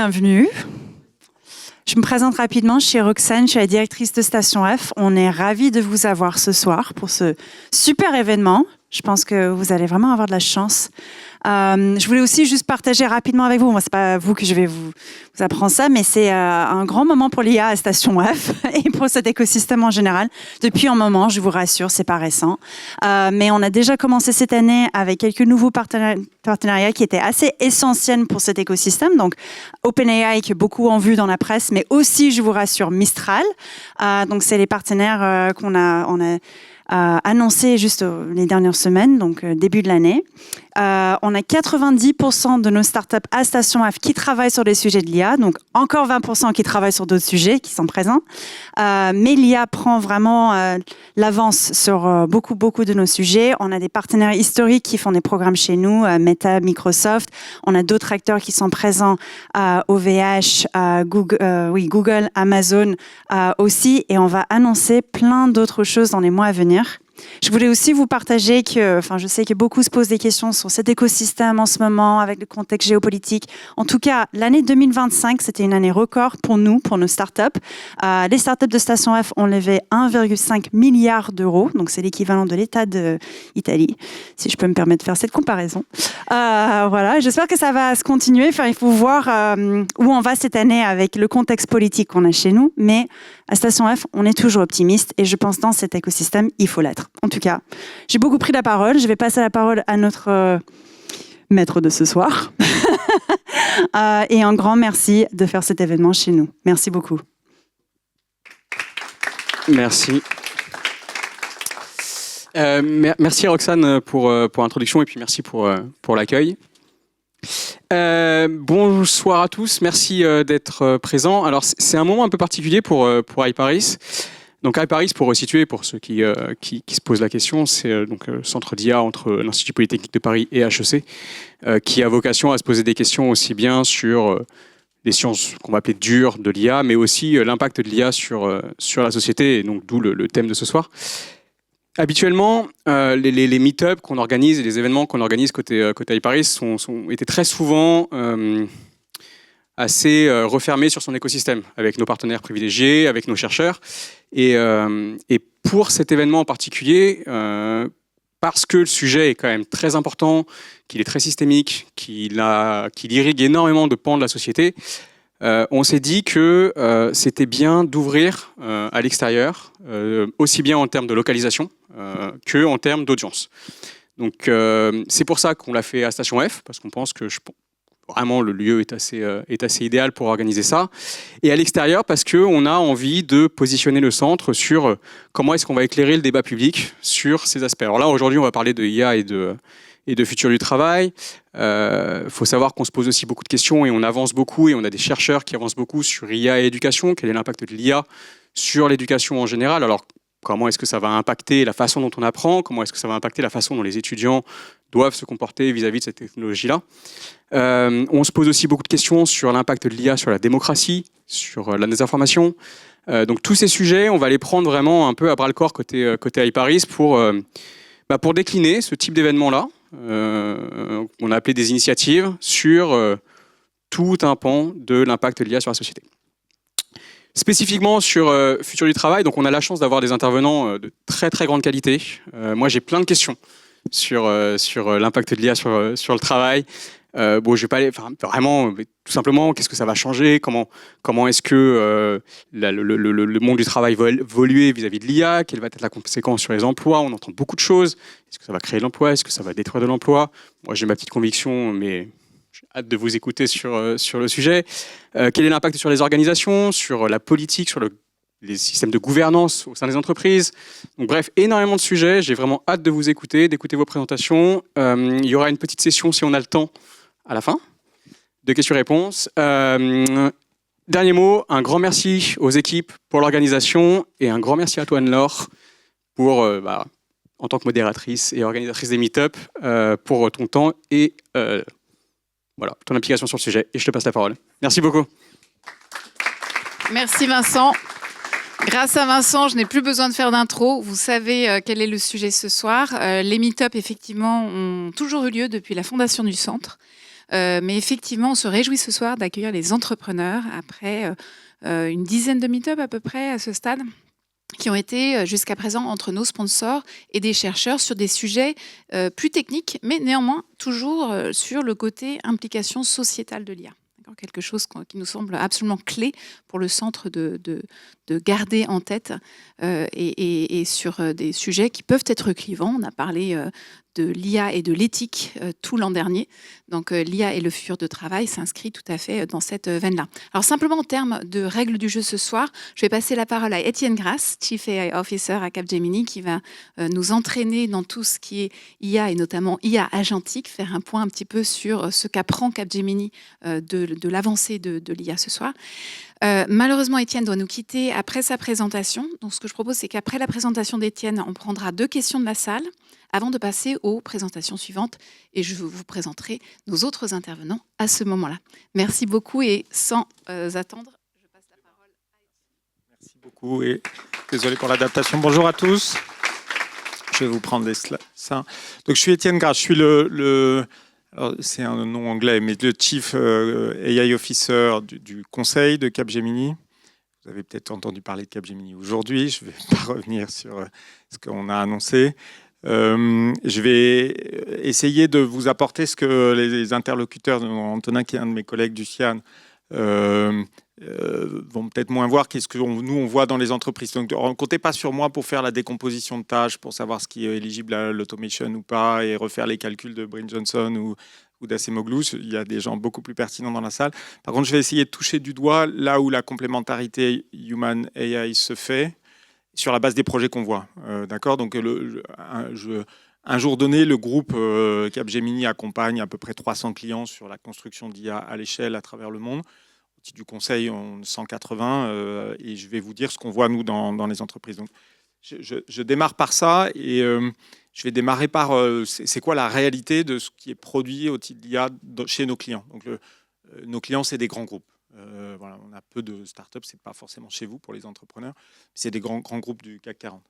bienvenue. Je me présente rapidement, je suis Roxane, je suis la directrice de Station F. On est ravis de vous avoir ce soir pour ce super événement. Je pense que vous allez vraiment avoir de la chance. Je voulais aussi juste partager rapidement avec vous, moi c'est pas vous que je vais vous apprendre ça, mais c'est un grand moment pour l'IA à Station F et pour cet écosystème en général. Depuis un moment, je vous rassure, c'est pas récent. Mais on a déjà commencé cette année avec quelques nouveaux partenariats qui étaient assez essentiels pour cet écosystème. Donc OpenAI que beaucoup ont vu dans la presse, mais aussi, je vous rassure, Mistral. Donc c'est les partenaires qu'on a annoncé juste les dernières semaines, donc début de l'année. On a 90% de nos startups à Station F qui travaillent sur des sujets de l'IA, donc encore 20% qui travaillent sur d'autres sujets qui sont présents. Mais l'IA prend vraiment l'avance sur beaucoup de nos sujets. On a des partenaires historiques qui font des programmes chez nous, Meta, Microsoft. On a d'autres acteurs qui sont présents, OVH, Google, Amazon aussi. Et on va annoncer plein d'autres choses dans les mois à venir. Je voulais aussi vous partager que, je sais que beaucoup se posent des questions sur cet écosystème en ce moment, avec le contexte géopolitique. En tout cas, l'année 2025, c'était une année record pour nous, pour nos startups. Les startups de Station F ont levé 1,5 milliard d'euros, donc c'est l'équivalent de l'État d'Italie, si je peux me permettre de faire cette comparaison. Voilà, j'espère que ça va se continuer. Il faut voir où on va cette année avec le contexte politique qu'on a chez nous, mais à Station F, on est toujours optimiste et je pense dans cet écosystème, il faut l'être. En tout cas, j'ai beaucoup pris la parole. Je vais passer la parole à notre maître de ce soir. Et un grand merci de faire cet événement chez nous. Merci beaucoup. Merci. Merci Roxane pour l'introduction et puis merci pour l'accueil. Bonsoir à tous, merci d'être présents. Alors c'est un moment un peu particulier pour iParis. Donc iParis, pour resituer, pour ceux qui se posent la question, c'est donc centre d'IA entre l'Institut Polytechnique de Paris et HEC, qui a vocation à se poser des questions aussi bien sur les sciences qu'on va appeler dures de l'IA, mais aussi l'impact de l'IA sur la société, et donc d'où le thème de ce soir. Habituellement, les meet-up qu'on organise et les événements qu'on organise côté iParis étaient très souvent assez refermé sur son écosystème, avec nos partenaires privilégiés, avec nos chercheurs. Et pour cet événement en particulier, parce que le sujet est quand même très important, qu'il est très systémique, qu'il irrigue énormément de pans de la société, on s'est dit que c'était bien d'ouvrir à l'extérieur, aussi bien en termes de localisation que en termes d'audience. Donc c'est pour ça qu'on l'a fait à Station F, parce qu'on pense que vraiment, le lieu est assez idéal pour organiser ça. Et à l'extérieur, parce qu'on a envie de positionner le centre sur comment est-ce qu'on va éclairer le débat public sur ces aspects. Alors là, aujourd'hui, on va parler de IA et de futur du travail. Faut savoir qu'on se pose aussi beaucoup de questions et on avance beaucoup et on a des chercheurs qui avancent beaucoup sur IA et éducation. Quel est l'impact de l'IA sur l'éducation en général? Alors, comment est-ce que ça va impacter la façon dont on apprend? Comment est-ce que ça va impacter la façon dont les étudiants doivent se comporter vis-à-vis de cette technologie-là? On se pose aussi beaucoup de questions sur l'impact de l'IA sur la démocratie, sur la désinformation. Donc tous ces sujets, on va les prendre vraiment un peu à bras-le-corps côté iParis pour décliner ce type d'événement-là. On a appelé des initiatives sur tout un pan de l'impact de l'IA sur la société. Spécifiquement sur Futur du travail, donc on a la chance d'avoir des intervenants de très très grande qualité. Moi j'ai plein de questions sur l'impact de l'IA sur le travail. Je vais pas aller, vraiment, tout simplement, qu'est-ce que ça va changer? Comment est-ce que le monde du travail va évoluer vis-à-vis de l'IA? Quelle va être la conséquence sur les emplois? On entend beaucoup de choses. Est-ce que ça va créer de l'emploi? Est-ce que ça va détruire de l'emploi? Moi, j'ai ma petite conviction, mais j'ai hâte de vous écouter sur le sujet. Quel est l'impact sur les organisations, sur la politique, sur les systèmes de gouvernance au sein des entreprises? Donc bref, énormément de sujets. J'ai vraiment hâte de vous écouter, d'écouter vos présentations. Il y aura une petite session, si on a le temps, à la fin, de questions-réponses. Dernier mot, un grand merci aux équipes pour l'organisation et un grand merci à toi, Anne-Laure, pour, en tant que modératrice et organisatrice des meet-up, pour ton temps et ton implication sur le sujet. Et je te passe la parole. Merci beaucoup. Merci Vincent. Grâce à Vincent, je n'ai plus besoin de faire d'intro. Vous savez quel est le sujet ce soir. Les meet-up, effectivement, ont toujours eu lieu depuis la fondation du centre. Mais effectivement, on se réjouit ce soir d'accueillir les entrepreneurs après une dizaine de meet-up à peu près à ce stade, qui ont été jusqu'à présent entre nos sponsors et des chercheurs sur des sujets plus techniques, mais néanmoins toujours sur le côté implication sociétale de l'IA. Quelque chose qui nous semble absolument clé pour le centre de garder en tête et sur des sujets qui peuvent être clivants. On a parlé de l'IA et de l'éthique tout l'an dernier. Donc l'IA et le futur de travail s'inscrit tout à fait dans cette veine-là. Alors simplement en termes de règles du jeu ce soir, je vais passer la parole à Étienne Grasse, Chief AI Officer à Capgemini, qui va nous entraîner dans tout ce qui est IA et notamment IA agentique, faire un point un petit peu sur ce qu'apprend Capgemini de l'avancée de l'IA ce soir. Malheureusement, Étienne doit nous quitter après sa présentation. Donc, ce que je propose, c'est qu'après la présentation d'Étienne, on prendra 2 questions de la salle avant de passer aux présentations suivantes. Et je vous présenterai nos autres intervenants à ce moment-là. Merci beaucoup et sans attendre, je passe la parole à Étienne. Merci beaucoup et désolé pour l'adaptation. Bonjour à tous. Je vais vous prendre les slides. Donc, je suis Étienne Grasse. Je suis c'est un nom anglais, mais le Chief AI Officer du conseil de Capgemini. Vous avez peut-être entendu parler de Capgemini aujourd'hui. Je ne vais pas revenir sur ce qu'on a annoncé. Je vais essayer de vous apporter ce que les interlocuteurs, Antonin, qui est un de mes collègues du CIAN, vont peut-être moins voir qu'est-ce que nous on voit dans les entreprises. Donc ne comptez pas sur moi pour faire la décomposition de tâches, pour savoir ce qui est éligible à l'automation ou pas, et refaire les calculs de Bryn Johnson ou d'Acemoglu. Il y a des gens beaucoup plus pertinents dans la salle. Par contre, je vais essayer de toucher du doigt là où la complémentarité human AI se fait, sur la base des projets qu'on voit. D'accord ? Donc un jour donné, le groupe Capgemini accompagne à peu près 300 clients sur la construction d'IA à l'échelle à travers le monde. Du conseil, on 180, et je vais vous dire ce qu'on voit, nous, dans les entreprises. Donc, je démarre par ça, et je vais démarrer par c'est quoi la réalité de ce qui est produit au titre d'IA chez nos clients. Donc, nos clients, c'est des grands groupes. Voilà, on a peu de startups, ce n'est pas forcément chez vous pour les entrepreneurs, c'est des grands groupes du CAC 40.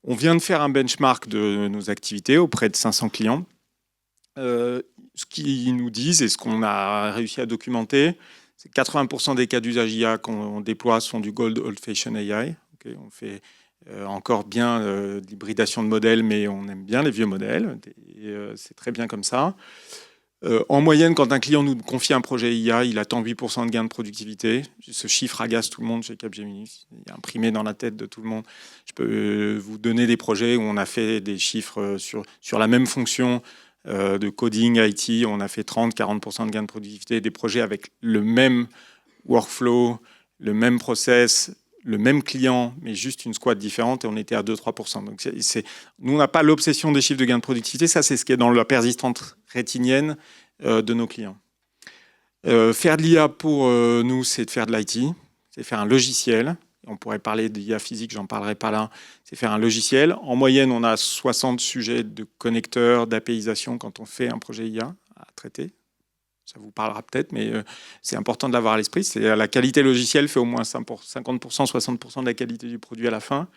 On vient de faire un benchmark de nos activités auprès de 500 clients. Ce qu'ils nous disent et ce qu'on a réussi à documenter, c'est 80% des cas d'usage IA qu'on déploie sont du Gold Old-Fashioned AI. Okay, on fait encore bien de l'hybridation de modèles, mais on aime bien les vieux modèles. Et, c'est très bien comme ça. En moyenne, quand un client nous confie un projet IA, il attend 8% de gain de productivité. Ce chiffre agace tout le monde chez Capgemini. Il est imprimé dans la tête de tout le monde. Je peux vous donner des projets où on a fait des chiffres sur la même fonction de coding, IT, on a fait 30-40% de gain de productivité, des projets avec le même workflow, le même process, le même client, mais juste une squad différente, et on était à 2-3%. Donc nous, on n'a pas l'obsession des chiffres de gain de productivité, ça c'est ce qui est dans la persistance rétinienne de nos clients. Faire de l'IA pour nous, c'est de faire de l'IT, c'est faire un logiciel. On pourrait parler d'IA physique, j'en parlerai pas là. C'est faire un logiciel. En moyenne, on a 60 sujets de connecteurs, d'APIisation quand on fait un projet IA à traiter. Ça vous parlera peut-être, mais c'est important de l'avoir à l'esprit. C'est la qualité logicielle fait au moins 50%, 60% de la qualité du produit à la fin.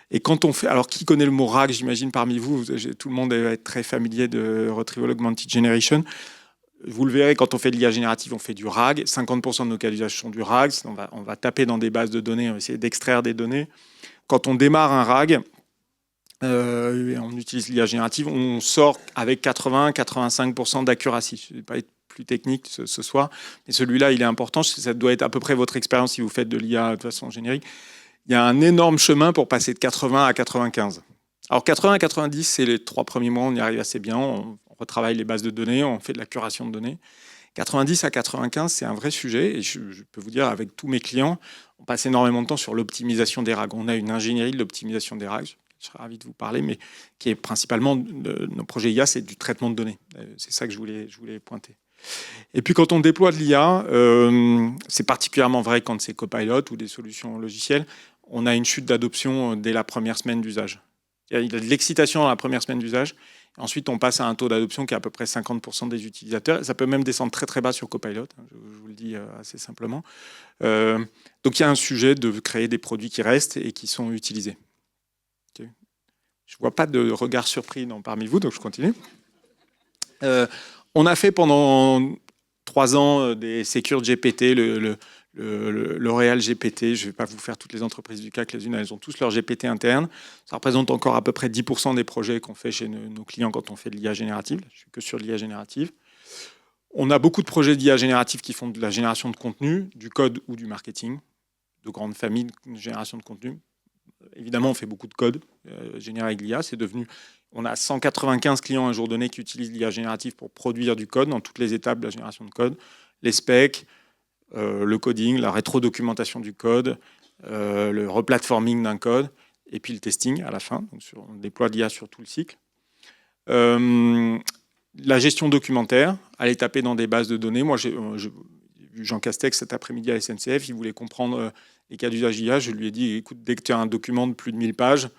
Et quand on fait, alors qui connaît le mot RAG, j'imagine parmi vous, tout le monde va être très familier de Retrieval Augmented Generation. Vous le verrez, quand on fait de l'IA générative, on fait du RAG. 50% de nos cas d'usage sont du RAG. On va taper dans des bases de données, on va essayer d'extraire des données. Quand on démarre un RAG, on utilise l'IA générative, on sort avec 80-85% d'accuracy. Je ne vais pas être plus technique ce soir, mais celui-là, il est important. Ça doit être à peu près votre expérience si vous faites de l'IA de façon générique. Il y a un énorme chemin pour passer de 80 à 95. Alors 80 à 90, c'est les 3 premiers mois, on y arrive assez bien. On retravaille les bases de données, on fait de la curation de données. 90 à 95, c'est un vrai sujet. Et je peux vous dire, avec tous mes clients, on passe énormément de temps sur l'optimisation des RAG. On a une ingénierie de l'optimisation des RAG, je serais ravi de vous parler, mais qui est principalement, nos projets IA, c'est du traitement de données. C'est ça que je voulais pointer. Et puis quand on déploie de l'IA, c'est particulièrement vrai quand c'est Copilot ou des solutions logicielles, on a une chute d'adoption dès la première semaine d'usage. Il y a de l'excitation dans la première semaine d'usage. Ensuite, on passe à un taux d'adoption qui est à peu près 50% des utilisateurs. Ça peut même descendre très très bas sur Copilot, je vous le dis assez simplement. Donc il y a un sujet de créer des produits qui restent et qui sont utilisés. Okay. Je ne vois pas de regard surpris parmi vous, donc je continue. On a fait pendant 3 ans des Secure GPT, le L'Oréal GPT, je ne vais pas vous faire toutes les entreprises du CAC les unes, elles ont tous leur GPT interne. Ça représente encore à peu près 10% des projets qu'on fait chez nos clients quand on fait de l'IA générative. Je suis que sur l'IA générative. On a beaucoup de projets d'IA générative qui font de la génération de contenu, du code ou du marketing, de grandes familles de génération de contenu. Évidemment, on fait beaucoup de code généré avec l'IA. On a 195 clients à un jour donné qui utilisent l'IA générative pour produire du code dans toutes les étapes de la génération de code, les specs, le coding, la rétro-documentation du code, le replatforming d'un code, et puis le testing à la fin. Donc on déploie l'IA sur tout le cycle. La gestion documentaire, aller taper dans des bases de données. Moi, j'ai vu Jean Castex cet après-midi à SNCF, il voulait comprendre les cas d'usage d'IA. Je lui ai dit, écoute, dès que tu as un document de plus de 1000 pages,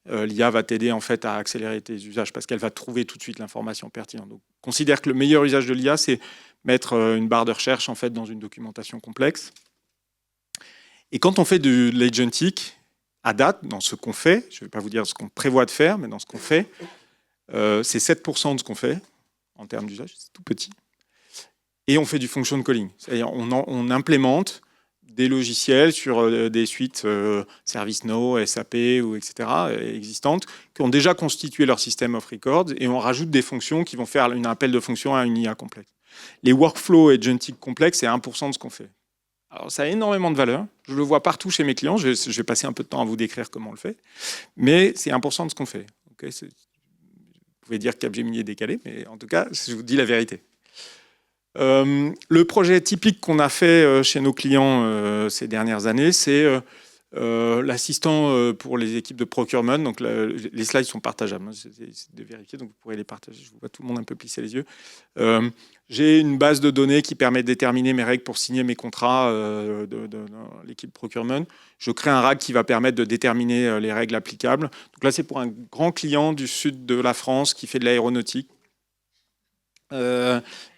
l'IA va t'aider en fait à accélérer tes usages parce qu'elle va trouver tout de suite l'information pertinente. Donc, considère que le meilleur usage de l'IA, c'est mettre une barre de recherche en fait dans une documentation complexe. Et quand on fait de l'agentic, à date, dans ce qu'on fait, je ne vais pas vous dire ce qu'on prévoit de faire, mais dans ce qu'on fait, c'est 7% de ce qu'on fait en termes d'usage, c'est tout petit. Et on fait du function calling, c'est-à-dire on implémente des logiciels sur des suites ServiceNow, SAP, ou etc. existantes, qui ont déjà constitué leur système of records, et on rajoute des fonctions qui vont faire un appel de fonction à une IA complexe. Les workflows agentic complexes, c'est 1% de ce qu'on fait. Alors ça a énormément de valeur, je le vois partout chez mes clients, je vais passer un peu de temps à vous décrire comment on le fait, mais c'est 1% de ce qu'on fait. Okay, vous pouvez dire que Capgemini est décalé, mais en tout cas, je vous dis la vérité. Le projet typique qu'on a fait chez nos clients ces dernières années, c'est l'assistant pour les équipes de procurement. Donc les slides sont partageables, c'est de vérifier, donc vous pourrez les partager. Je vois tout le monde un peu plisser les yeux. J'ai une base de données qui permet de déterminer mes règles pour signer mes contrats de l'équipe procurement. Je crée un RAG qui va permettre de déterminer les règles applicables. Donc là, c'est pour un grand client du sud de la France qui fait de l'aéronautique.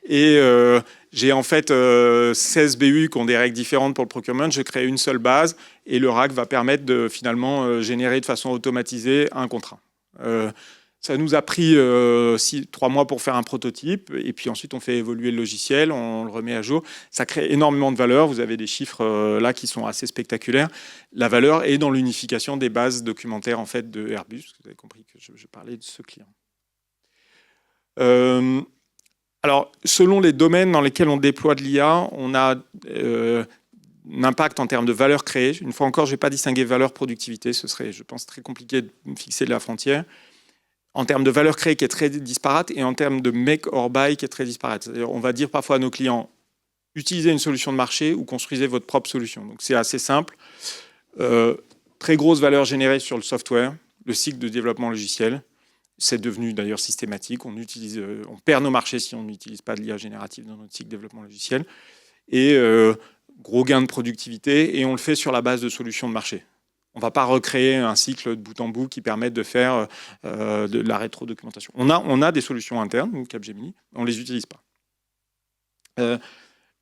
J'ai en fait 16 BU qui ont des règles différentes pour le procurement. Je crée une seule base et le RAG va permettre de finalement générer de façon automatisée un contrat. Ça nous a pris 3 mois pour faire un prototype et puis ensuite on fait évoluer le logiciel, on le remet à jour. Ça crée énormément de valeur. Vous avez des chiffres là qui sont assez spectaculaires. La valeur est dans l'unification des bases documentaires en fait de Airbus. Vous avez compris que je parlais de ce client. Alors, selon les domaines dans lesquels on déploie de l'IA, on a un impact en termes de valeur créée. Une fois encore, je ne vais pas distinguer valeur productivité. Ce serait, je pense, très compliqué de fixer de la frontière. En termes de valeur créée qui est très disparate et en termes de make or buy qui est très disparate. C'est-à-dire, on va dire parfois à nos clients, utilisez une solution de marché ou construisez votre propre solution. Donc, c'est assez simple. Très grosse valeur générée sur le software, le cycle de développement logiciel. C'est devenu d'ailleurs systématique. On perd nos marchés si on n'utilise pas de l'IA générative dans notre cycle de développement logiciel. Et gros gain de productivité, et on le fait sur la base de solutions de marché. On ne va pas recréer un cycle de bout en bout qui permette de faire de la rétro-documentation. On a des solutions internes, nous, Capgemini, mais on ne les utilise pas.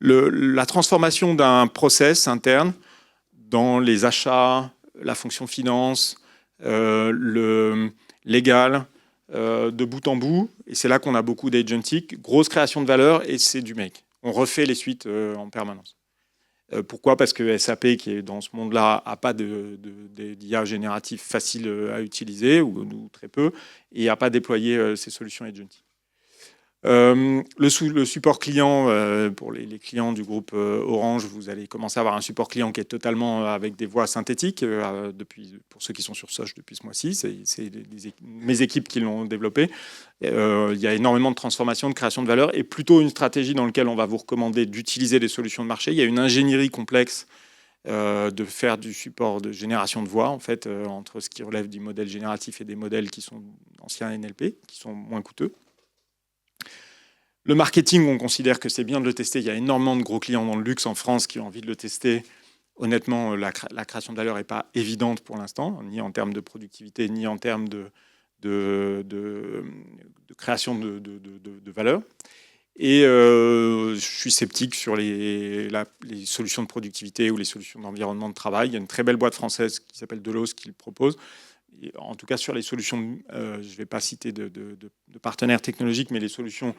La transformation d'un process interne dans les achats, la fonction finance, le légal, de bout en bout, et c'est là qu'on a beaucoup d'agentic, grosse création de valeur, et c'est du make. On refait les suites en permanence. Pourquoi ? Parce que SAP, qui est dans ce monde-là, n'a pas d'IA génératif facile à utiliser, ou très peu, et n'a pas déployé ces solutions agentic. Le support client, pour les clients du groupe Orange, vous allez commencer à avoir un support client qui est totalement avec des voix synthétiques, pour ceux qui sont sur Soch depuis ce mois-ci, c'est mes équipes qui l'ont développé. Il y a énormément de transformation, de création de valeur, et plutôt une stratégie dans laquelle on va vous recommander d'utiliser des solutions de marché. Il y a une ingénierie complexe de faire du support de génération de voix, en fait, entre ce qui relève du modèle génératif et des modèles qui sont anciens NLP, qui sont moins coûteux. Le marketing, on considère que c'est bien de le tester. Il y a énormément de gros clients dans le luxe en France qui ont envie de le tester. Honnêtement, la création de valeur n'est pas évidente pour l'instant, ni en termes de productivité, ni en termes de création de valeur. Et je suis sceptique sur les solutions de productivité ou les solutions d'environnement de travail. Il y a une très belle boîte française qui s'appelle Delos qui le propose. Et en tout cas, sur les solutions, je ne vais pas citer de partenaires technologiques, mais les solutions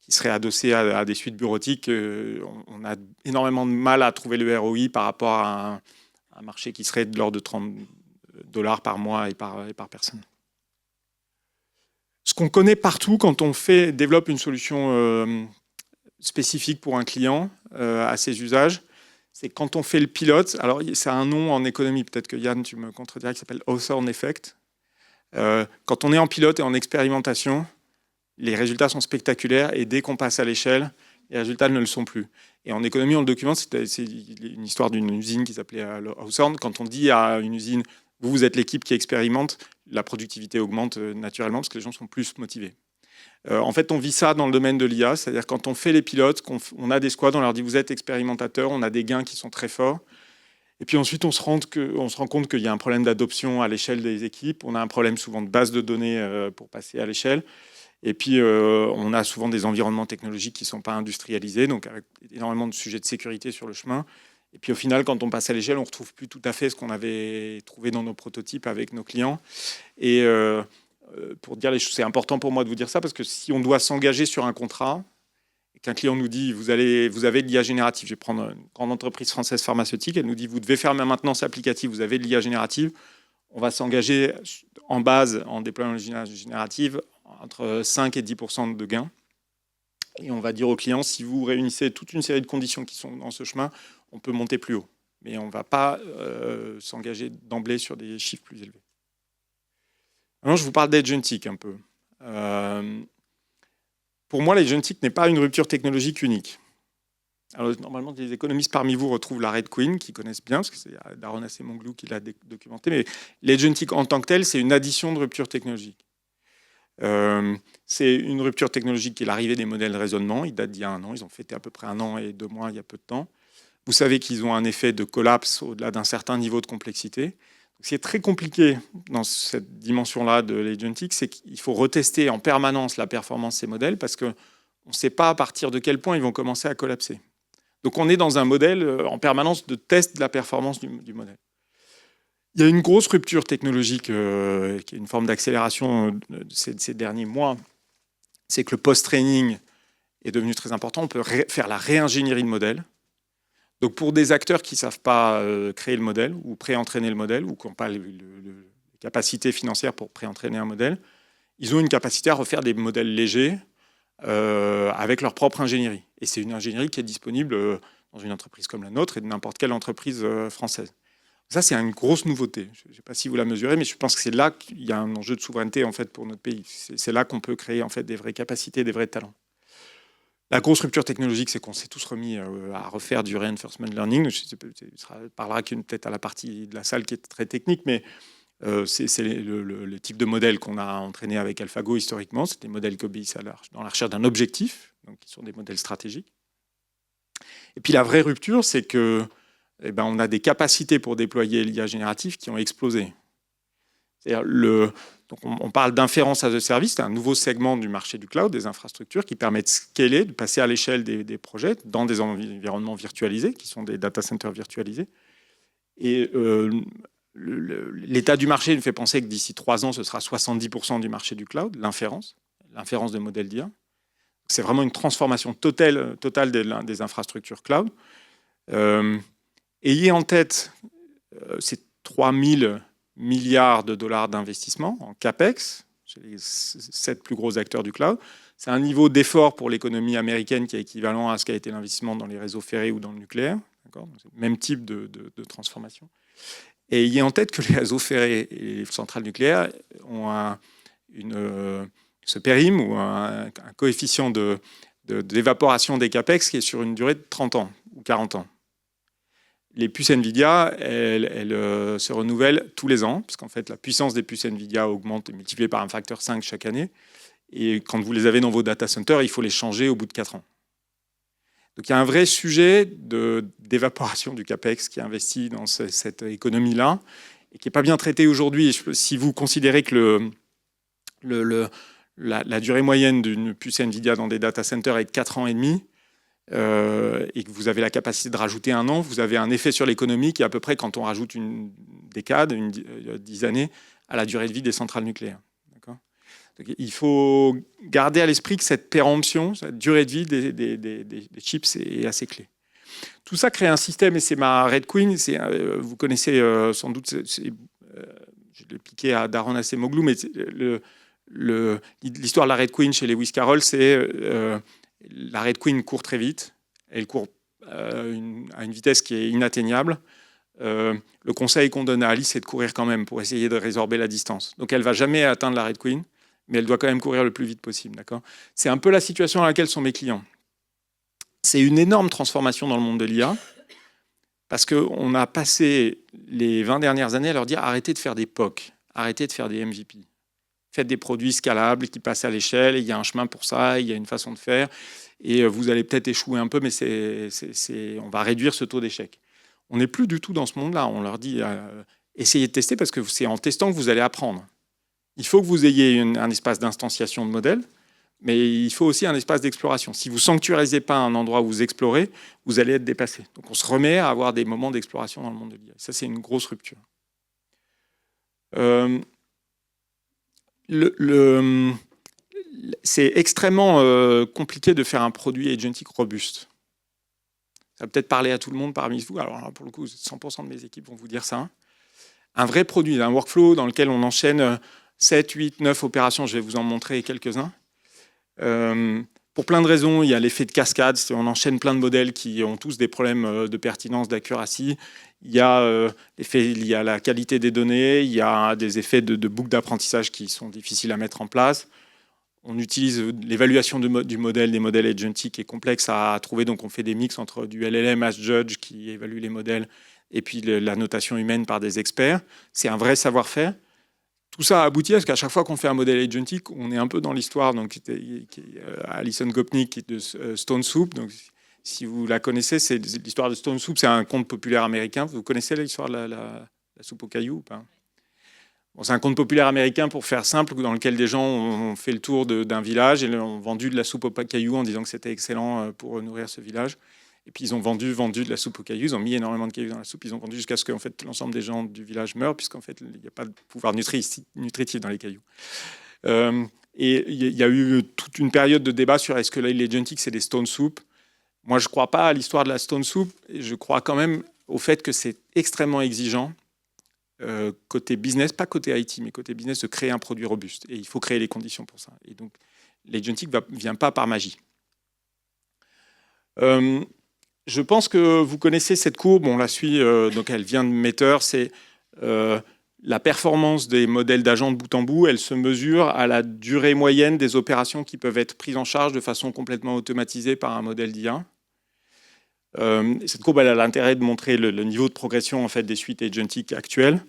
qui serait adossé à des suites bureautiques, on a énormément de mal à trouver le ROI par rapport à un marché qui serait de l'ordre de $30 par mois et par personne. Ce qu'on connaît partout quand on développe une solution spécifique pour un client à ses usages, c'est quand on fait le pilote. Alors, ça a un nom en économie, peut-être que Yann, tu me contrediras, qui s'appelle Hawthorne Effect. Quand on est en pilote et en expérimentation, les résultats sont spectaculaires et dès qu'on passe à l'échelle, les résultats ne le sont plus. Et en économie, on le documente, c'est une histoire d'une usine qui s'appelait Hawthorne. Quand on dit à une usine, vous êtes l'équipe qui expérimente, la productivité augmente naturellement parce que les gens sont plus motivés. En fait, on vit ça dans le domaine de l'IA, c'est-à-dire quand on fait les pilotes, on a des squads, on leur dit vous êtes expérimentateurs, on a des gains qui sont très forts. Et puis ensuite, on se rend compte qu'il y a un problème d'adoption à l'échelle des équipes, on a un problème souvent de base de données pour passer à l'échelle. Et puis, on a souvent des environnements technologiques qui ne sont pas industrialisés, donc avec énormément de sujets de sécurité sur le chemin. Et puis, au final, quand on passe à l'échelle, on ne retrouve plus tout à fait ce qu'on avait trouvé dans nos prototypes avec nos clients. Et pour dire les choses, c'est important pour moi de vous dire ça, parce que si on doit s'engager sur un contrat, et qu'un client nous dit, vous avez de l'IA générative, je vais prendre une grande entreprise française pharmaceutique, elle nous dit, vous devez faire ma maintenance applicative, vous avez de l'IA générative, on va s'engager en base, en déployant l'IA générative, entre 5 et 10% de gains. Et on va dire au client, si vous réunissez toute une série de conditions qui sont dans ce chemin, on peut monter plus haut. Mais on ne va pas s'engager d'emblée sur des chiffres plus élevés. Maintenant, je vous parle d'agentic un peu. Pour moi, l'agentic n'est pas une rupture technologique unique. Alors, normalement, les économistes parmi vous retrouvent la Red Queen, qui connaissent bien, parce que c'est Daron Acemoglu qui l'a documenté. Mais l'agentic en tant que tel, c'est une addition de ruptures technologiques. C'est une rupture technologique qui est l'arrivée des modèles de raisonnement. Ils datent d'il y a 1 an. Ils ont fêté à peu près 1 an et 2 mois il y a peu de temps. Vous savez qu'ils ont un effet de collapse au-delà d'un certain niveau de complexité. Ce qui est très compliqué dans cette dimension-là de l'agentic, c'est qu'il faut retester en permanence la performance de ces modèles parce qu'on ne sait pas à partir de quel point ils vont commencer à collapser. Donc on est dans un modèle en permanence de test de la performance du modèle. Il y a une grosse rupture technologique qui est une forme d'accélération de ces derniers mois. C'est que le post-training est devenu très important. On peut faire la réingénierie de modèles. Donc pour des acteurs qui ne savent pas créer le modèle ou pré-entraîner le modèle ou qui n'ont pas les capacités financières pour pré-entraîner un modèle, ils ont une capacité à refaire des modèles légers avec leur propre ingénierie. Et c'est une ingénierie qui est disponible dans une entreprise comme la nôtre et de n'importe quelle entreprise française. Ça, c'est une grosse nouveauté. Je ne sais pas si vous la mesurez, mais je pense que c'est là qu'il y a un enjeu de souveraineté en fait, pour notre pays. C'est là qu'on peut créer en fait, des vraies capacités, des vrais talents. La grosse rupture technologique, c'est qu'on s'est tous remis à refaire du reinforcement learning. Ça parlera peut-être à la partie de la salle qui est très technique, mais c'est le type de modèle qu'on a entraîné avec AlphaGo historiquement. C'est des modèles qui obéissent dans la recherche d'un objectif, donc qui sont des modèles stratégiques. Et puis la vraie rupture, c'est que on a des capacités pour déployer l'IA générative qui ont explosé. Donc on parle d'inférence as a service, c'est un nouveau segment du marché du cloud, des infrastructures qui permet de scaler, de passer à l'échelle des projets dans des environnements virtualisés, qui sont des data centers virtualisés. Et l'état du marché nous fait penser que d'ici 3 ans, ce sera 70% du marché du cloud, l'inférence de modèles d'IA. C'est vraiment une transformation totale des infrastructures cloud. Ayez en tête ces 3 000 milliards de dollars d'investissement en CAPEX, chez les 7 plus gros acteurs du cloud. C'est un niveau d'effort pour l'économie américaine qui est équivalent à ce qu'a été l'investissement dans les réseaux ferrés ou dans le nucléaire. Même type de transformation. Et ayez en tête que les réseaux ferrés et les centrales nucléaires ont ce périme ou un coefficient d'évaporation des CAPEX qui est sur une durée de 30 ans ou 40 ans. Les puces NVIDIA, elles se renouvellent tous les ans, puisqu'en fait, la puissance des puces NVIDIA augmente et multipliée par un facteur 5 chaque année. Et quand vous les avez dans vos data centers, il faut les changer au bout de 4 ans. Donc il y a un vrai sujet d'évaporation du CAPEX qui est investi dans cette économie-là et qui n'est pas bien traité aujourd'hui. Si vous considérez que la durée moyenne d'une puce NVIDIA dans des data centers est de 4 ans et demi, et que vous avez la capacité de rajouter 1 an, vous avez un effet sur l'économie qui est à peu près, quand on rajoute une décade, 10 années, à la durée de vie des centrales nucléaires. Donc, il faut garder à l'esprit que cette péremption, cette durée de vie des chips est assez clé. Tout ça crée un système, et c'est ma Red Queen. Vous connaissez sans doute, je l'ai piqué à Daron Acemoglu, mais l'histoire de la Red Queen chez Lewis Carroll, c'est la Red Queen court très vite. Elle court à une vitesse qui est inatteignable. Le conseil qu'on donne à Alice, c'est de courir quand même pour essayer de résorber la distance. Donc elle ne va jamais atteindre la Red Queen, mais elle doit quand même courir le plus vite possible. D'accord ? C'est un peu la situation dans laquelle sont mes clients. C'est une énorme transformation dans le monde de l'IA, parce qu'on a passé les 20 dernières années à leur dire arrêtez de faire des POC, arrêtez de faire des MVP. Faites des produits scalables qui passent à l'échelle, il y a un chemin pour ça, il y a une façon de faire, et vous allez peut-être échouer un peu, mais on va réduire ce taux d'échec. On n'est plus du tout dans ce monde-là. On leur dit essayez de tester, parce que c'est en testant que vous allez apprendre. Il faut que vous ayez un espace d'instanciation de modèles, mais il faut aussi un espace d'exploration. Si vous ne sanctuarisez pas un endroit où vous explorez, vous allez être dépassé. Donc on se remet à avoir des moments d'exploration dans le monde de l'IA. Ça, c'est une grosse rupture. C'est extrêmement compliqué de faire un produit agentic robuste. Ça va peut-être parler à tout le monde parmi vous. Alors là, pour le coup, 100% de mes équipes vont vous dire ça. Un vrai produit, un workflow dans lequel on enchaîne 7, 8, 9 opérations. Je vais vous en montrer quelques-uns. Pour plein de raisons, il y a l'effet de cascade. On enchaîne plein de modèles qui ont tous des problèmes de pertinence, d'accuracy. Il y a l'effet lié à la qualité des données. Il y a des effets de boucles d'apprentissage qui sont difficiles à mettre en place. On utilise l'évaluation du modèle, des modèles agentiques, qui est complexe à trouver. Donc, on fait des mix entre du LLM as judge qui évalue les modèles et puis la notation humaine par des experts. C'est un vrai savoir-faire. Tout ça aboutit à ce qu'à chaque fois qu'on fait un modèle agentique, on est un peu dans l'histoire Alison Gopnik de Stone Soup. Donc, si vous la connaissez, c'est l'histoire de Stone Soup. C'est un conte populaire américain. Vous connaissez l'histoire de la soupe aux cailloux ou pas ? Bon, c'est un conte populaire américain, pour faire simple, dans lequel des gens ont fait le tour d'un village et ont vendu de la soupe aux cailloux en disant que c'était excellent pour nourrir ce village. Et puis ils ont vendu de la soupe aux cailloux, ils ont mis énormément de cailloux dans la soupe, ils ont vendu jusqu'à ce que fait, l'ensemble des gens du village meurent, puisqu'en fait, il n'y a pas de pouvoir nutritif dans les cailloux. Et il y a eu toute une période de débat sur est-ce que l'agentic, c'est des stone soup. Moi, je ne crois pas à l'histoire de la stone soup, et je crois quand même au fait que c'est extrêmement exigeant, côté business, pas côté IT, mais côté business, de créer un produit robuste. Et il faut créer les conditions pour ça. Et donc, l'agentic ne vient pas par magie. Je pense que vous connaissez cette courbe, on la suit, donc elle vient de Meter, c'est la performance des modèles d'agents de bout en bout, elle se mesure à la durée moyenne des opérations qui peuvent être prises en charge de façon complètement automatisée par un modèle d'IA. Cette courbe, elle a l'intérêt de montrer le niveau de progression en fait, des suites agentiques actuelles.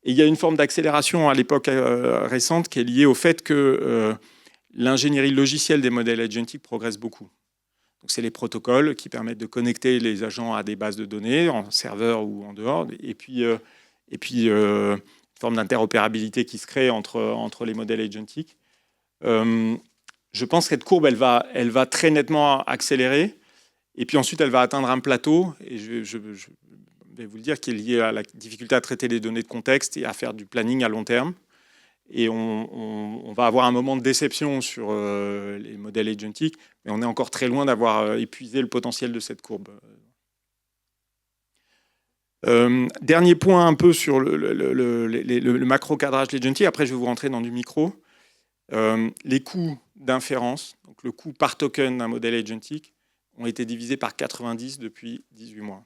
Et il y a une forme d'accélération à l'époque récente qui est liée au fait que l'ingénierie logicielle des modèles agentiques progresse beaucoup. Donc, c'est les protocoles qui permettent de connecter les agents à des bases de données, en serveur ou en dehors, et puis une forme d'interopérabilité qui se crée entre les modèles agentiques. Je pense que cette courbe, elle va très nettement accélérer, et puis ensuite, elle va atteindre un plateau, et je vais vous le dire, qui est lié à la difficulté à traiter les données de contexte et à faire du planning à long terme. Et on va avoir un moment de déception sur les modèles agentiques, mais on est encore très loin d'avoir épuisé le potentiel de cette courbe. Dernier point un peu sur le macro-cadrage de l'agentic, après je vais vous rentrer dans du micro. Les coûts d'inférence, donc le coût par token d'un modèle agentic, ont été divisés par 90 depuis 18 mois.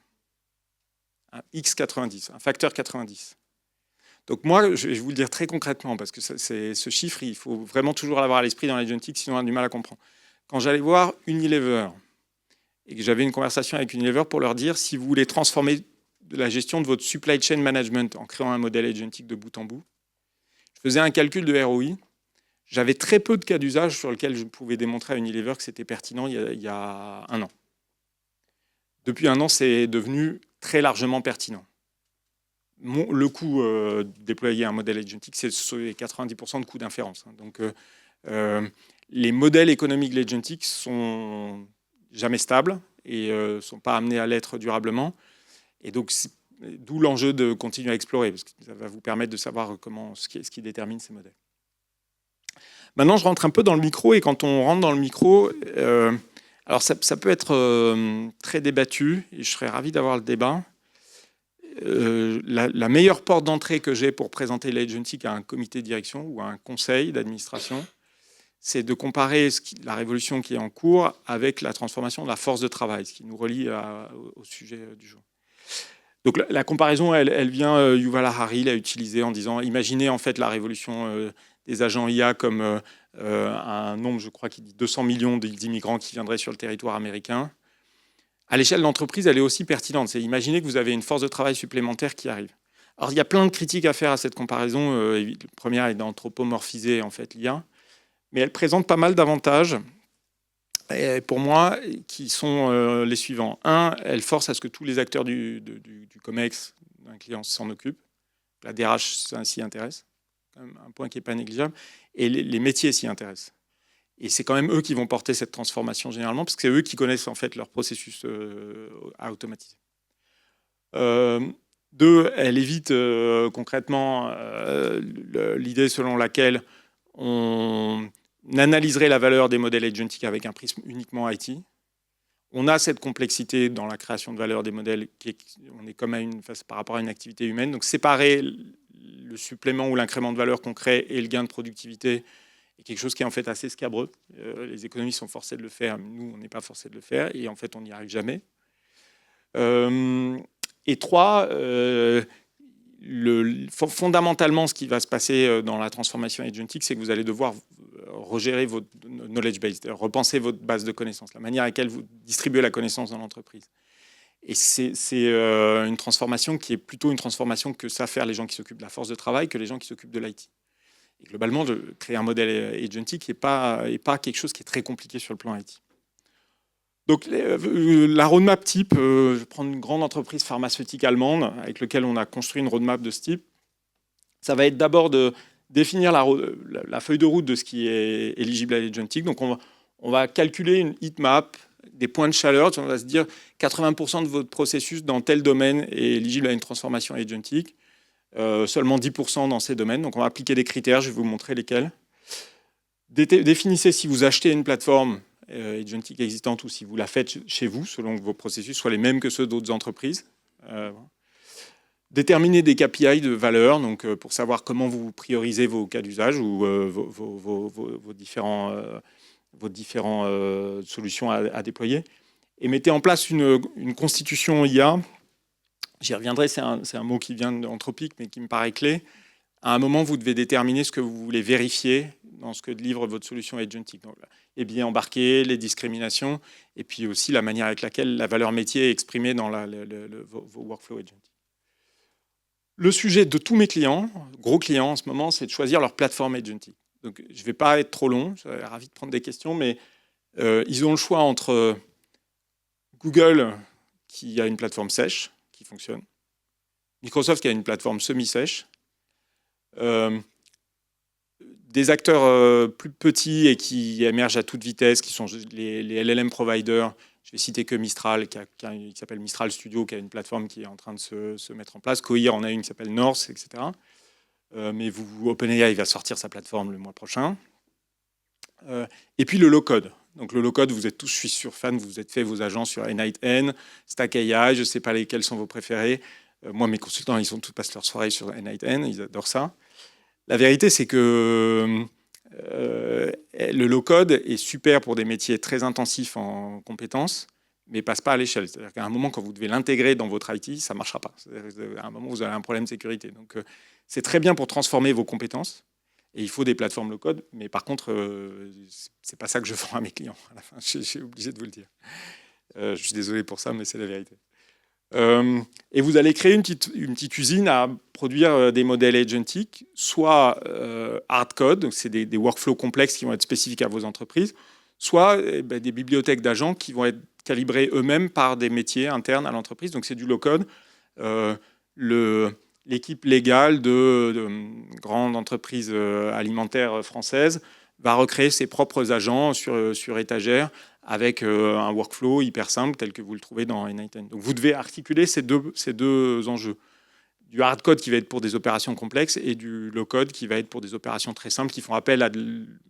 Un X90, un facteur 90. Donc moi, je vais vous le dire très concrètement, parce que ce chiffre, il faut vraiment toujours l'avoir à l'esprit dans l'agentic, sinon on a du mal à comprendre. Quand j'allais voir Unilever, et que j'avais une conversation avec Unilever pour leur dire, si vous voulez transformer la gestion de votre supply chain management en créant un modèle agentic de bout en bout, je faisais un calcul de ROI. J'avais très peu de cas d'usage sur lesquels je pouvais démontrer à Unilever que c'était pertinent il y a un an. Depuis un an, c'est devenu très largement pertinent. Le coût de déployer un modèle agentic, c'est 90% de coût d'inférence. Donc, les modèles économiques de l'agentic sont jamais stables et ne sont pas amenés à l'être durablement. Et donc, d'où l'enjeu de continuer à explorer, parce que ça va vous permettre de savoir ce qui détermine ces modèles. Maintenant, je rentre un peu dans le micro, et quand on rentre dans le micro, alors ça peut être très débattu, et je serais ravi d'avoir le débat. La meilleure porte d'entrée que j'ai pour présenter l'agentic à un comité de direction ou à un conseil d'administration, c'est de comparer la révolution qui est en cours avec la transformation de la force de travail, ce qui nous relie au sujet du jour. Donc la comparaison, elle vient, Yuval Harari l'a utilisée en disant, imaginez en fait la révolution des agents IA comme un nombre, je crois qu'il dit 200 millions d'immigrants qui viendraient sur le territoire américain. À l'échelle de l'entreprise, elle est aussi pertinente. C'est imaginez que vous avez une force de travail supplémentaire qui arrive. Alors il y a plein de critiques à faire à cette comparaison. La première est d'anthropomorphiser en fait l'IA, mais elle présente pas mal d'avantages. Et pour moi, qui sont les suivants. Un, elle force à ce que tous les acteurs du COMEX d'un client s'en occupent. La DRH s'y intéresse, quand même un point qui n'est pas négligeable. Et les métiers s'y intéressent. Et c'est quand même eux qui vont porter cette transformation généralement, parce que c'est eux qui connaissent en fait leur processus à automatiser. Deux, elle évite concrètement l'idée selon laquelle on analyserait la valeur des modèles agentic avec un prisme uniquement IT. On a cette complexité dans la création de valeur des modèles, on est comme par rapport à une activité humaine. Donc séparer le supplément ou l'incrément de valeur qu'on crée et le gain de productivité est quelque chose qui est en fait assez scabreux. Les économistes sont forcés de le faire, mais nous, on n'est pas forcés de le faire, et en fait, on n'y arrive jamais. Et trois, fondamentalement, ce qui va se passer dans la transformation agentic, c'est que vous allez devoir regérer votre knowledge base, repenser votre base de connaissances, la manière à laquelle vous distribuez la connaissance dans l'entreprise. Et c'est une transformation qui est plutôt une transformation que savent faire les gens qui s'occupent de la force de travail que les gens qui s'occupent de l'IT. Et globalement, de créer un modèle agentic n'est pas quelque chose qui est très compliqué sur le plan IT. Donc la roadmap type, je vais prendre une grande entreprise pharmaceutique allemande avec laquelle on a construit une roadmap de ce type. Ça va être d'abord de définir la feuille de route de ce qui est éligible à l'agentic. Donc on va calculer une heatmap, des points de chaleur. On va se dire 80% de votre processus dans tel domaine est éligible à une transformation agentic. Seulement 10% dans ces domaines. Donc on va appliquer des critères, je vais vous montrer lesquels. Définissez si vous achetez une plateforme agentic existante ou si vous la faites chez vous, selon que vos processus soient les mêmes que ceux d'autres entreprises. Déterminer des KPI de valeur, donc pour savoir comment vous priorisez vos cas d'usage ou vos différentes solutions à déployer. Et mettez en place une constitution IA. J'y reviendrai, c'est un mot qui vient d'Anthropic, mais qui me paraît clé. À un moment, vous devez déterminer ce que vous voulez vérifier dans ce que livre votre solution agentic. Donc, les biais embarqués, les discriminations, et puis aussi la manière avec laquelle la valeur métier est exprimée dans vos workflows agentic. Le sujet de tous mes clients, gros clients en ce moment, c'est de choisir leur plateforme agentic. Donc, je ne vais pas être trop long, je serais ravi de prendre des questions, mais ils ont le choix entre Google, qui a une plateforme sèche, qui fonctionne, Microsoft, qui a une plateforme semi-sèche, des acteurs plus petits et qui émergent à toute vitesse, qui sont les LLM providers. Je vais citer que Mistral, qui s'appelle Mistral Studio, qui a une plateforme qui est en train de se mettre en place. Cohere en a une qui s'appelle North, etc. Mais OpenAI va sortir sa plateforme le mois prochain. Et puis le low-code. Donc le low-code, vous êtes tous, je suis sûr, fans, vous êtes fait vos agents sur N8N, Stack AI, je ne sais pas lesquels sont vos préférés. Moi, mes consultants, ils passent leur soirée sur N8N, ils adorent ça. La vérité, c'est que le low-code est super pour des métiers très intensifs en compétences, mais passe pas à l'échelle. C'est-à-dire qu'à un moment, quand vous devez l'intégrer dans votre IT, ça ne marchera pas. À un moment, vous avez un problème de sécurité. Donc, c'est très bien pour transformer vos compétences, et il faut des plateformes low-code, mais par contre, c'est pas ça que je vends à mes clients. À la fin, je suis obligé de vous le dire. Je suis désolé pour ça, mais c'est la vérité. Et vous allez créer une petite usine à produire des modèles agentic, soit hard code, donc c'est des workflows complexes qui vont être spécifiques à vos entreprises, soit des bibliothèques d'agents qui vont être calibrés eux-mêmes par des métiers internes à l'entreprise. Donc c'est du low code. L'équipe légale de grandes entreprises alimentaires françaises va recréer ses propres agents sur étagère avec un workflow hyper simple tel que vous le trouvez dans N8N. Donc vous devez articuler ces deux enjeux. du hard code qui va être pour des opérations complexes et du low code qui va être pour des opérations très simples qui font appel à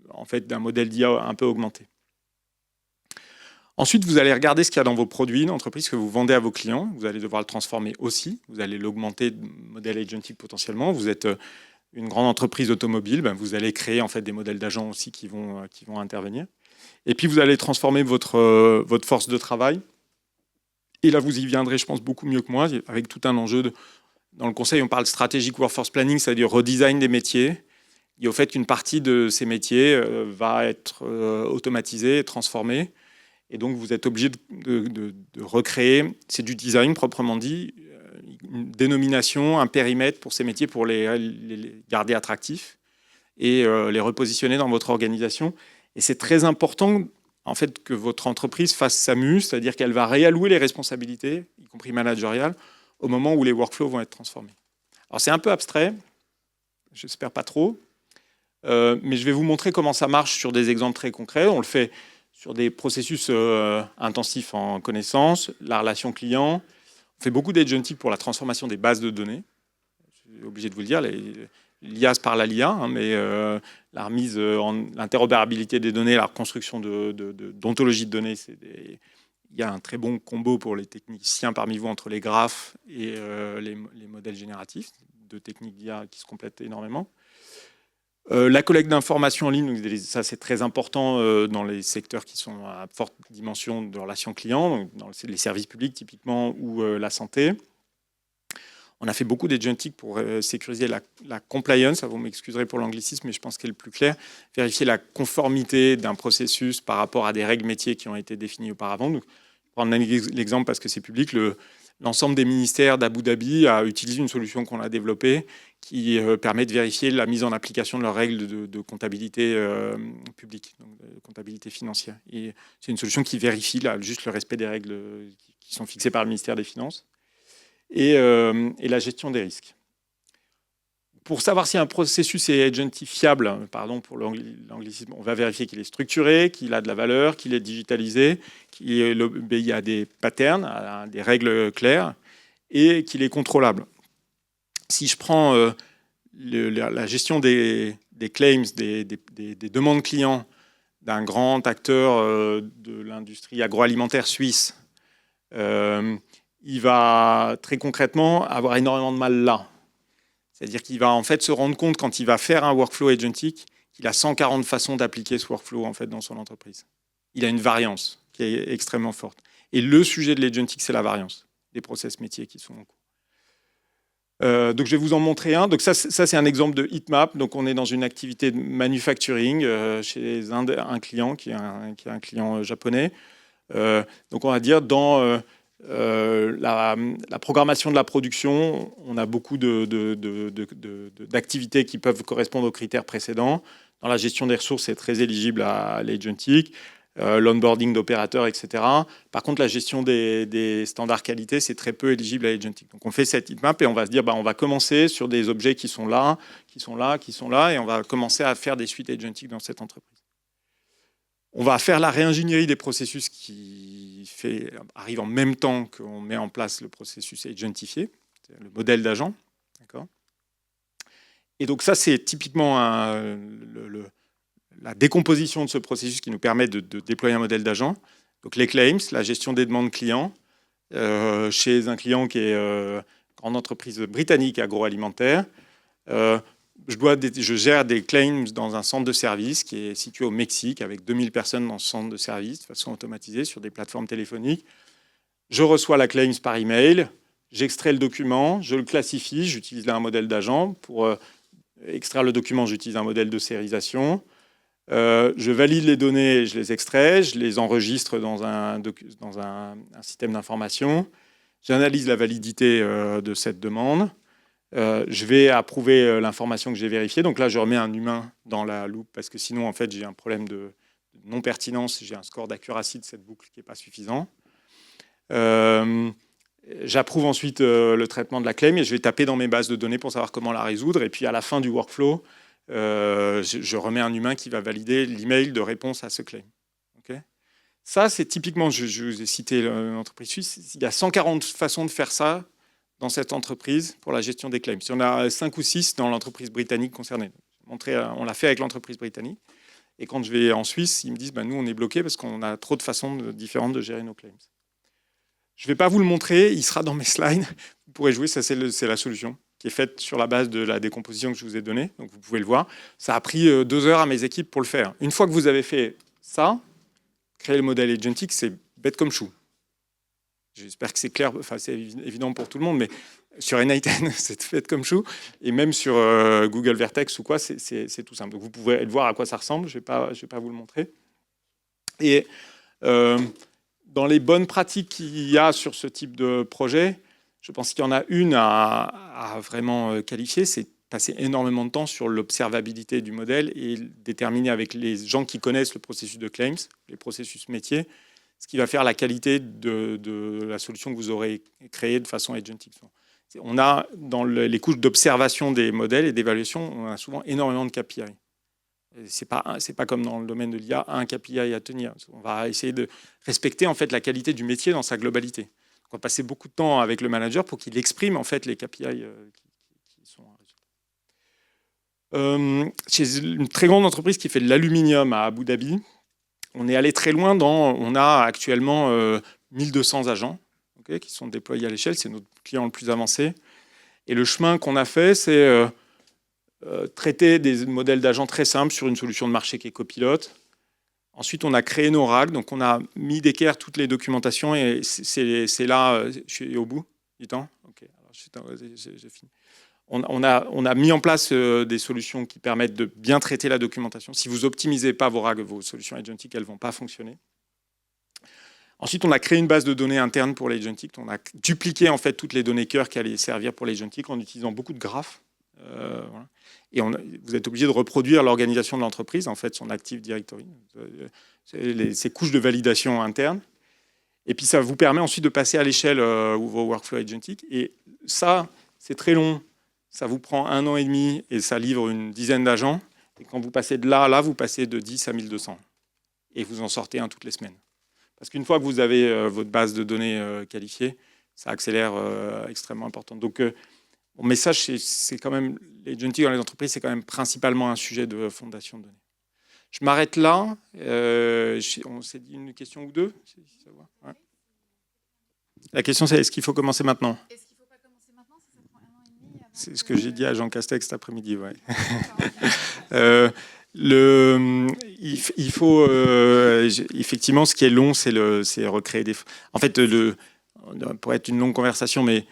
en fait, d'un modèle d'IA un peu augmenté. Ensuite, vous allez regarder ce qu'il y a dans vos produits d'entreprise que vous vendez à vos clients. Vous allez devoir le transformer aussi. Vous allez l'augmenter de modèle agentic potentiellement. Vous êtes une grande entreprise automobile, ben vous allez créer en fait des modèles d'agents aussi qui vont intervenir. Et puis vous allez transformer votre force de travail. Et là, vous y viendrez, je pense, beaucoup mieux que moi, avec tout un enjeu dans le conseil, on parle strategic workforce planning, c'est-à-dire redesign des métiers. Et au fait, une partie de ces métiers va être automatisée, transformée. Et donc, vous êtes obligé de recréer, c'est du design proprement dit, une dénomination, un périmètre pour ces métiers pour les garder attractifs et les repositionner dans votre organisation. Et c'est très important en fait, que votre entreprise fasse sa mue, c'est-à-dire qu'elle va réallouer les responsabilités, y compris managériales, au moment où les workflows vont être transformés. Alors, c'est un peu abstrait, j'espère pas trop, mais je vais vous montrer comment ça marche sur des exemples très concrets. On le fait sur des processus intensifs en connaissances, la relation client. On fait beaucoup d'agentic pour la transformation des bases de données. Je suis obligé de vous le dire, l'IA se parle à l'IA, hein, mais la remise en l'interopérabilité des données, la reconstruction d'ontologie de données, il y a un très bon combo pour les techniciens parmi vous entre les graphes et les modèles génératifs, deux techniques d'IA qui se complètent énormément. La collecte d'informations en ligne, ça c'est très important dans les secteurs qui sont à forte dimension de relations clients, donc dans les services publics typiquement ou la santé. On a fait beaucoup d'agentic pour sécuriser la compliance, vous m'excuserez pour l'anglicisme, mais je pense qu'elle est le plus clair, vérifier la conformité d'un processus par rapport à des règles métiers qui ont été définies auparavant. Donc, pour prendre l'exemple parce que c'est public, l'ensemble des ministères d'Abu Dhabi a utilisé une solution qu'on a développée qui permet de vérifier la mise en application de leurs règles de comptabilité publique, donc de comptabilité financière. Et c'est une solution qui vérifie juste le respect des règles qui sont fixées par le ministère des Finances et la gestion des risques. Pour savoir si un processus est agentifiable, pardon pour l'anglicisme, on va vérifier qu'il est structuré, qu'il a de la valeur, qu'il est digitalisé, qu'il obéit à des patterns, à des règles claires et qu'il est contrôlable. Si je prends la gestion des claims, des demandes clients d'un grand acteur de l'industrie agroalimentaire suisse, il va très concrètement avoir énormément de mal là. C'est-à-dire qu'il va en fait se rendre compte quand il va faire un workflow agentic qu'il a 140 façons d'appliquer ce workflow en fait dans son entreprise. Il a une variance qui est extrêmement forte. Et le sujet de l'agentic, c'est la variance des process métiers qui sont en cours. Donc je vais vous en montrer un. Donc ça c'est un exemple de heatmap. Donc on est dans une activité de manufacturing chez un client qui est un client japonais. Donc on va dire dans la programmation de la production, on a beaucoup d'activités qui peuvent correspondre aux critères précédents. Dans la gestion des ressources, c'est très éligible à l'agentic, l'onboarding d'opérateurs, etc. Par contre, la gestion des standards qualité, c'est très peu éligible à l'agentic. Donc on fait cette heatmap et on va se dire, on va commencer sur des objets qui sont là, et on va commencer à faire des suites agentic dans cette entreprise. On va faire la réingénierie des processus qui arrive en même temps qu'on met en place le processus agentifié, le modèle d'agent. D'accord ? Et donc ça, c'est typiquement la décomposition de ce processus qui nous permet de déployer un modèle d'agent. Donc les claims, la gestion des demandes clients, chez un client qui est une grande entreprise britannique agroalimentaire. Je gère des claims dans un centre de service qui est situé au Mexique avec 2000 personnes dans ce centre de service de façon automatisée sur des plateformes téléphoniques. Je reçois la claims par email, j'extrais le document, je le classifie, j'utilise là un modèle d'agent. Pour extraire le document, j'utilise un modèle de sérisation. Je valide les données, je les extrais, je les enregistre dans un système d'information. J'analyse la validité de cette demande. Je vais approuver l'information que j'ai vérifiée. Donc là, je remets un humain dans la loupe parce que sinon, en fait, j'ai un problème de non-pertinence. J'ai un score d'accuracy de cette boucle qui n'est pas suffisant. J'approuve ensuite le traitement de la claim et je vais taper dans mes bases de données pour savoir comment la résoudre. Et puis, à la fin du workflow, je remets un humain qui va valider l'email de réponse à ce claim. Okay ? Ça, c'est typiquement, je vous ai cité l'entreprise suisse, il y a 140 façons de faire ça dans cette entreprise pour la gestion des claims. Si on a 5 ou 6 dans l'entreprise britannique concernée. On l'a fait avec l'entreprise britannique. Et quand je vais en Suisse, ils me disent nous, on est bloqué parce qu'on a trop de façons différentes de gérer nos claims. Je ne vais pas vous le montrer, il sera dans mes slides. Vous pourrez jouer, ça c'est la solution qui est faite sur la base de la décomposition que je vous ai donnée. Donc vous pouvez le voir. Ça a pris 2 heures à mes équipes pour le faire. Une fois que vous avez fait ça, créer le modèle agentic, c'est bête comme chou. J'espère que c'est clair, enfin c'est évident pour tout le monde, mais sur N8N, c'est fait comme chou. Et même sur Google Vertex ou quoi, c'est tout simple. Donc vous pouvez voir à quoi ça ressemble, je vais pas vous le montrer. Et dans les bonnes pratiques qu'il y a sur ce type de projet, je pense qu'il y en a une à vraiment qualifier, c'est passer énormément de temps sur l'observabilité du modèle et déterminer avec les gens qui connaissent le processus de claims, les processus métiers, ce qui va faire la qualité de la solution que vous aurez créée de façon agentique. On a, dans les couches d'observation des modèles et d'évaluation, on a souvent énormément de KPI. Ce n'est pas comme dans le domaine de l'IA, un KPI à tenir. On va essayer de respecter en fait, la qualité du métier dans sa globalité. Donc, on va passer beaucoup de temps avec le manager pour qu'il exprime en fait, les KPI qui sont chez une très grande entreprise qui fait de l'aluminium à Abu Dhabi, on est allé très loin on a actuellement 1200 agents qui sont déployés à l'échelle. C'est notre client le plus avancé. Et le chemin qu'on a fait, c'est traiter des modèles d'agents très simples sur une solution de marché qui est Copilote. Ensuite, on a créé nos RAG. Donc, on a mis d'équerre toutes les documentations. Et c'est là, je suis au bout du temps. OK, alors j'ai fini. On a mis en place des solutions qui permettent de bien traiter la documentation. Si vous n'optimisez pas vos RAG, vos solutions agentiques, elles ne vont pas fonctionner. Ensuite, on a créé une base de données interne pour l'agentic. On a dupliqué en fait, toutes les données cœur qui allaient servir pour l'agentic en utilisant beaucoup de graphes. Voilà. Et vous êtes obligé de reproduire l'organisation de l'entreprise, en fait, son Active Directory, ces couches de validation interne. Et puis, ça vous permet ensuite de passer à l'échelle vos workflows agentiques. Et ça, c'est très long. Ça vous prend 1 an et demi et ça livre une dizaine d'agents. Et quand vous passez de là à là, vous passez de 10 à 1200. Et vous en sortez un toutes les semaines. Parce qu'une fois que vous avez votre base de données qualifiée, ça accélère extrêmement important. Donc, mon message, c'est quand même, l'agentic dans les entreprises, c'est quand même principalement un sujet de fondation de données. Je m'arrête là. On s'est dit une question ou deux. Ouais. La question, c'est est-ce qu'il faut commencer maintenant ? C'est ce que j'ai dit à Jean Castex cet après-midi. Ouais. Il faut effectivement, ce qui est long, c'est recréer des. En fait, pour être une longue conversation, mais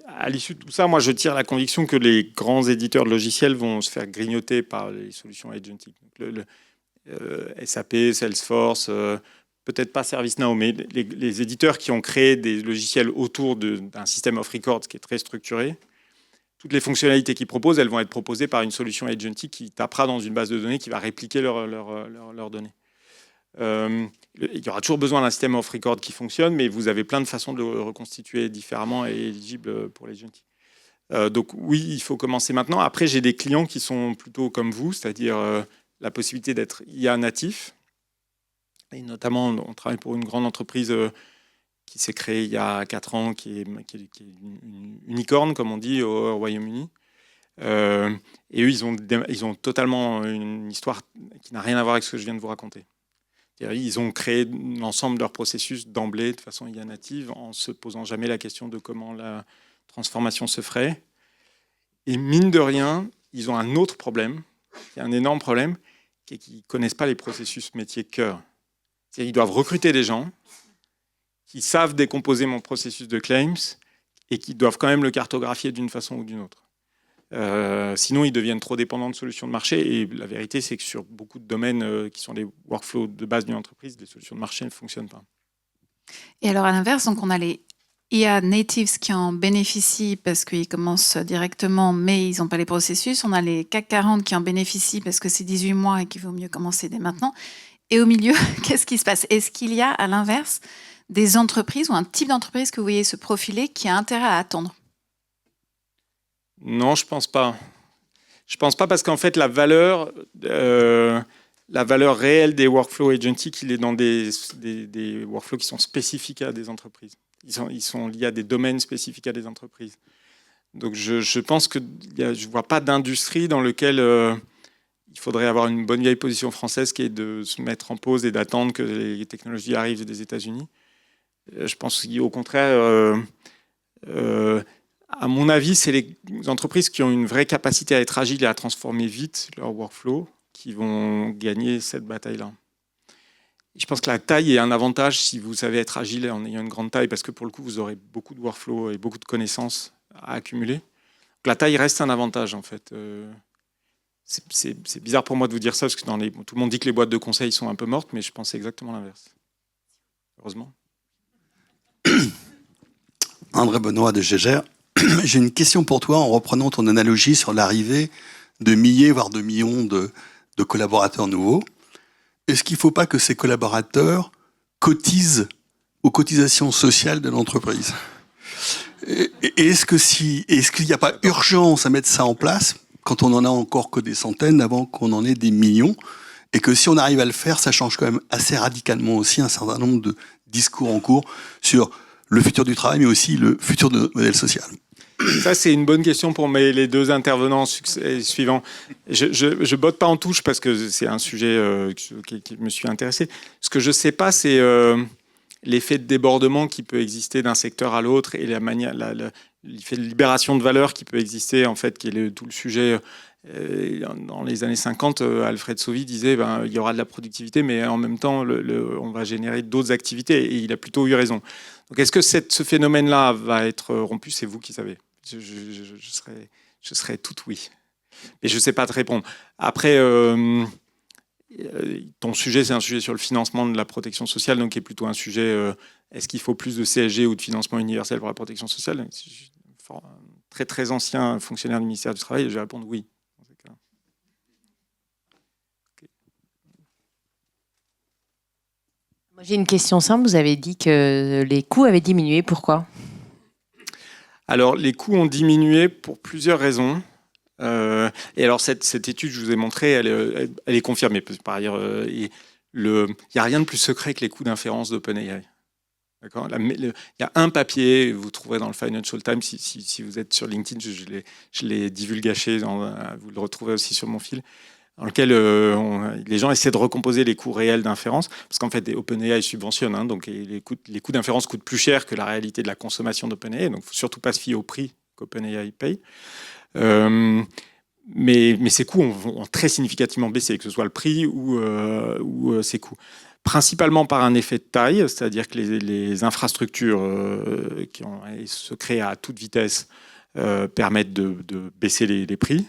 à l'issue de tout ça, moi, je tire la conviction que les grands éditeurs de logiciels vont se faire grignoter par les solutions agentiques. SAP, Salesforce, peut-être pas ServiceNow, mais les éditeurs qui ont créé des logiciels autour d'un système of record qui est très structuré. Toutes les fonctionnalités qu'ils proposent, elles vont être proposées par une solution agentic qui tapera dans une base de données qui va répliquer leurs données. Il y aura toujours besoin d'un système off record qui fonctionne, mais vous avez plein de façons de le reconstituer différemment et éligible pour l'agentic. Donc oui, il faut commencer maintenant. Après, j'ai des clients qui sont plutôt comme vous, c'est-à-dire la possibilité d'être IA natif. Et notamment, on travaille pour une grande entreprise qui s'est créée il y a 4 ans, qui est une unicorne, comme on dit, au Royaume-Uni. Et eux, ils ont totalement une histoire qui n'a rien à voir avec ce que je viens de vous raconter. Ils ont créé l'ensemble de leur processus d'emblée de façon IA native, en se posant jamais la question de comment la transformation se ferait. Et mine de rien, ils ont un autre problème, qui est un énorme problème, qui est qu'ils ne connaissent pas les processus métiers cœur. C'est-à-dire qu'ils doivent recruter des gens qui savent décomposer mon processus de claims et qui doivent quand même le cartographier d'une façon ou d'une autre. Sinon, ils deviennent trop dépendants de solutions de marché. Et la vérité, c'est que sur beaucoup de domaines qui sont les workflows de base d'une entreprise, les solutions de marché ne fonctionnent pas. Et alors, à l'inverse, donc on a les IA natives qui en bénéficient parce qu'ils commencent directement, mais ils n'ont pas les processus. On a les CAC 40 qui en bénéficient parce que c'est 18 mois et qu'il vaut mieux commencer dès maintenant. Et au milieu, qu'est-ce qui se passe ? Est-ce qu'il y a, à l'inverse, des entreprises ou un type d'entreprise que vous voyez se profiler qui a intérêt à attendre ? Non, je pense pas. Je pense pas parce qu'en fait, la valeur réelle des workflows agentiques, il est dans des workflows qui sont spécifiques à des entreprises. Ils sont liés à des domaines spécifiques à des entreprises. Donc je pense que je ne vois pas d'industrie dans laquelle il faudrait avoir une bonne vieille position française qui est de se mettre en pause et d'attendre que les technologies arrivent des États-Unis. Je pense qu'au contraire, à mon avis, c'est les entreprises qui ont une vraie capacité à être agiles et à transformer vite leur workflow qui vont gagner cette bataille-là. Je pense que la taille est un avantage si vous savez être agile en ayant une grande taille, parce que pour le coup, vous aurez beaucoup de workflow et beaucoup de connaissances à accumuler. Donc la taille reste un avantage, en fait. C'est bizarre pour moi de vous dire ça, parce que tout le monde dit que les boîtes de conseil sont un peu mortes, mais je pense exactement l'inverse. Heureusement. André Benoît de Gégère. J'ai une question pour toi en reprenant ton analogie sur l'arrivée de milliers, voire de millions de collaborateurs nouveaux. Est-ce qu'il ne faut pas que ces collaborateurs cotisent aux cotisations sociales de l'entreprise ? Et est-ce qu'il n'y a pas urgence à mettre ça en place quand on n'en a encore que des centaines avant qu'on en ait des millions, et que si on arrive à le faire, ça change quand même assez radicalement aussi un certain nombre de discours en cours sur le futur du travail, mais aussi le futur de notre modèle social. Ça, c'est une bonne question pour les deux intervenants suivants. Je botte pas en touche parce que c'est un sujet qui me suis intéressé. Ce que je sais pas, c'est l'effet de débordement qui peut exister d'un secteur à l'autre et l'effet de libération de valeur qui peut exister, en fait, qui est tout le sujet. Dans les années 50, Alfred Sauvy disait il y aura de la productivité, mais en même temps, on va générer d'autres activités, et il a plutôt eu raison. Donc, est-ce que ce phénomène-là va être rompu ? C'est vous qui savez. Je serais tout oui. Mais je ne sais pas te répondre. Après, ton sujet, c'est un sujet sur le financement de la protection sociale, donc qui est plutôt un sujet, est-ce qu'il faut plus de CSG ou de financement universel pour la protection sociale ? Si je suis un très très ancien fonctionnaire du ministère du Travail, je vais répondre oui. Moi, j'ai une question simple. Vous avez dit que les coûts avaient diminué. Pourquoi ? Alors, les coûts ont diminué pour plusieurs raisons. Et alors, cette étude, je vous ai montrée, elle est confirmée. Par ailleurs, il n'y a rien de plus secret que les coûts d'inférence d'OpenAI. D'accord ? Il y a un papier, vous trouverez dans le Financial Times, si vous êtes sur LinkedIn, je l'ai divulgaché, vous le retrouvez aussi sur mon fil, dans lequel les gens essaient de recomposer les coûts réels d'inférence, parce qu'en fait, OpenAI subventionne, donc les coûts d'inférence coûtent plus cher que la réalité de la consommation d'OpenAI, donc il ne faut surtout pas se fier au prix qu'OpenAI paye. Mais ces coûts ont très significativement baissé, que ce soit le prix ou ces coûts. Principalement par un effet de taille, c'est-à-dire que les infrastructures qui se créent à toute vitesse permettent de baisser les prix.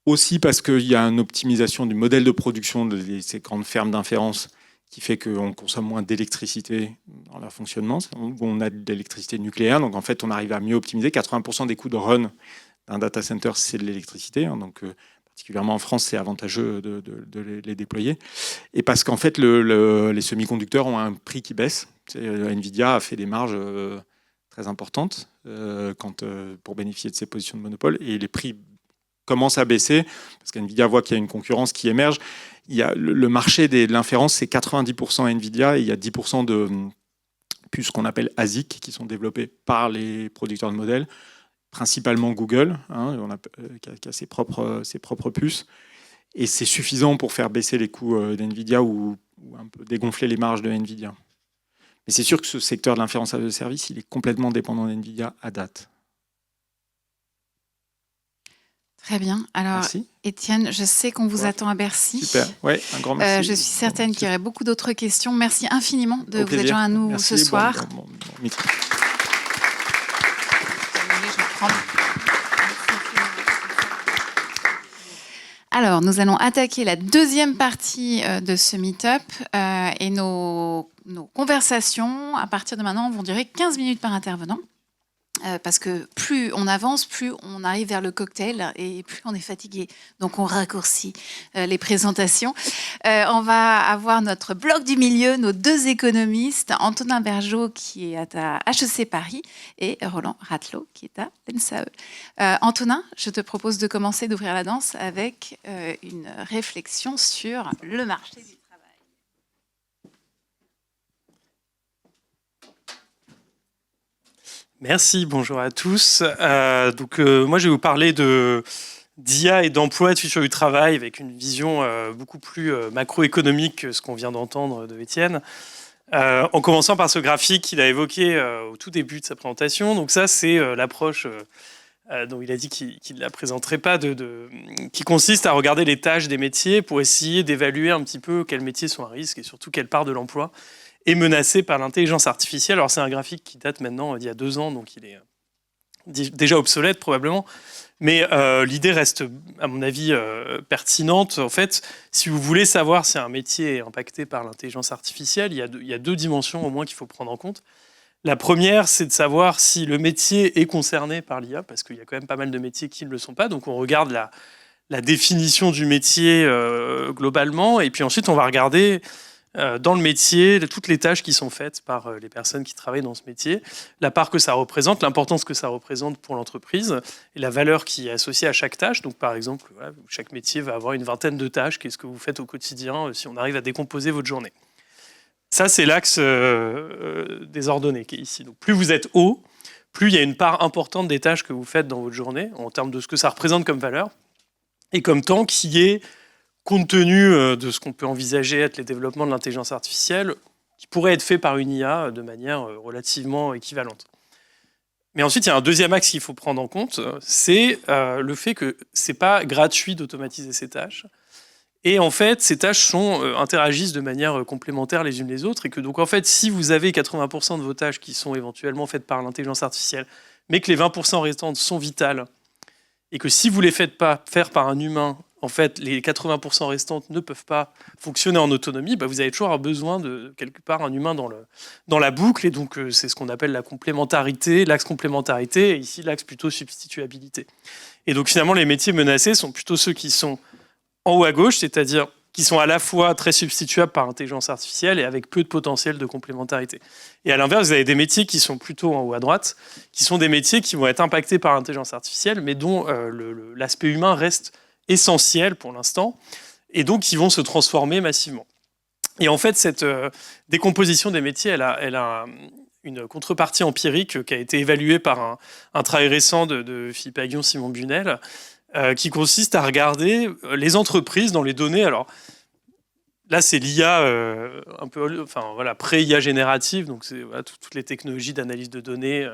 Aussi parce qu'il y a une optimisation du modèle de production de ces grandes fermes d'inférence qui fait qu'on consomme moins d'électricité dans leur fonctionnement. On a de l'électricité nucléaire, donc en fait on arrive à mieux optimiser. 80% des coûts de run d'un data center, c'est de l'électricité, donc particulièrement en France, c'est avantageux de les déployer. Et parce qu'en fait, les semi-conducteurs ont un prix qui baisse. Nvidia a fait des marges très importantes pour bénéficier de ses positions de monopole, et les prix commencent à baisser parce qu'Nvidia voit qu'il y a une concurrence qui émerge. Le marché de l'inférence, c'est 90% Nvidia, et il y a 10% de puces qu'on appelle ASIC qui sont développées par les producteurs de modèles, principalement Google, qui a ses propres puces. Et c'est suffisant pour faire baisser les coûts d'NVIDIA ou un peu dégonfler les marges de NVIDIA. Mais c'est sûr que ce secteur de l'inférence as a service, il est complètement dépendant d'NVIDIA à date. Très bien. Alors, Merci. Étienne, je sais qu'on vous attend à Bercy. Super. Ouais, un grand merci. Je suis certaine qu'il y aurait beaucoup d'autres questions. Merci infiniment de vous être joint à nous merci, ce soir. Bon, micro. Alors, nous allons attaquer la deuxième partie de ce meet-up et nos conversations, à partir de maintenant, vont durer 15 minutes par intervenant. Parce que plus on avance, plus on arrive vers le cocktail et plus on est fatigué. Donc on raccourcit les présentations. On va avoir notre bloc du milieu, nos deux économistes, Antonin Bergeaud qui est à HEC Paris et Roland Ratelot qui est à l'ENSAE. Antonin, je te propose de commencer, d'ouvrir la danse avec une réflexion sur le marché du travail. Merci, bonjour à tous. Moi, je vais vous parler d'IA et d'emploi, de futur du travail, avec une vision beaucoup plus macroéconomique que ce qu'on vient d'entendre de Étienne. En commençant par ce graphique qu'il a évoqué au tout début de sa présentation. Donc ça, c'est l'approche dont il a dit qu'il ne la présenterait pas, qui consiste à regarder les tâches des métiers pour essayer d'évaluer un petit peu quels métiers sont à risque et surtout quelle part de l'emploi est menacée par l'intelligence artificielle. Alors c'est un graphique qui date maintenant d'il y a 2 ans, donc il est déjà obsolète probablement. Mais l'idée reste, à mon avis, pertinente. En fait, si vous voulez savoir si un métier est impacté par l'intelligence artificielle, il y a 2 dimensions au moins qu'il faut prendre en compte. La première, c'est de savoir si le métier est concerné par l'IA, parce qu'il y a quand même pas mal de métiers qui ne le sont pas. Donc on regarde la définition du métier globalement, et puis ensuite on va regarder dans le métier toutes les tâches qui sont faites par les personnes qui travaillent dans ce métier, la part que ça représente, l'importance que ça représente pour l'entreprise et la valeur qui est associée à chaque tâche. Donc par exemple, voilà, chaque métier va avoir une vingtaine de tâches. Qu'est-ce que vous faites au quotidien si on arrive à décomposer votre journée? Ça, c'est l'axe désordonné qui est ici. Donc plus vous êtes haut, plus il y a une part importante des tâches que vous faites dans votre journée en termes de ce que ça représente comme valeur et comme temps qui est, compte tenu de ce qu'on peut envisager être les développements de l'intelligence artificielle, qui pourrait être fait par une IA de manière relativement équivalente. Mais ensuite, il y a un deuxième axe qu'il faut prendre en compte, c'est le fait que ce n'est pas gratuit d'automatiser ces tâches. Et en fait, ces tâches interagissent de manière complémentaire les unes les autres. Et que donc, en fait, si vous avez 80% de vos tâches qui sont éventuellement faites par l'intelligence artificielle, mais que les 20% restantes sont vitales, et que si vous ne les faites pas faire par un humain, en fait, les 80% restantes ne peuvent pas fonctionner en autonomie, vous avez toujours besoin de, quelque part, un humain dans la boucle. Et donc, c'est ce qu'on appelle la complémentarité, l'axe complémentarité, et ici, l'axe plutôt substituabilité. Et donc, finalement, les métiers menacés sont plutôt ceux qui sont en haut à gauche, c'est-à-dire qui sont à la fois très substituables par intelligence artificielle et avec peu de potentiel de complémentarité. Et à l'inverse, vous avez des métiers qui sont plutôt en haut à droite, qui sont des métiers qui vont être impactés par l'intelligence artificielle, mais dont l'aspect humain reste essentiel pour l'instant, et donc qui vont se transformer massivement. Et en fait, cette décomposition des métiers, elle a une contrepartie empirique qui a été évaluée par un travail récent de Philippe Aguillon, Simon Bunel, qui consiste à regarder les entreprises dans les données. Alors là, c'est l'IA un peu, pré-IA générative, donc c'est toutes les technologies d'analyse de données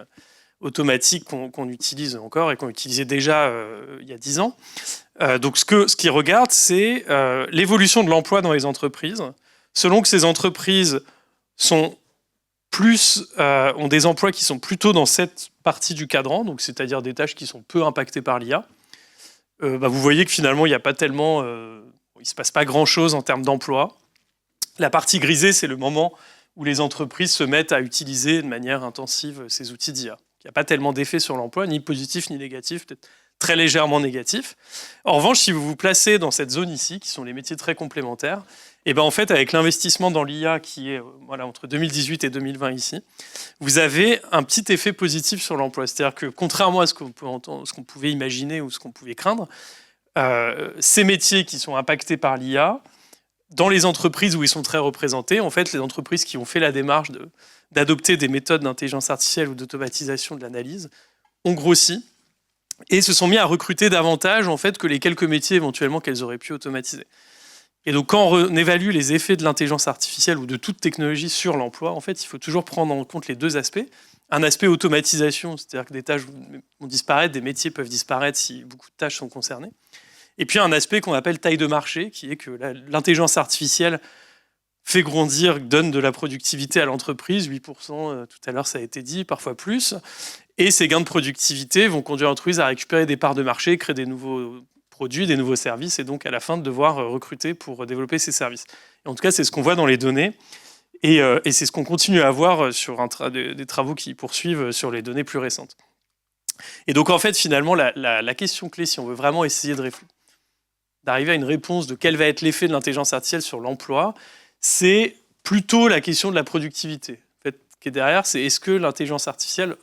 automatiques qu'on utilise encore et qu'on utilisait déjà il y a 10 ans. Donc ce qu'ils regardent, c'est l'évolution de l'emploi dans les entreprises, selon que ces entreprises ont des emplois qui sont plutôt dans cette partie du cadran, donc c'est-à-dire des tâches qui sont peu impactées par l'IA. Vous voyez que finalement, il n'y a pas tellement, il ne se passe pas grand-chose en termes d'emploi. La partie grisée, c'est le moment où les entreprises se mettent à utiliser de manière intensive ces outils d'IA. Il n'y a pas tellement d'effet sur l'emploi, ni positif ni négatif, peut-être très légèrement négatif. En revanche, si vous vous placez dans cette zone ici, qui sont les métiers très complémentaires, et en fait, avec l'investissement dans l'IA qui est entre 2018 et 2020 ici, vous avez un petit effet positif sur l'emploi. C'est-à-dire que contrairement à ce qu'on pouvait imaginer ou ce qu'on pouvait craindre, ces métiers qui sont impactés par l'IA, dans les entreprises où ils sont très représentés, en fait, les entreprises qui ont fait la démarche d'adopter des méthodes d'intelligence artificielle ou d'automatisation de l'analyse ont grossi et se sont mis à recruter davantage en fait, que les quelques métiers éventuellement qu'elles auraient pu automatiser. Et donc, quand on évalue les effets de l'intelligence artificielle ou de toute technologie sur l'emploi, en fait, il faut toujours prendre en compte les 2 aspects. Un aspect automatisation, c'est-à-dire que des tâches vont disparaître, des métiers peuvent disparaître si beaucoup de tâches sont concernées. Et puis, un aspect qu'on appelle taille de marché, qui est que l'intelligence artificielle fait grandir, donne de la productivité à l'entreprise, 8%, tout à l'heure ça a été dit, parfois plus. Et ces gains de productivité vont conduire l'entreprise à récupérer des parts de marché, créer des nouveaux produits, des nouveaux services, et donc à la fin de devoir recruter pour développer ces services. Et en tout cas, c'est ce qu'on voit dans les données, et c'est ce qu'on continue à voir sur des travaux qui poursuivent sur les données plus récentes. Et donc en fait, finalement, la question clé, si on veut vraiment essayer d'arriver à une réponse de quel va être l'effet de l'intelligence artificielle sur l'emploi, c'est plutôt la question de la productivité. En fait, qui est derrière, c'est est-ce que l'intelligence artificielle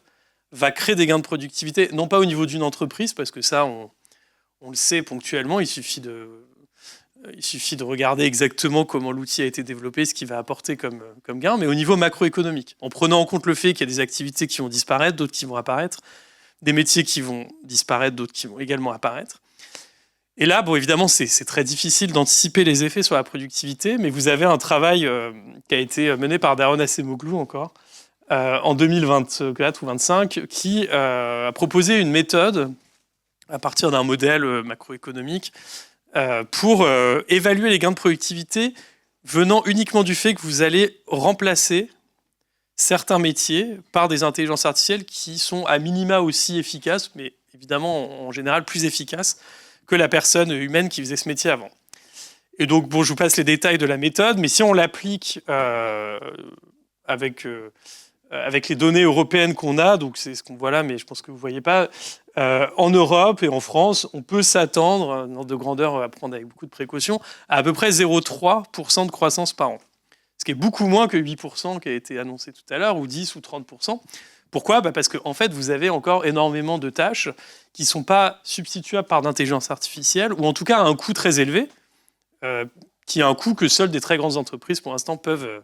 va créer des gains de productivité, non pas au niveau d'une entreprise, parce que ça, on le sait ponctuellement, il suffit Il suffit de regarder exactement comment l'outil a été développé, ce qu'il va apporter comme gain, mais au niveau macroéconomique, en prenant en compte le fait qu'il y a des activités qui vont disparaître, d'autres qui vont apparaître, des métiers qui vont disparaître, d'autres qui vont également apparaître. Et là, bon, évidemment, c'est très difficile d'anticiper les effets sur la productivité, mais vous avez un travail qui a été mené par Daron Acemoglu encore, en 2024 ou 2025, qui a proposé une méthode à partir d'un modèle macroéconomique pour évaluer les gains de productivité venant uniquement du fait que vous allez remplacer certains métiers par des intelligences artificielles qui sont à minima aussi efficaces, mais évidemment en général plus efficaces que la personne humaine qui faisait ce métier avant. Et donc, bon, je vous passe les détails de la méthode, mais si on l'applique avec les données européennes qu'on a, donc c'est ce qu'on voit là, mais je pense que vous ne voyez pas, en Europe et en France, on peut s'attendre, un ordre de grandeur à prendre avec beaucoup de précautions, à peu près 0,3% de croissance par an. Ce qui est beaucoup moins que 8% qui a été annoncé tout à l'heure, ou 10 ou 30%. Pourquoi ? Parce qu'en fait, vous avez encore énormément de tâches qui ne sont pas substituables par l'intelligence artificielle, ou en tout cas à un coût très élevé, qui est un coût que seules des très grandes entreprises, pour l'instant, peuvent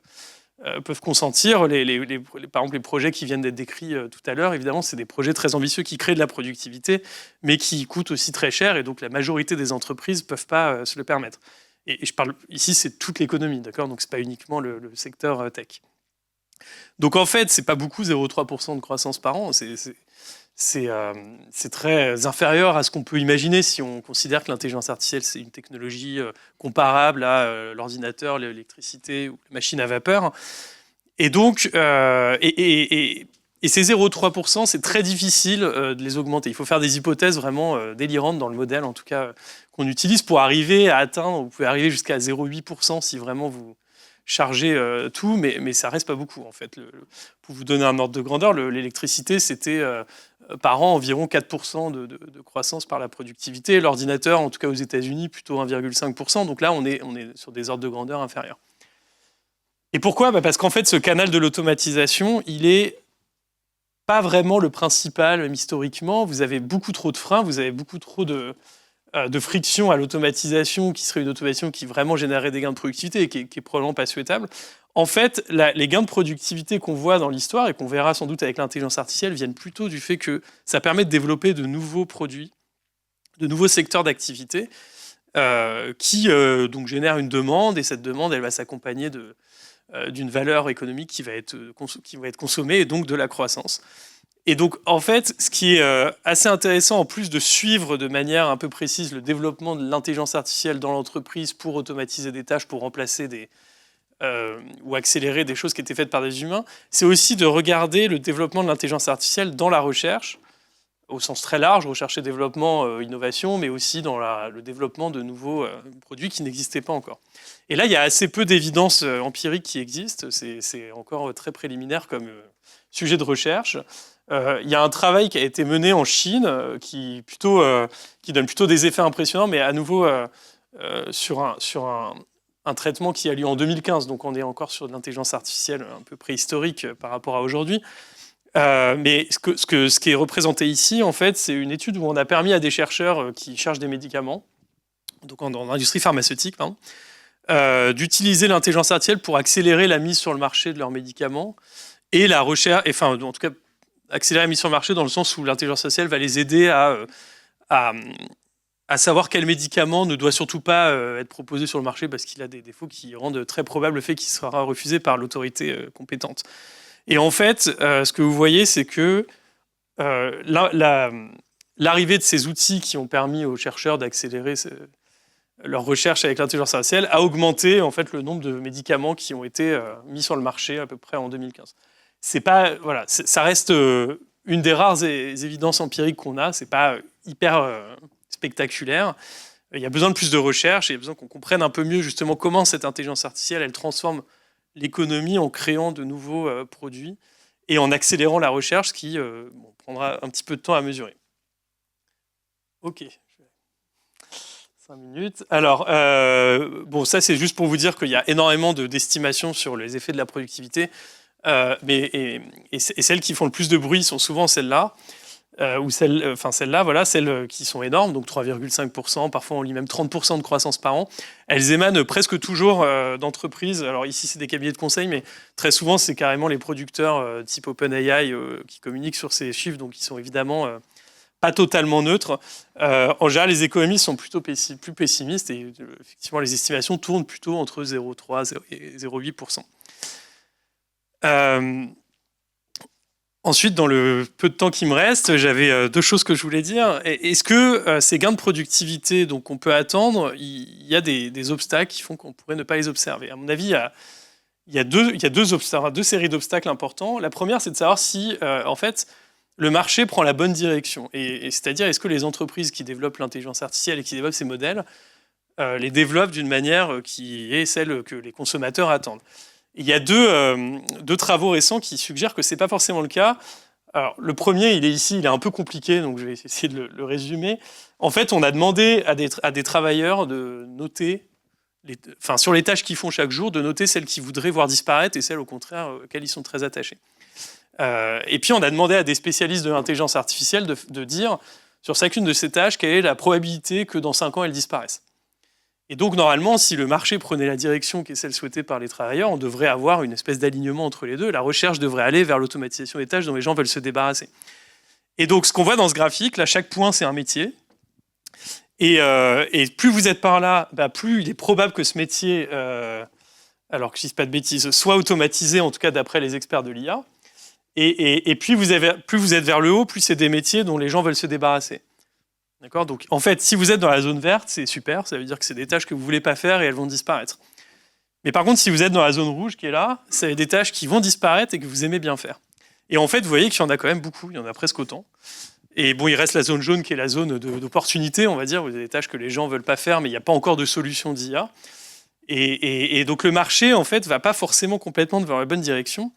consentir. Par exemple, les projets qui viennent d'être décrits tout à l'heure, évidemment, c'est des projets très ambitieux qui créent de la productivité, mais qui coûtent aussi très cher, et donc la majorité des entreprises ne peuvent pas se le permettre. Et je parle ici, c'est toute l'économie, d'accord ? Donc, ce n'est pas uniquement le secteur tech. Donc, en fait, ce n'est pas beaucoup, 0,3% de croissance par an. C'est très inférieur à ce qu'on peut imaginer si on considère que l'intelligence artificielle, c'est une technologie comparable à l'ordinateur, l'électricité ou la machine à vapeur. Et donc, et ces 0,3%, c'est très difficile de les augmenter. Il faut faire des hypothèses vraiment délirantes dans le modèle, en tout cas, qu'on utilise pour arriver à atteindre, vous pouvez arriver jusqu'à 0,8% si vraiment vous chargez tout, mais ça reste pas beaucoup, en fait. Pour vous donner un ordre de grandeur, l'électricité, c'était par an environ 4% de croissance par la productivité. L'ordinateur, en tout cas aux États-Unis, plutôt 1,5%. Donc là, on est sur des ordres de grandeur inférieurs. Et pourquoi ? Parce qu'en fait, ce canal de l'automatisation, il est pas vraiment le principal, même historiquement. Vous avez beaucoup trop de freins, vous avez beaucoup trop de friction à l'automatisation, qui serait une automatisation qui vraiment générerait des gains de productivité et qui est probablement pas souhaitable. En fait, les gains de productivité qu'on voit dans l'histoire et qu'on verra sans doute avec l'intelligence artificielle viennent plutôt du fait que ça permet de développer de nouveaux produits, de nouveaux secteurs d'activité qui donc génèrent une demande, et cette demande, elle va s'accompagner d'une valeur économique qui va être consommée, et donc de la croissance. Et donc, en fait, ce qui est assez intéressant, en plus de suivre de manière un peu précise le développement de l'intelligence artificielle dans l'entreprise pour automatiser des tâches, pour remplacer ou accélérer des choses qui étaient faites par des humains, c'est aussi de regarder le développement de l'intelligence artificielle dans la recherche, au sens très large, recherche et développement, innovation, mais aussi dans le développement de nouveaux produits qui n'existaient pas encore. Et là, il y a assez peu d'évidences empiriques qui existent, c'est encore très préliminaire comme sujet de recherche. Il y a un travail qui a été mené en Chine qui donne plutôt des effets impressionnants, mais à nouveau sur un traitement qui a lieu en 2015, donc on est encore sur de l'intelligence artificielle un peu préhistorique par rapport à aujourd'hui. Mais ce qui est représenté ici, en fait, c'est une étude où on a permis à des chercheurs qui cherchent des médicaments, donc dans l'industrie pharmaceutique, d'utiliser l'intelligence artificielle pour accélérer la mise sur le marché de leurs médicaments et la recherche, enfin, en tout cas, accélérer la mise sur le marché dans le sens où l'intelligence artificielle va les aider à savoir quel médicament ne doit surtout pas être proposé sur le marché parce qu'il a des défauts qui rendent très probable le fait qu'il sera refusé par l'autorité compétente. Et en fait, ce que vous voyez, c'est que l'arrivée de ces outils qui ont permis aux chercheurs d'accélérer leur recherche avec l'intelligence artificielle a augmenté en fait, le nombre de médicaments qui ont été mis sur le marché à peu près en 2015. Ça reste une des rares évidences empiriques qu'on a. C'est pas hyper spectaculaire. Il y a besoin de plus de recherche, il y a besoin qu'on comprenne un peu mieux justement comment cette intelligence artificielle elle transforme l'économie en créant de nouveaux produits et en accélérant la recherche, ce qui prendra un petit peu de temps à mesurer. Ok. 5 minutes. Alors, ça c'est juste pour vous dire qu'il y a énormément d'estimations sur les effets de la productivité. Mais celles qui font le plus de bruit sont souvent celles-là. ou celles-là, voilà, celles qui sont énormes, donc 3,5%, parfois on lit même 30% de croissance par an, elles émanent presque toujours d'entreprises. Alors ici, c'est des cabinets de conseil, mais très souvent, c'est carrément les producteurs type OpenAI qui communiquent sur ces chiffres, donc ils sont évidemment pas totalement neutres. En général, les économistes sont plutôt plus pessimistes et effectivement, les estimations tournent plutôt entre 0,3 et 0,8%. Ensuite, dans le peu de temps qui me reste, j'avais deux choses que je voulais dire. Est-ce que ces gains de productivité donc, qu'on peut attendre, il y a des obstacles qui font qu'on pourrait ne pas les observer? À mon avis, il y a deux séries d'obstacles importants. La première, c'est de savoir si, en fait, le marché prend la bonne direction. Et c'est-à-dire, est-ce que les entreprises qui développent l'intelligence artificielle et qui développent ces modèles les développent d'une manière qui est celle que les consommateurs attendent? Il y a deux travaux récents qui suggèrent que ce n'est pas forcément le cas. Alors, le premier, il est ici, il est un peu compliqué, donc je vais essayer de le résumer. En fait, on a demandé à des travailleurs de noter, sur les tâches qu'ils font chaque jour, de noter celles qu'ils voudraient voir disparaître et celles, au contraire, auxquelles ils sont très attachés. Et puis, on a demandé à des spécialistes de l'intelligence artificielle de dire, sur chacune de ces tâches, quelle est la probabilité que dans 5 ans, elles disparaissent. Et donc, normalement, si le marché prenait la direction qui est celle souhaitée par les travailleurs, on devrait avoir une espèce d'alignement entre les deux. La recherche devrait aller vers l'automatisation des tâches dont les gens veulent se débarrasser. Et donc, ce qu'on voit dans ce graphique, là, chaque point, c'est un métier. Et plus vous êtes par là, plus il est probable que ce métier, alors que je ne dis pas de bêtises, soit automatisé, en tout cas d'après les experts de l'IA. Et plus vous êtes vers le haut, plus c'est des métiers dont les gens veulent se débarrasser. D'accord ? Donc, en fait, si vous êtes dans la zone verte, c'est super, ça veut dire que c'est des tâches que vous ne voulez pas faire et elles vont disparaître. Mais par contre, si vous êtes dans la zone rouge qui est là, c'est des tâches qui vont disparaître et que vous aimez bien faire. Et en fait, vous voyez qu'il y en a quand même beaucoup, il y en a presque autant. Et bon, il reste la zone jaune qui est la zone d'opportunité, on va dire. Vous avez des tâches que les gens ne veulent pas faire, mais il n'y a pas encore de solution d'IA. Et donc, le marché, en fait, ne va pas forcément complètement dans la bonne direction.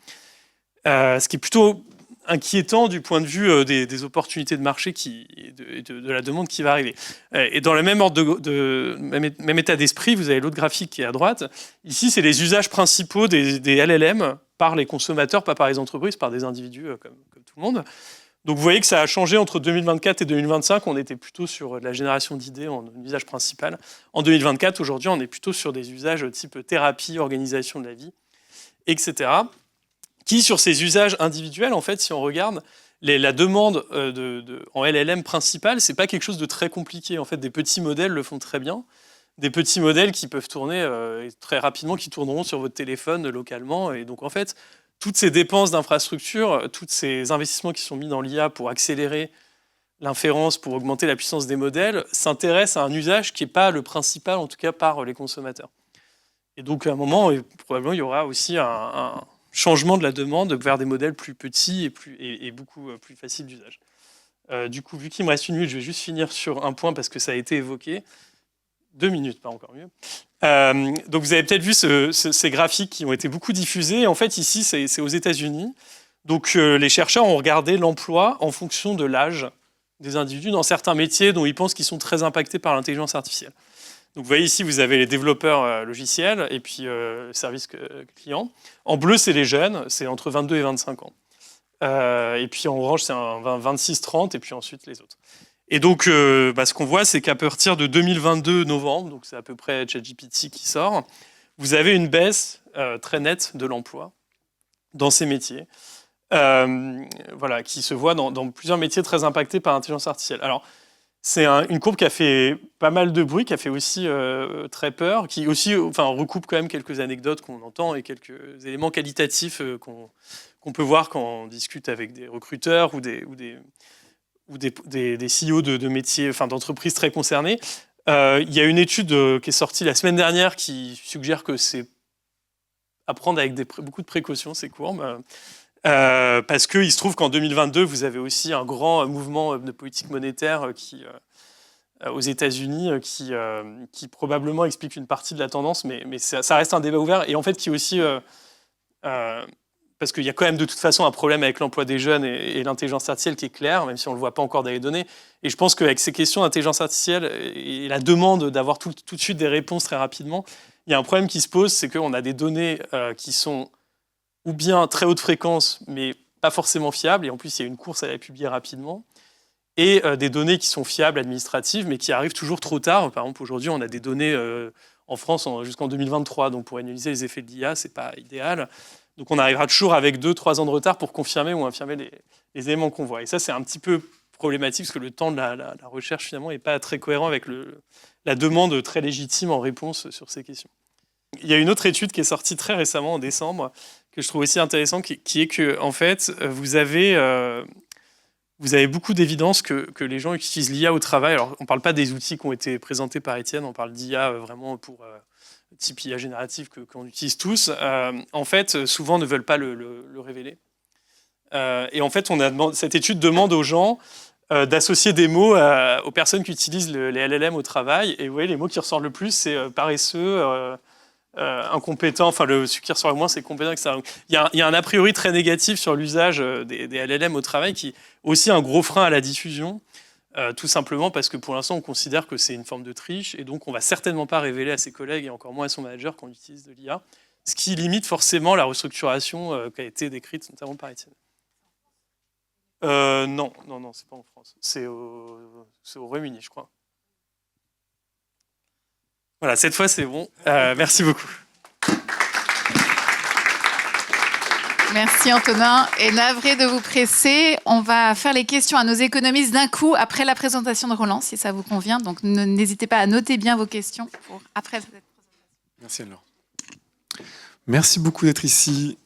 Ce qui est plutôt inquiétant du point de vue des opportunités de marché de la demande qui va arriver. Et dans le même ordre même état d'esprit, vous avez l'autre graphique qui est à droite. Ici, c'est les usages principaux des LLM par les consommateurs, pas par les entreprises, par des individus comme tout le monde. Donc vous voyez que ça a changé entre 2024 et 2025. On était plutôt sur la génération d'idées en usage principal. En 2024, aujourd'hui, on est plutôt sur des usages type thérapie, organisation de la vie, etc. Qui, sur ces usages individuels, en fait, si on regarde, la demande en LLM principale, c'est pas quelque chose de très compliqué. En fait, des petits modèles le font très bien. Des petits modèles qui peuvent tourner très rapidement, qui tourneront sur votre téléphone localement. Et donc, en fait, toutes ces dépenses d'infrastructure, tous ces investissements qui sont mis dans l'IA pour accélérer l'inférence, pour augmenter la puissance des modèles, s'intéressent à un usage qui n'est pas le principal, en tout cas par les consommateurs. Et donc, à un moment, probablement, il y aura aussi un changement de la demande vers des modèles plus petits et beaucoup plus faciles d'usage. Du coup, vu qu'il me reste 1 minute, je vais juste finir sur un point parce que ça a été évoqué. 2 minutes, pas encore mieux. Donc, vous avez peut-être vu ces graphiques qui ont été beaucoup diffusés. En fait, ici, c'est aux États-Unis. Donc, les chercheurs ont regardé l'emploi en fonction de l'âge des individus dans certains métiers dont ils pensent qu'ils sont très impactés par l'intelligence artificielle. Donc, vous voyez ici, vous avez les développeurs logiciels et puis services clients. En bleu, c'est les jeunes, c'est entre 22 et 25 ans. Et puis en orange, c'est 26-30 et puis ensuite les autres. Et donc, ce qu'on voit, c'est qu'à partir de 2022 novembre, donc c'est à peu près ChatGPT qui sort, vous avez une baisse très nette de l'emploi dans ces métiers, qui se voit dans plusieurs métiers très impactés par l'intelligence artificielle. Alors, c'est une courbe qui a fait pas mal de bruit, qui a fait aussi très peur, qui aussi recoupe quand même quelques anecdotes qu'on entend et quelques éléments qualitatifs qu'on peut voir quand on discute avec des recruteurs ou des CEO de métiers, d'entreprises très concernées. Il y a une étude qui est sortie la semaine dernière qui suggère que c'est à prendre avec beaucoup de précautions, ces courbes. Parce qu'il se trouve qu'en 2022, vous avez aussi un grand mouvement de politique monétaire aux États-Unis qui probablement explique une partie de la tendance, mais ça reste un débat ouvert. Et en fait, qui est aussi... parce qu'il y a quand même de toute façon un problème avec l'emploi des jeunes et l'intelligence artificielle qui est clair, même si on ne le voit pas encore dans les données. Et je pense qu'avec ces questions d'intelligence artificielle et la demande d'avoir tout de suite des réponses très rapidement, il y a un problème qui se pose, c'est qu'on a des données qui sont ou bien très haute fréquence, mais pas forcément fiables, et en plus il y a une course à la publier rapidement. et des données qui sont fiables, administratives, mais qui arrivent toujours trop tard. Par exemple, aujourd'hui, on a des données en France jusqu'en 2023, donc pour analyser les effets de l'IA, c'est pas idéal. Donc on arrivera toujours avec 2-3 ans de retard pour confirmer ou infirmer les éléments qu'on voit. Et ça, c'est un petit peu problématique parce que le temps de la recherche, finalement, n'est pas très cohérent avec la demande très légitime en réponse sur ces questions. Il y a une autre étude qui est sortie très récemment, en décembre, que je trouve aussi intéressante, qui est que, en fait, vous avez beaucoup d'évidence que les gens utilisent l'IA au travail. Alors, on ne parle pas des outils qui ont été présentés par Étienne, on parle d'IA vraiment pour type IA générative qu'on utilise tous. En fait, souvent ne veulent pas le révéler. Et en fait, cette étude demande aux gens d'associer des mots aux personnes qui utilisent les LLM au travail. Et vous voyez, les mots qui ressortent le plus, c'est paresseux, incompétent. Enfin, celui qui ressort le moins, c'est compétent, etc. Donc, il y a un a priori très négatif sur l'usage des LLM au travail, qui est aussi un gros frein à la diffusion. Tout simplement parce que pour l'instant, on considère que c'est une forme de triche. Et donc, on ne va certainement pas révéler à ses collègues et encore moins à son manager qu'on utilise de l'IA. Ce qui limite forcément la restructuration qui a été décrite notamment par Étienne. Non, c'est pas en France. C'est au Royaume-Uni, je crois. Voilà, cette fois, c'est bon. Merci beaucoup. Merci Antonin. Et navré de vous presser, on va faire les questions à nos économistes d'un coup après la présentation de Roland, si ça vous convient. Donc n'hésitez pas à noter bien vos questions pour après cette présentation. Merci Anne-Laure. Merci beaucoup d'être ici.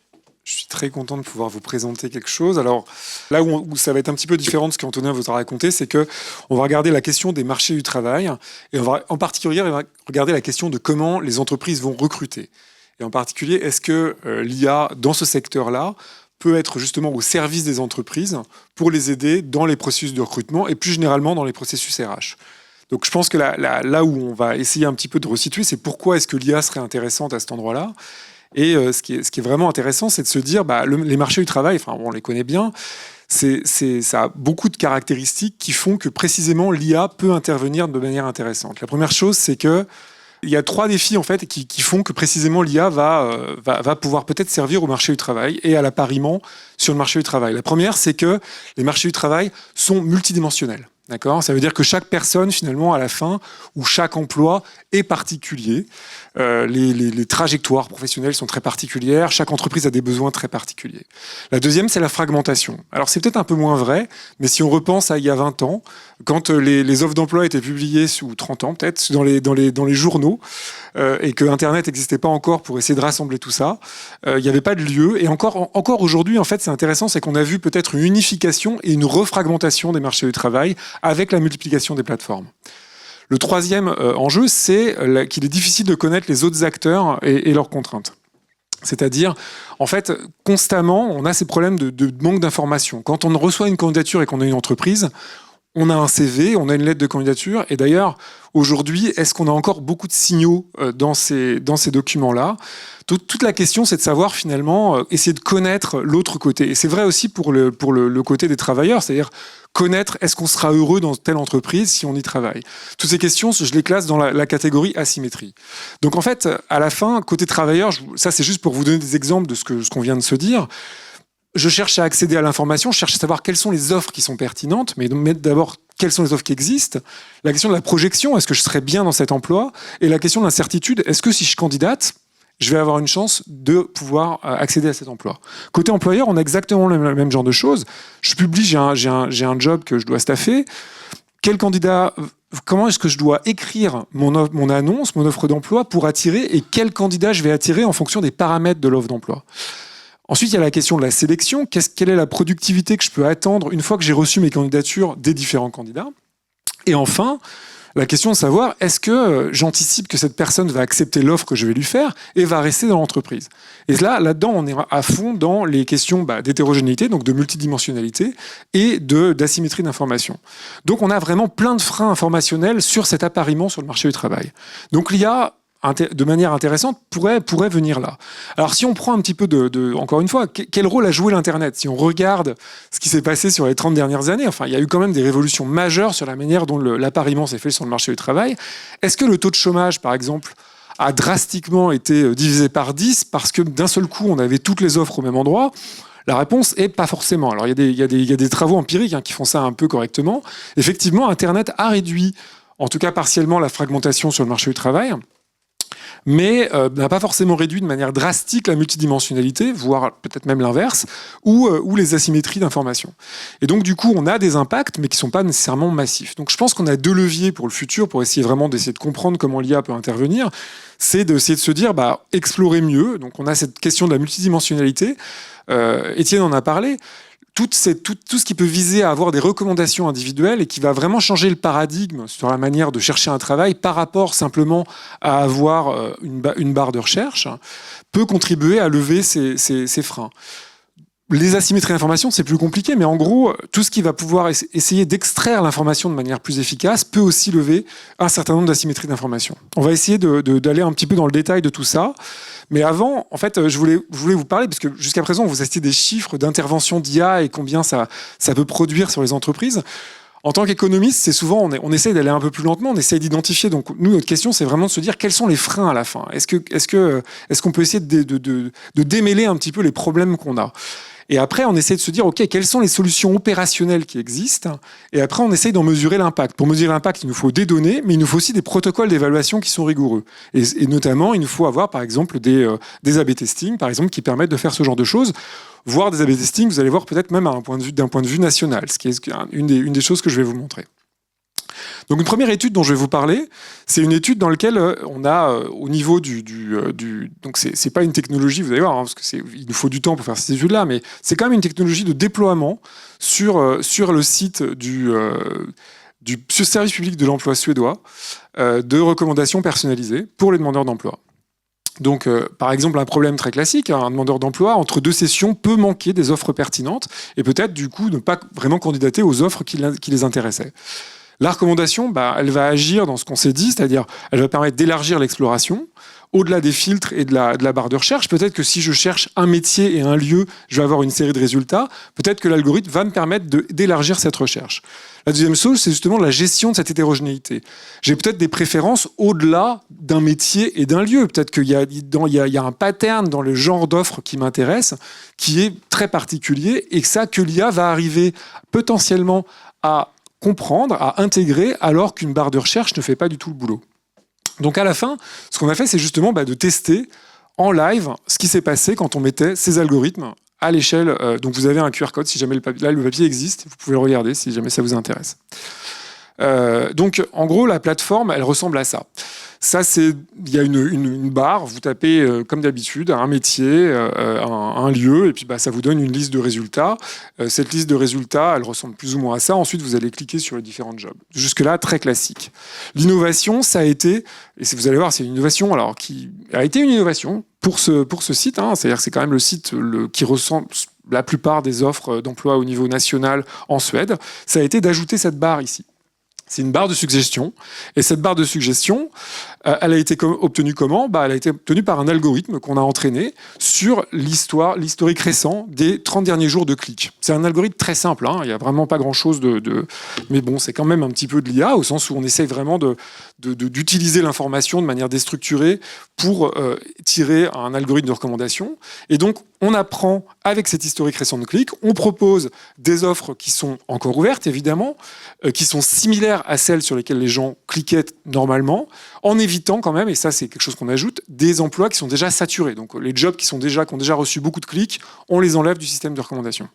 Je suis très content de pouvoir vous présenter quelque chose. Alors là où ça va être un petit peu différent de ce qu'Antonin vous a raconté, c'est qu'on va regarder la question des marchés du travail et on va en particulier regarder la question de comment les entreprises vont recruter. Et en particulier, est-ce que l'IA dans ce secteur-là peut être justement au service des entreprises pour les aider dans les processus de recrutement et plus généralement dans les processus RH. Donc je pense que là où on va essayer un petit peu de resituer, c'est pourquoi est-ce que l'IA serait intéressante à cet endroit-là. Et ce qui est vraiment intéressant, c'est de se dire, les marchés du travail, on les connaît bien, ça a beaucoup de caractéristiques qui font que précisément l'IA peut intervenir de manière intéressante. La première chose, c'est que il y a 3 défis en fait qui font que précisément l'IA va pouvoir peut-être servir au marché du travail et à l'appariement sur le marché du travail. La première, c'est que les marchés du travail sont multidimensionnels. D'accord ? Ça veut dire que chaque personne, finalement, à la fin, ou chaque emploi est particulier. Les trajectoires professionnelles sont très particulières. Chaque entreprise a des besoins très particuliers. La deuxième, c'est la fragmentation. Alors, c'est peut-être un peu moins vrai, mais si on repense à il y a 20 ans, quand les offres d'emploi étaient publiées, ou 30 ans peut-être, dans les journaux, et que Internet n'existait pas encore pour essayer de rassembler tout ça, il n'y avait pas de lieu. Et encore aujourd'hui, en fait, c'est intéressant, c'est qu'on a vu peut-être une unification et une refragmentation des marchés du travail avec la multiplication des plateformes. Le troisième enjeu, c'est qu'il est difficile de connaître les autres acteurs et leurs contraintes. C'est-à-dire, en fait, constamment, on a ces problèmes de manque d'information. Quand on reçoit une candidature et qu'on a une entreprise, on a un CV, on a une lettre de candidature. Et d'ailleurs, aujourd'hui, est-ce qu'on a encore beaucoup de signaux dans ces documents-là ? Toute la question, c'est de savoir finalement, essayer de connaître l'autre côté. Et c'est vrai aussi pour le côté des travailleurs, c'est-à-dire connaître est-ce qu'on sera heureux dans telle entreprise si on y travaille. Toutes ces questions, je les classe dans la catégorie asymétrie. Donc en fait, à la fin, côté travailleur, ça c'est juste pour vous donner des exemples de ce qu'on vient de se dire. Je cherche à accéder à l'information, je cherche à savoir quelles sont les offres qui sont pertinentes, mais d'abord, quelles sont les offres qui existent. La question de la projection, est-ce que je serai bien dans cet emploi ? Et la question de l'incertitude, est-ce que si je candidate, je vais avoir une chance de pouvoir accéder à cet emploi. Côté employeur, on a exactement le même genre de choses. Je publie, j'ai un job que je dois staffer. Quel candidat, comment est-ce que je dois écrire mon annonce, mon offre d'emploi pour attirer et quel candidat je vais attirer en fonction des paramètres de l'offre d'emploi. Ensuite, il y a la question de la sélection. Quelle est la productivité que je peux attendre une fois que j'ai reçu mes candidatures des différents candidats ? Et enfin, la question de savoir, est-ce que j'anticipe que cette personne va accepter l'offre que je vais lui faire et va rester dans l'entreprise ? Et là-dedans, on est à fond dans les questions d'hétérogénéité, donc de multidimensionnalité et d'asymétrie d'information. Donc on a vraiment plein de freins informationnels sur cet appariement sur le marché du travail. Donc l'IA, de manière intéressante, pourrait venir là. Alors si on prend un petit peu encore une fois, quel rôle a joué l'Internet ? Si on regarde ce qui s'est passé sur les 30 dernières années, il y a eu quand même des révolutions majeures sur la manière dont l'appariement s'est fait sur le marché du travail. Est-ce que le taux de chômage, par exemple, a drastiquement été divisé par 10 parce que d'un seul coup, on avait toutes les offres au même endroit ? La réponse est pas forcément. Alors il y a des travaux empiriques qui font ça un peu correctement. Effectivement, Internet a réduit, en tout cas partiellement, la fragmentation sur le marché du travail, mais n'a pas forcément réduit de manière drastique la multidimensionnalité, voire peut-être même l'inverse, ou les asymétries d'information. Et donc du coup, on a des impacts, mais qui ne sont pas nécessairement massifs. Donc je pense qu'on a 2 leviers pour le futur, pour essayer vraiment d'essayer de comprendre comment l'IA peut intervenir. C'est d'essayer de se dire, explorer mieux. Donc on a cette question de la multidimensionnalité. Étienne en a parlé. Tout ce qui peut viser à avoir des recommandations individuelles et qui va vraiment changer le paradigme sur la manière de chercher un travail par rapport simplement à avoir une barre de recherche, peut contribuer à lever ces freins. Les asymétries d'information, c'est plus compliqué, mais en gros, tout ce qui va pouvoir essayer d'extraire l'information de manière plus efficace peut aussi lever un certain nombre d'asymétries d'information. On va essayer d'aller un petit peu dans le détail de tout ça. Mais avant, en fait, je voulais vous parler, parce que jusqu'à présent, on vous a cité des chiffres d'intervention d'IA et combien ça peut produire sur les entreprises. En tant qu'économiste, c'est souvent, on essaye d'aller un peu plus lentement, on essaye d'identifier. Donc, nous, notre question, c'est vraiment de se dire quels sont les freins à la fin. Est-ce qu'on peut essayer de démêler un petit peu les problèmes qu'on a? Et après, on essaie de se dire, OK, quelles sont les solutions opérationnelles qui existent? Et après, on essaye d'en mesurer l'impact. Pour mesurer l'impact, il nous faut des données, mais il nous faut aussi des protocoles d'évaluation qui sont rigoureux. Et notamment, il nous faut avoir, par exemple, des A/B testing, par exemple, qui permettent de faire ce genre de choses. Voire des A/B testing, vous allez voir peut-être même d'un point de vue national, ce qui est une des choses que je vais vous montrer. Donc une première étude dont je vais vous parler, c'est une étude dans laquelle on a au niveau donc c'est pas une technologie, vous allez voir, parce que il nous faut du temps pour faire cette étude-là, mais c'est quand même une technologie de déploiement sur le site du service public de l'emploi suédois de recommandations personnalisées pour les demandeurs d'emploi. Donc, par exemple, un problème très classique, un demandeur d'emploi, entre 2 sessions, peut manquer des offres pertinentes et peut-être, du coup, ne pas vraiment candidater aux offres qui les intéressaient. La recommandation, elle va agir dans ce qu'on s'est dit, c'est-à-dire elle va permettre d'élargir l'exploration, au-delà des filtres et de la barre de recherche. Peut-être que si je cherche un métier et un lieu, je vais avoir une série de résultats. Peut-être que l'algorithme va me permettre d'élargir cette recherche. La deuxième chose, c'est justement la gestion de cette hétérogénéité. J'ai peut-être des préférences au-delà d'un métier et d'un lieu. Peut-être qu'il y a un pattern dans le genre d'offres qui m'intéresse, qui est très particulier, et que l'IA va arriver potentiellement à comprendre, à intégrer, alors qu'une barre de recherche ne fait pas du tout le boulot. Donc à la fin, ce qu'on a fait, c'est justement de tester en live ce qui s'est passé quand on mettait ces algorithmes à l'échelle. Donc vous avez un QR code, si jamais le papier existe, vous pouvez le regarder si jamais ça vous intéresse. Donc en gros, la plateforme, elle ressemble à ça. Ça, il y a une barre, vous tapez comme d'habitude un métier, un lieu, et puis ça vous donne une liste de résultats. Cette liste de résultats, elle ressemble plus ou moins à ça. Ensuite, vous allez cliquer sur les différents jobs. Jusque-là, très classique. L'innovation, ça a été, et vous allez voir, c'est une innovation qui a été une innovation pour ce site. C'est-à-dire que c'est quand même le site qui ressemble la plupart des offres d'emploi au niveau national en Suède. Ça a été d'ajouter cette barre ici. C'est une barre de suggestion. Et cette barre de suggestion, elle a été obtenue comment ? Elle a été obtenue par un algorithme qu'on a entraîné sur l'historique récent des 30 derniers jours de clics. C'est un algorithme très simple. Il n'y a vraiment pas grand-chose Mais bon, c'est quand même un petit peu de l'IA, au sens où on essaye vraiment d'utiliser l'information de manière déstructurée pour tirer un algorithme de recommandation. Et donc, on apprend avec cet historique récent de clics, on propose des offres qui sont encore ouvertes, évidemment, qui sont similaires à celles sur lesquelles les gens cliquaient normalement, en évitant quand même, et ça c'est quelque chose qu'on ajoute, des emplois qui sont déjà saturés. Donc les jobs qui ont déjà reçu beaucoup de clics, on les enlève du système de recommandation.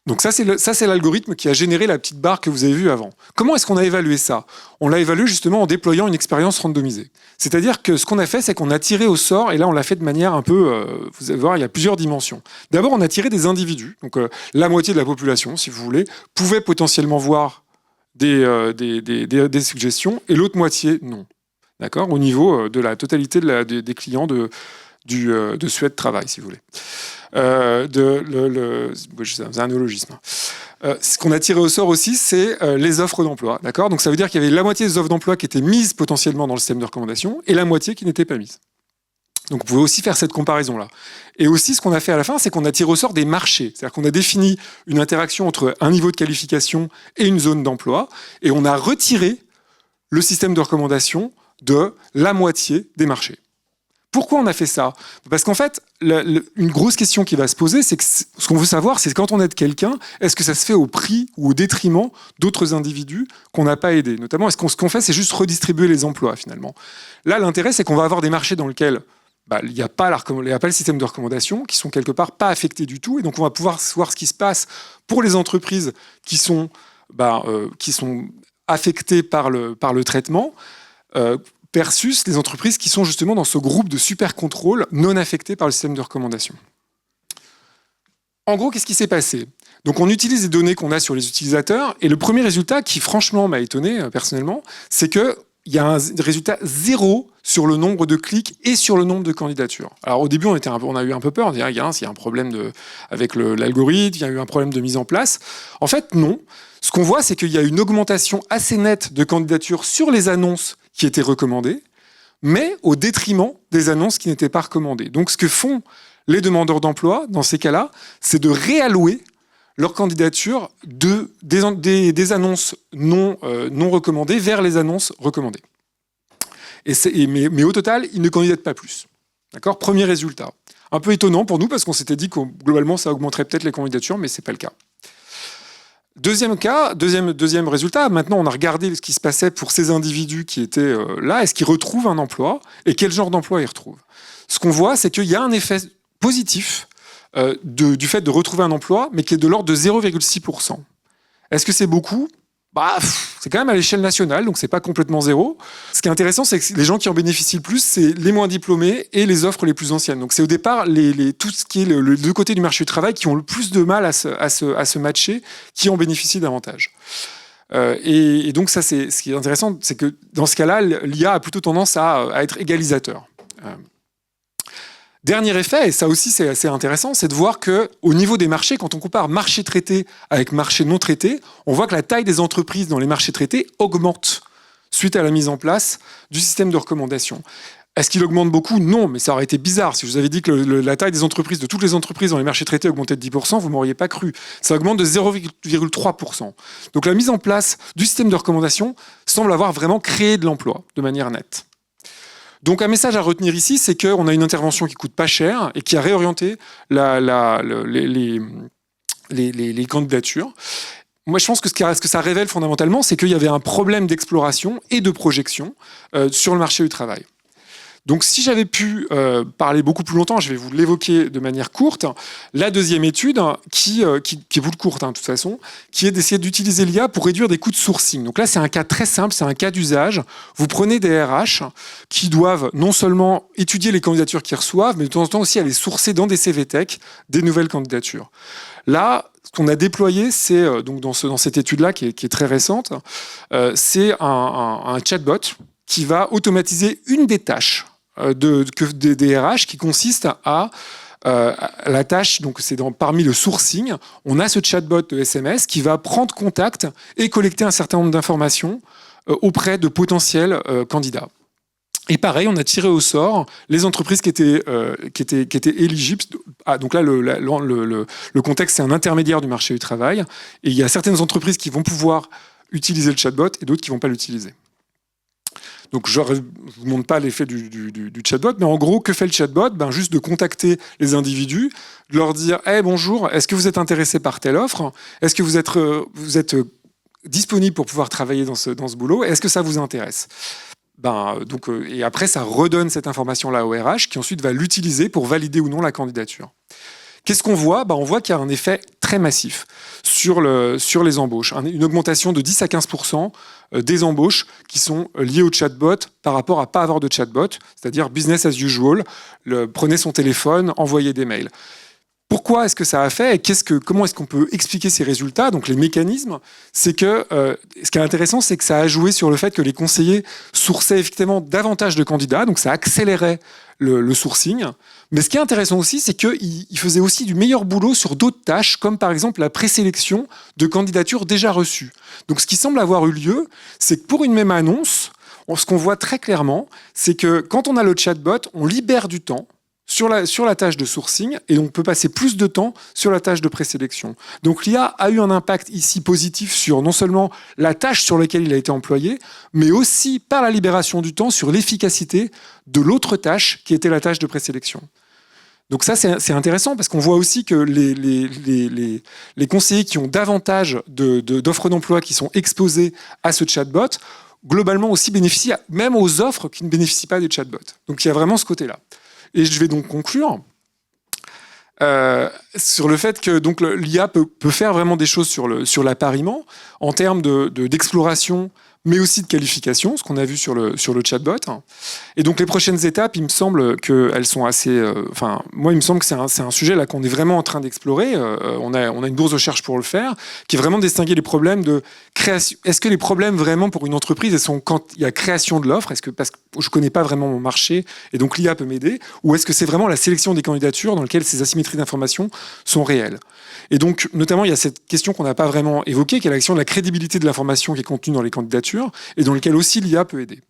Donc ça, c'est l'algorithme qui a généré la petite barre que vous avez vue avant. Comment est-ce qu'on a évalué ça ? On l'a évalué justement en déployant une expérience randomisée. C'est-à-dire que ce qu'on a fait, c'est qu'on a tiré au sort, et là on l'a fait de manière un peu... vous allez voir, il y a plusieurs dimensions. D'abord, on a tiré des individus, donc la moitié de la population, si vous voulez, pouvait potentiellement voir des suggestions, et l'autre moitié, non. D'accord ? Au niveau de la totalité des clients de Suède Travail, si vous voulez. C'est un néologisme. Ce qu'on a tiré au sort aussi, c'est les offres d'emploi. D'accord ? Donc ça veut dire qu'il y avait la moitié des offres d'emploi qui étaient mises potentiellement dans le système de recommandation et la moitié qui n'étaient pas mises. Donc vous pouvez aussi faire cette comparaison-là. Et aussi, ce qu'on a fait à la fin, c'est qu'on a tiré au sort des marchés. C'est-à-dire qu'on a défini une interaction entre un niveau de qualification et une zone d'emploi, et on a retiré le système de recommandation de la moitié des marchés. Pourquoi on a fait ça? Parce qu'en fait, une grosse question qui va se poser, c'est que ce qu'on veut savoir, c'est quand on aide quelqu'un, est-ce que ça se fait au prix ou au détriment d'autres individus qu'on n'a pas aidés? Notamment, est-ce ce qu'on fait, c'est juste redistribuer les emplois, finalement? Là, l'intérêt, c'est qu'on va avoir des marchés dans lesquels il n'y a pas le système de recommandation, qui sont quelque part pas affectés du tout, et donc on va pouvoir voir ce qui se passe pour les entreprises qui sont affectées par le traitement, versus les entreprises qui sont justement dans ce groupe de super contrôle non affectés par le système de recommandation. En gros, qu'est-ce qui s'est passé? Donc on utilise les données qu'on a sur les utilisateurs, et le premier résultat qui franchement m'a étonné personnellement, c'est qu'il y a un résultat 0 sur le nombre de clics et sur le nombre de candidatures. Alors au début, on a eu un peu peur, on dit il y a un problème avec l'algorithme, il y a eu un problème de mise en place. En fait, non. Ce qu'on voit, c'est qu'il y a une augmentation assez nette de candidatures sur les annonces qui étaient recommandées, mais au détriment des annonces qui n'étaient pas recommandées. Donc ce que font les demandeurs d'emploi, dans ces cas-là, c'est de réallouer leur candidature des annonces non recommandées vers les annonces recommandées. Mais au total, ils ne candidatent pas plus. D'accord ? Premier résultat. Un peu étonnant pour nous, parce qu'on s'était dit que globalement, ça augmenterait peut-être les candidatures, mais ce n'est pas le cas. Deuxième résultat, maintenant on a regardé ce qui se passait pour ces individus qui étaient là, est-ce qu'ils retrouvent un emploi et quel genre d'emploi ils retrouvent. Ce qu'on voit, c'est qu'il y a un effet positif du fait de retrouver un emploi, mais qui est de l'ordre de 0,6%. Est-ce que c'est beaucoup ? C'est quand même à l'échelle nationale, donc c'est pas complètement zéro. Ce qui est intéressant, c'est que les gens qui en bénéficient le plus, c'est les moins diplômés et les offres les plus anciennes. Donc c'est au départ tout ce qui est le deux côtés du marché du travail qui ont le plus de mal à se matcher, qui en bénéficient davantage. Et donc ça, ce qui est intéressant, c'est que dans ce cas-là, l'IA a plutôt tendance à être égalisateur. Dernier effet, et ça aussi c'est assez intéressant, c'est de voir qu'au niveau des marchés, quand on compare marché traité avec marché non traité, on voit que la taille des entreprises dans les marchés traités augmente suite à la mise en place du système de recommandation. Est-ce qu'il augmente beaucoup ? Non, mais ça aurait été bizarre. Si je vous avais dit que la taille des entreprises, de toutes les entreprises dans les marchés traités augmentait de 10%, vous ne m'auriez pas cru. Ça augmente de 0,3%. Donc la mise en place du système de recommandation semble avoir vraiment créé de l'emploi de manière nette. Donc un message à retenir ici, c'est qu'on a une intervention qui coûte pas cher et qui a réorienté les candidatures. Moi, je pense que ce que ça révèle fondamentalement, c'est qu'il y avait un problème d'exploration et de projection sur le marché du travail. Donc si j'avais pu parler beaucoup plus longtemps, je vais vous l'évoquer de manière courte. La deuxième étude, qui est beaucoup courte de toute façon, qui est d'essayer d'utiliser l'IA pour réduire des coûts de sourcing. Donc là, c'est un cas très simple, c'est un cas d'usage. Vous prenez des RH qui doivent non seulement étudier les candidatures qu'ils reçoivent, mais de temps en temps aussi aller sourcer dans des CVTech des nouvelles candidatures. Là, ce qu'on a déployé, c'est donc dans cette étude-là qui est très récente, c'est un chatbot qui va automatiser une des tâches des RH qui consiste à la tâche, donc c'est parmi le sourcing, on a ce chatbot de SMS qui va prendre contact et collecter un certain nombre d'informations auprès de potentiels candidats. Et pareil, on a tiré au sort les entreprises qui étaient éligibles. Donc là, le contexte, c'est un intermédiaire du marché du travail. Et il y a certaines entreprises qui vont pouvoir utiliser le chatbot et d'autres qui ne vont pas l'utiliser. Donc je ne vous montre pas l'effet du chatbot, mais en gros, que fait le chatbot ? Juste de contacter les individus, de leur dire « bonjour, est-ce que vous êtes intéressé par telle offre ? Est-ce que vous êtes disponible pour pouvoir travailler dans ce boulot ? Est-ce que ça vous intéresse ?» Et après, ça redonne cette information-là au RH qui ensuite va l'utiliser pour valider ou non la candidature. Qu'est-ce qu'on voit ? On voit qu'il y a un effet très massif sur les embauches. Une augmentation de 10 à 15% des embauches qui sont liées au chatbot par rapport à pas avoir de chatbot, c'est-à-dire business as usual, prenez son téléphone, envoyez des mails. Pourquoi est-ce que ça a fait et comment est-ce qu'on peut expliquer ces résultats ? Donc les mécanismes, c'est que ce qui est intéressant, c'est que ça a joué sur le fait que les conseillers sourçaient effectivement davantage de candidats, donc ça accélérait le sourcing. Mais ce qui est intéressant aussi, c'est qu'ils faisaient aussi du meilleur boulot sur d'autres tâches, comme par exemple la présélection de candidatures déjà reçues. Donc ce qui semble avoir eu lieu, c'est que pour une même annonce, ce qu'on voit très clairement, c'est que quand on a le chatbot, on libère du temps sur la tâche de sourcing et donc peut passer plus de temps sur la tâche de présélection. Donc l'IA a eu un impact ici positif sur non seulement la tâche sur laquelle il a été employé, mais aussi par la libération du temps sur l'efficacité de l'autre tâche qui était la tâche de présélection. Donc ça, c'est intéressant parce qu'on voit aussi que les conseillers qui ont davantage d'offres d'emploi qui sont exposées à ce chatbot, globalement aussi bénéficient même aux offres qui ne bénéficient pas des chatbots. Donc il y a vraiment ce côté-là. Et je vais donc conclure sur le fait que donc l'IA peut faire vraiment des choses sur l'appariement en termes d'exploration, mais aussi de qualification, ce qu'on a vu sur le chatbot. Et donc les prochaines étapes, il me semble qu'elles sont assez... moi, il me semble que c'est un sujet là qu'on est vraiment en train d'explorer. On a une bourse de recherche pour le faire, qui est vraiment de distinguer les problèmes de création. Est-ce que les problèmes vraiment pour une entreprise, elles sont quand il y a création de l'offre, parce que je ne connais pas vraiment mon marché, et donc l'IA peut m'aider, ou est-ce que c'est vraiment la sélection des candidatures dans lesquelles ces asymétries d'information sont réelles? Et donc, notamment, il y a cette question qu'on n'a pas vraiment évoquée, qui est la question de la crédibilité de l'information qui est contenue dans les candidatures, et dans lequel aussi l'IA peut aider.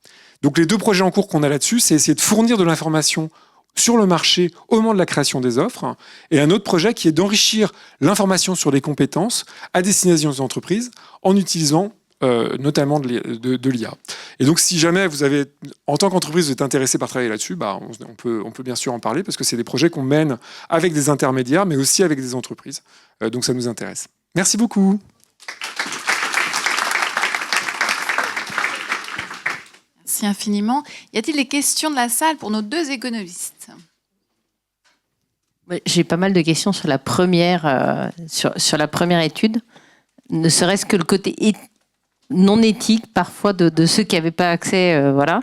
Donc les 2 projets en cours qu'on a là-dessus, c'est essayer de fournir de l'information sur le marché au moment de la création des offres, et un autre projet qui est d'enrichir l'information sur les compétences à destination des entreprises en utilisant notamment de l'IA. Et donc si jamais vous avez, en tant qu'entreprise, vous êtes intéressé par travailler là-dessus, on peut bien sûr en parler, parce que c'est des projets qu'on mène avec des intermédiaires, mais aussi avec des entreprises. Donc ça nous intéresse. Merci beaucoup. Merci infiniment. Y a-t-il des questions de la salle pour nos 2 économistes? J'ai pas mal de questions sur la première, sur la première étude, ne serait-ce que le côté non éthique parfois de ceux qui n'avaient pas accès, voilà.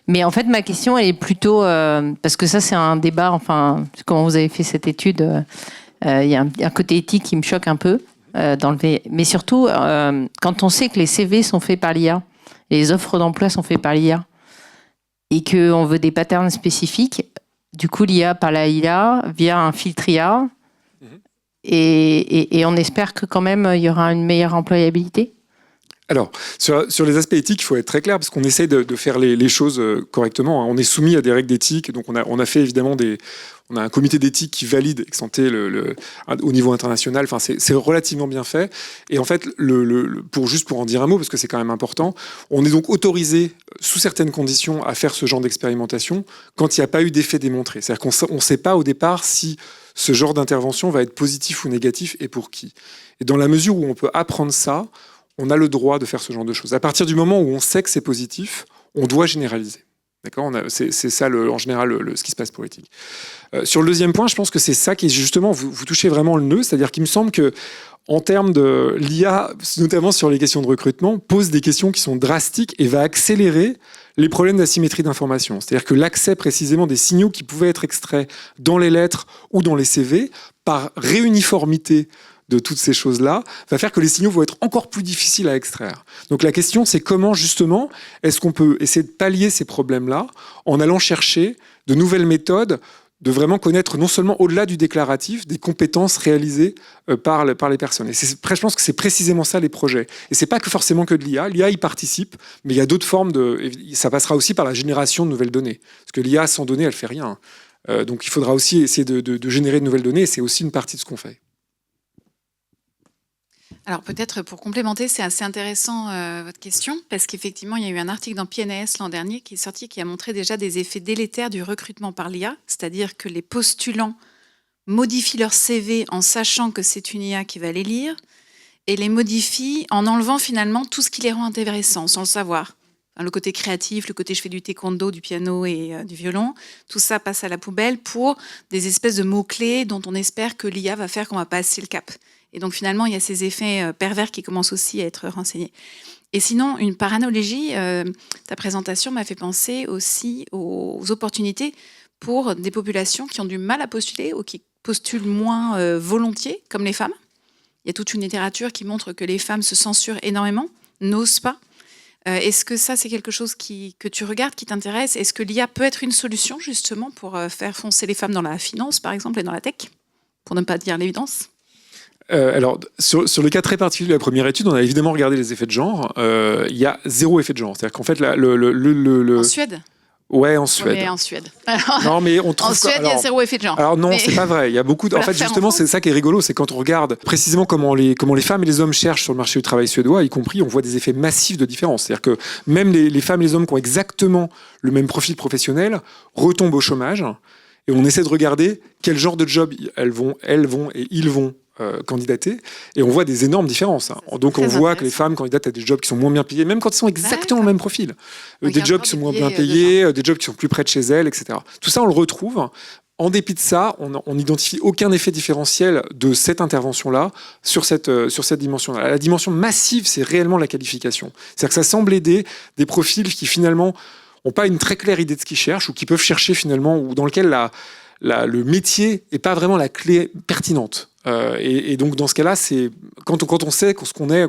Mais en fait, ma question, elle est plutôt... parce que ça, c'est un débat, enfin, comment vous avez fait cette étude, il y a un côté éthique qui me choque un peu, mais surtout, quand on sait que les CV sont faits par l'IA, les offres d'emploi sont faites par l'IA, et qu'on veut des patterns spécifiques, du coup, l'IA par la IA via un filtre IA, et on espère que quand même, il y aura une meilleure employabilité. Alors, sur les aspects éthiques, il faut être très clair, parce qu'on essaie de faire les choses correctement. On est soumis à des règles d'éthique, donc on a fait évidemment on a un comité d'éthique qui valide ex ante au niveau international. Enfin, c'est relativement bien fait. Et en fait, pour en dire un mot, parce que c'est quand même important, on est donc autorisé, sous certaines conditions, à faire ce genre d'expérimentation quand il n'y a pas eu d'effet démontré. C'est-à-dire qu'on ne sait pas au départ si ce genre d'intervention va être positif ou négatif et pour qui. Et dans la mesure où on peut apprendre ça, on a le droit de faire ce genre de choses. À partir du moment où on sait que c'est positif, on doit généraliser. D'accord ? C'est ça, en général, ce qui se passe pour l'éthique. Sur le deuxième point, je pense que c'est ça qui est justement, vous touchez vraiment le nœud, c'est-à-dire qu'il me semble que, en termes de l'IA, notamment sur les questions de recrutement, pose des questions qui sont drastiques et va accélérer les problèmes d'asymétrie d'information. C'est-à-dire que l'accès précisément des signaux qui pouvaient être extraits dans les lettres ou dans les CV, par réuniformité de toutes ces choses-là, va faire que les signaux vont être encore plus difficiles à extraire. Donc la question, c'est comment justement est-ce qu'on peut essayer de pallier ces problèmes-là en allant chercher de nouvelles méthodes de vraiment connaître non seulement au-delà du déclaratif, des compétences réalisées par les personnes. Et je pense que c'est précisément ça les projets. Et c'est pas que forcément que de l'IA. L'IA y participe, mais il y a d'autres formes ça passera aussi par la génération de nouvelles données. Parce que l'IA sans données, elle fait rien. Donc il faudra aussi essayer de générer de nouvelles données, et c'est aussi une partie de ce qu'on fait. Alors peut-être pour complémenter, c'est assez intéressant votre question, parce qu'effectivement, il y a eu un article dans PNAS l'an dernier qui est sorti, qui a montré déjà des effets délétères du recrutement par l'IA, c'est-à-dire que les postulants modifient leur CV en sachant que c'est une IA qui va les lire, et les modifient en enlevant finalement tout ce qui les rend intéressants, sans le savoir. Le côté créatif, le côté je fais du taekwondo, du piano et du violon, tout ça passe à la poubelle pour des espèces de mots-clés dont on espère que l'IA va faire qu'on va passer le cap. Et donc finalement, il y a ces effets pervers qui commencent aussi à être renseignés. Et sinon, par analogie, ta présentation m'a fait penser aussi aux opportunités pour des populations qui ont du mal à postuler ou qui postulent moins volontiers, comme les femmes. Il y a toute une littérature qui montre que les femmes se censurent énormément, n'osent pas. Est-ce que ça, c'est quelque chose que tu regardes, qui t'intéresse? Est-ce que l'IA peut être une solution, justement, pour faire foncer les femmes dans la finance, par exemple, et dans la tech, pour ne pas dire l'évidence? Alors, sur le cas très particulier de la première étude, on a évidemment regardé les effets de genre. Il y a 0 effet de genre. C'est-à-dire qu'en fait, En Suède? Ouais, en Suède. Mais en Suède. Non, mais on trouve En Suède, il y a zéro effet de genre. Alors non, Mais- c'est pas vrai. Il y a beaucoup. Faut En la fait, refaire en justement, France. c'est ça qui est rigolo, c'est quand on regarde précisément comment les femmes et les hommes cherchent sur le marché du travail suédois, y compris, on voit des effets massifs de différence. C'est-à-dire que même les femmes et les hommes qui ont exactement le même profil professionnel retombent au chômage. Et on essaie de regarder quel genre de job elles vont et ils vont candidater. Et on voit des énormes différences. Hein. Donc on très voit que les intéressant. femmes candidatent à des jobs qui sont moins bien payés, même quand ils sont exactement le même profil. Il y Des a jobs encore qui sont des moins bien biais, payés, des jobs qui sont plus près de chez elles, etc. Tout ça, on le retrouve. En dépit de ça, on n'identifie aucun effet différentiel de cette intervention-là sur cette dimension-là. La dimension massive, c'est réellement la qualification. C'est-à-dire que ça semble aider des profils qui finalement n'ont pas une très claire idée de ce qu'ils cherchent ou qui peuvent chercher finalement, ou dans lequel le métier n'est pas vraiment la clé pertinente. Et donc dans ce cas-là, c'est quand on sait ce qu'on est,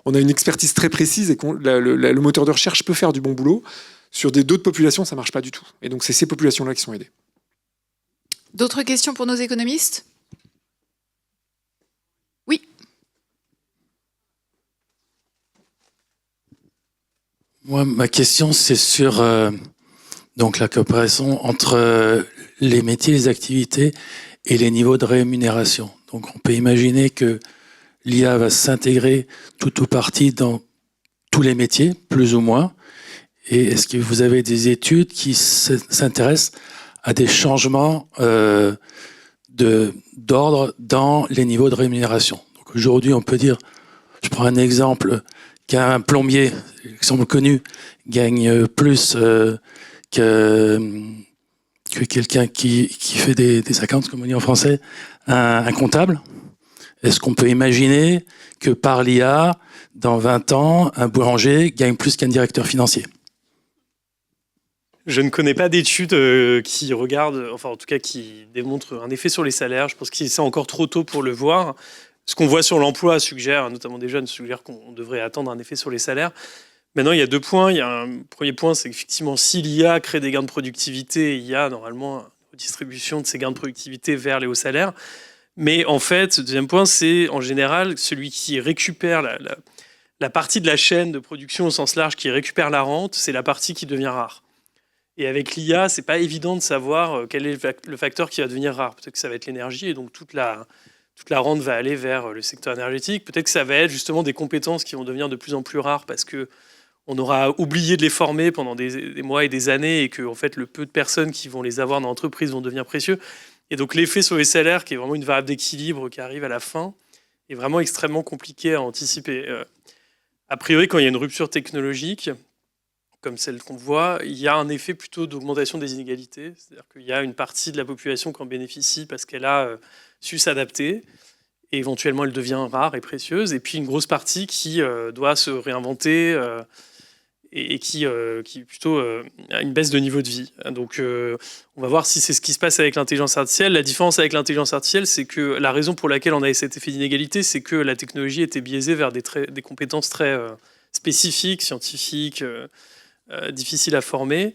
on a une expertise très précise et le moteur de recherche peut faire du bon boulot. Sur d'autres populations, ça marche pas du tout. Et donc c'est ces populations-là qui sont aidées. D'autres questions pour nos économistes? Oui. Moi, ma question, c'est sur donc la coopération entre les métiers, les activités et les niveaux de rémunération. Donc, on peut imaginer que l'IA va s'intégrer tout ou partie dans tous les métiers, plus ou moins. Et est-ce que vous avez des études qui s'intéressent à des changements d'ordre dans les niveaux de rémunération? Donc, aujourd'hui, on peut dire, je prends un exemple, qu'un plombier, exemple connu, gagne plus que quelqu'un qui fait des accounts, comme on dit en français, un comptable. Est-ce qu'on peut imaginer que par l'IA, dans 20 ans, un boulanger gagne plus qu'un directeur financier? Je ne connais pas d'études qui regardent, enfin en tout cas qui démontrent un effet sur les salaires. Je pense que c'est encore trop tôt pour le voir. Ce qu'on voit sur l'emploi suggère, notamment des jeunes, suggère qu'on devrait attendre un effet sur les salaires. Maintenant, il y a deux points. Il y a un premier point, c'est qu'effectivement, si l'IA crée des gains de productivité, il y a normalement une redistribution de ces gains de productivité vers les hauts salaires. Mais en fait, le deuxième point, c'est en général celui qui récupère la partie de la chaîne de production au sens large, qui récupère la rente, c'est la partie qui devient rare. Et avec l'IA, c'est pas évident de savoir quel est le facteur qui va devenir rare. Peut-être que ça va être l'énergie, et donc toute la rente va aller vers le secteur énergétique. Peut-être que ça va être justement des compétences qui vont devenir de plus en plus rares parce que on aura oublié de les former pendant des mois et des années et que en fait, le peu de personnes qui vont les avoir dans l'entreprise vont devenir précieux. Et donc l'effet sur les salaires, qui est vraiment une variable d'équilibre qui arrive à la fin, est vraiment extrêmement compliqué à anticiper. A priori, quand il y a une rupture technologique, comme celle qu'on voit, il y a un effet plutôt d'augmentation des inégalités. C'est-à-dire qu'il y a une partie de la population qui en bénéficie parce qu'elle a su s'adapter. Et éventuellement, elle devient rare et précieuse. Et puis une grosse partie qui doit se réinventer et qui plutôt a une baisse de niveau de vie. Donc on va voir si c'est ce qui se passe avec l'intelligence artificielle. La différence avec l'intelligence artificielle, c'est que la raison pour laquelle on a cet effet d'inégalité, c'est que la technologie était biaisée vers des compétences très spécifiques, scientifiques, difficiles à former.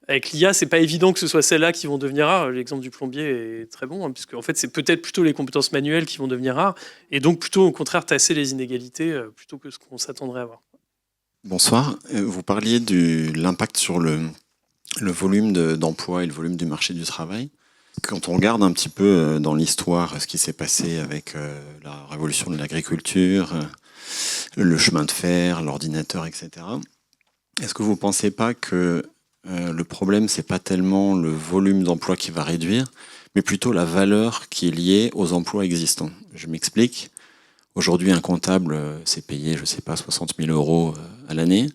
Avec l'IA, c'est pas évident que ce soit celles-là qui vont devenir rares. L'exemple du plombier est très bon, hein, puisque en fait, c'est peut-être plutôt les compétences manuelles qui vont devenir rares, et donc plutôt au contraire tasser les inégalités plutôt que ce qu'on s'attendrait à voir. Bonsoir. Vous parliez de l'impact sur le volume d'emploi et le volume du marché du travail. Quand on regarde un petit peu dans l'histoire ce qui s'est passé avec la révolution de l'agriculture, le chemin de fer, l'ordinateur, etc., est-ce que vous ne pensez pas que le problème, c'est pas tellement le volume d'emplois qui va réduire, mais plutôt la valeur qui est liée aux emplois existants? Je m'explique. Aujourd'hui, un comptable, c'est payé, je sais pas, 60 000 € à l'année.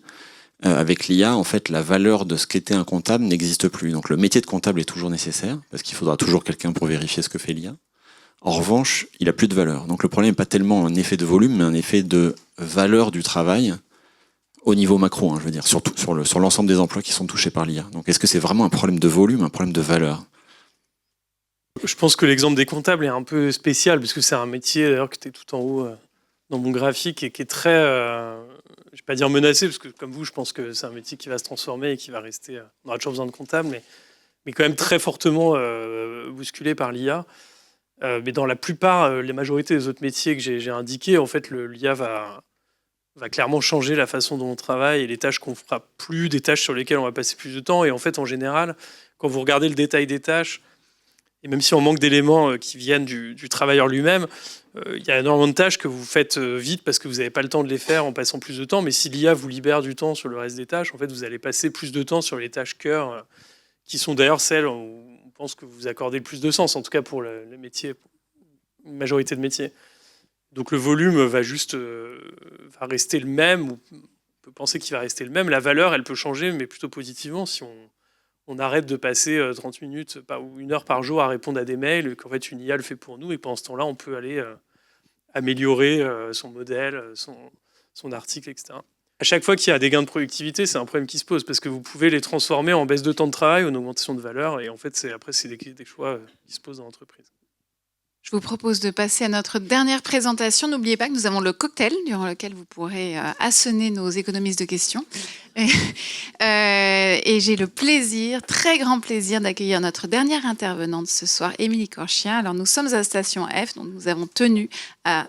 Avec l'IA, en fait, la valeur de ce qu'était un comptable n'existe plus. Donc le métier de comptable est toujours nécessaire, parce qu'il faudra toujours quelqu'un pour vérifier ce que fait l'IA. En revanche, il n'a plus de valeur. Donc le problème n'est pas tellement un effet de volume, mais un effet de valeur du travail au niveau macro, hein, je veux dire, surtout sur l'ensemble des emplois qui sont touchés par l'IA. Donc est-ce que c'est vraiment un problème de volume, un problème de valeur? Je pense que l'exemple des comptables est un peu spécial, puisque c'est un métier, d'ailleurs, qui était tout en haut dans mon graphique, et qui est très, je ne vais pas dire menacé, parce que comme vous, je pense que c'est un métier qui va se transformer et qui va rester, on aura toujours besoin de comptables, mais quand même très fortement bousculé par l'IA. Mais dans la plupart, les majorités des autres métiers que j'ai indiqués, en fait, l'IA va va clairement changer la façon dont on travaille et les tâches qu'on fera plus, des tâches sur lesquelles on va passer plus de temps. Et en fait, en général, quand vous regardez le détail des tâches, et même si on manque d'éléments qui viennent du travailleur lui-même, il y a énormément de tâches que vous faites vite parce que vous n'avez pas le temps de les faire en passant plus de temps. Mais si l'IA vous libère du temps sur le reste des tâches, en fait, vous allez passer plus de temps sur les tâches cœur, qui sont d'ailleurs celles où on pense que vous accordez le plus de sens, en tout cas pour les métiers, une majorité de métiers. Donc le volume va rester le même, ou on peut penser qu'il va rester le même. La valeur, elle peut changer, mais plutôt positivement, si on arrête de passer 30 minutes ou 1 heure par jour à répondre à des mails, qu'en fait une IA le fait pour nous, et pendant ce temps-là, on peut aller améliorer son modèle, son article, etc. À chaque fois qu'il y a des gains de productivité, c'est un problème qui se pose, parce que vous pouvez les transformer en baisse de temps de travail, en augmentation de valeur, et en fait, c'est des choix qui se posent dans l'entreprise. Je vous propose de passer à notre dernière présentation. N'oubliez pas que nous avons le cocktail durant lequel vous pourrez assonner nos économistes de questions. Et j'ai le plaisir, très grand plaisir, d'accueillir notre dernière intervenante ce soir, Émilie Corchia. Alors nous sommes à Station F, donc nous avons tenu à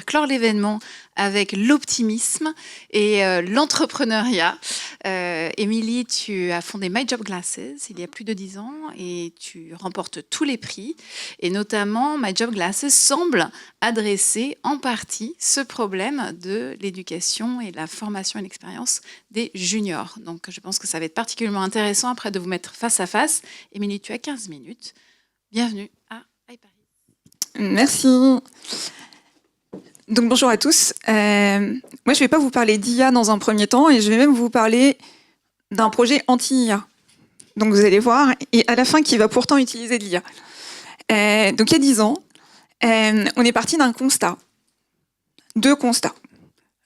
clore l'événement avec l'optimisme et l'entrepreneuriat. Émilie, tu as fondé My Job Glasses il y a plus de 10 ans et tu remportes tous les prix. Et notamment, My Job Glasses semble adresser en partie ce problème de l'éducation et de la formation et l'expérience des juniors. Donc je pense que ça va être particulièrement intéressant après de vous mettre face à face. Émilie, tu as 15 minutes. Bienvenue à iParis. Merci. Donc bonjour à tous. Moi, je ne vais pas vous parler d'IA dans un premier temps et je vais même vous parler d'un projet anti-IA. Donc vous allez voir, et à la fin qui va pourtant utiliser de l'IA. Donc il y a 10 ans, on est parti d'un constat. 2 constats.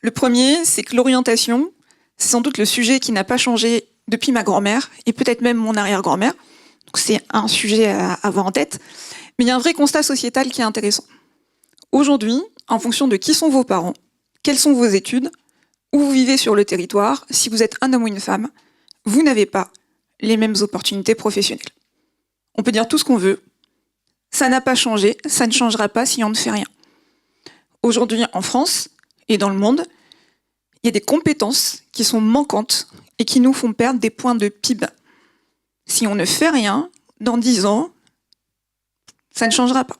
Le premier, c'est que l'orientation, c'est sans doute le sujet qui n'a pas changé depuis ma grand-mère et peut-être même mon arrière-grand-mère. Donc c'est un sujet à avoir en tête. Mais il y a un vrai constat sociétal qui est intéressant. Aujourd'hui, en fonction de qui sont vos parents, quelles sont vos études, où vous vivez sur le territoire, si vous êtes un homme ou une femme, vous n'avez pas les mêmes opportunités professionnelles. On peut dire tout ce qu'on veut, ça n'a pas changé, ça ne changera pas si on ne fait rien. Aujourd'hui, en France et dans le monde, il y a des compétences qui sont manquantes et qui nous font perdre des points de PIB. Si on ne fait rien, dans 10 ans, ça ne changera pas.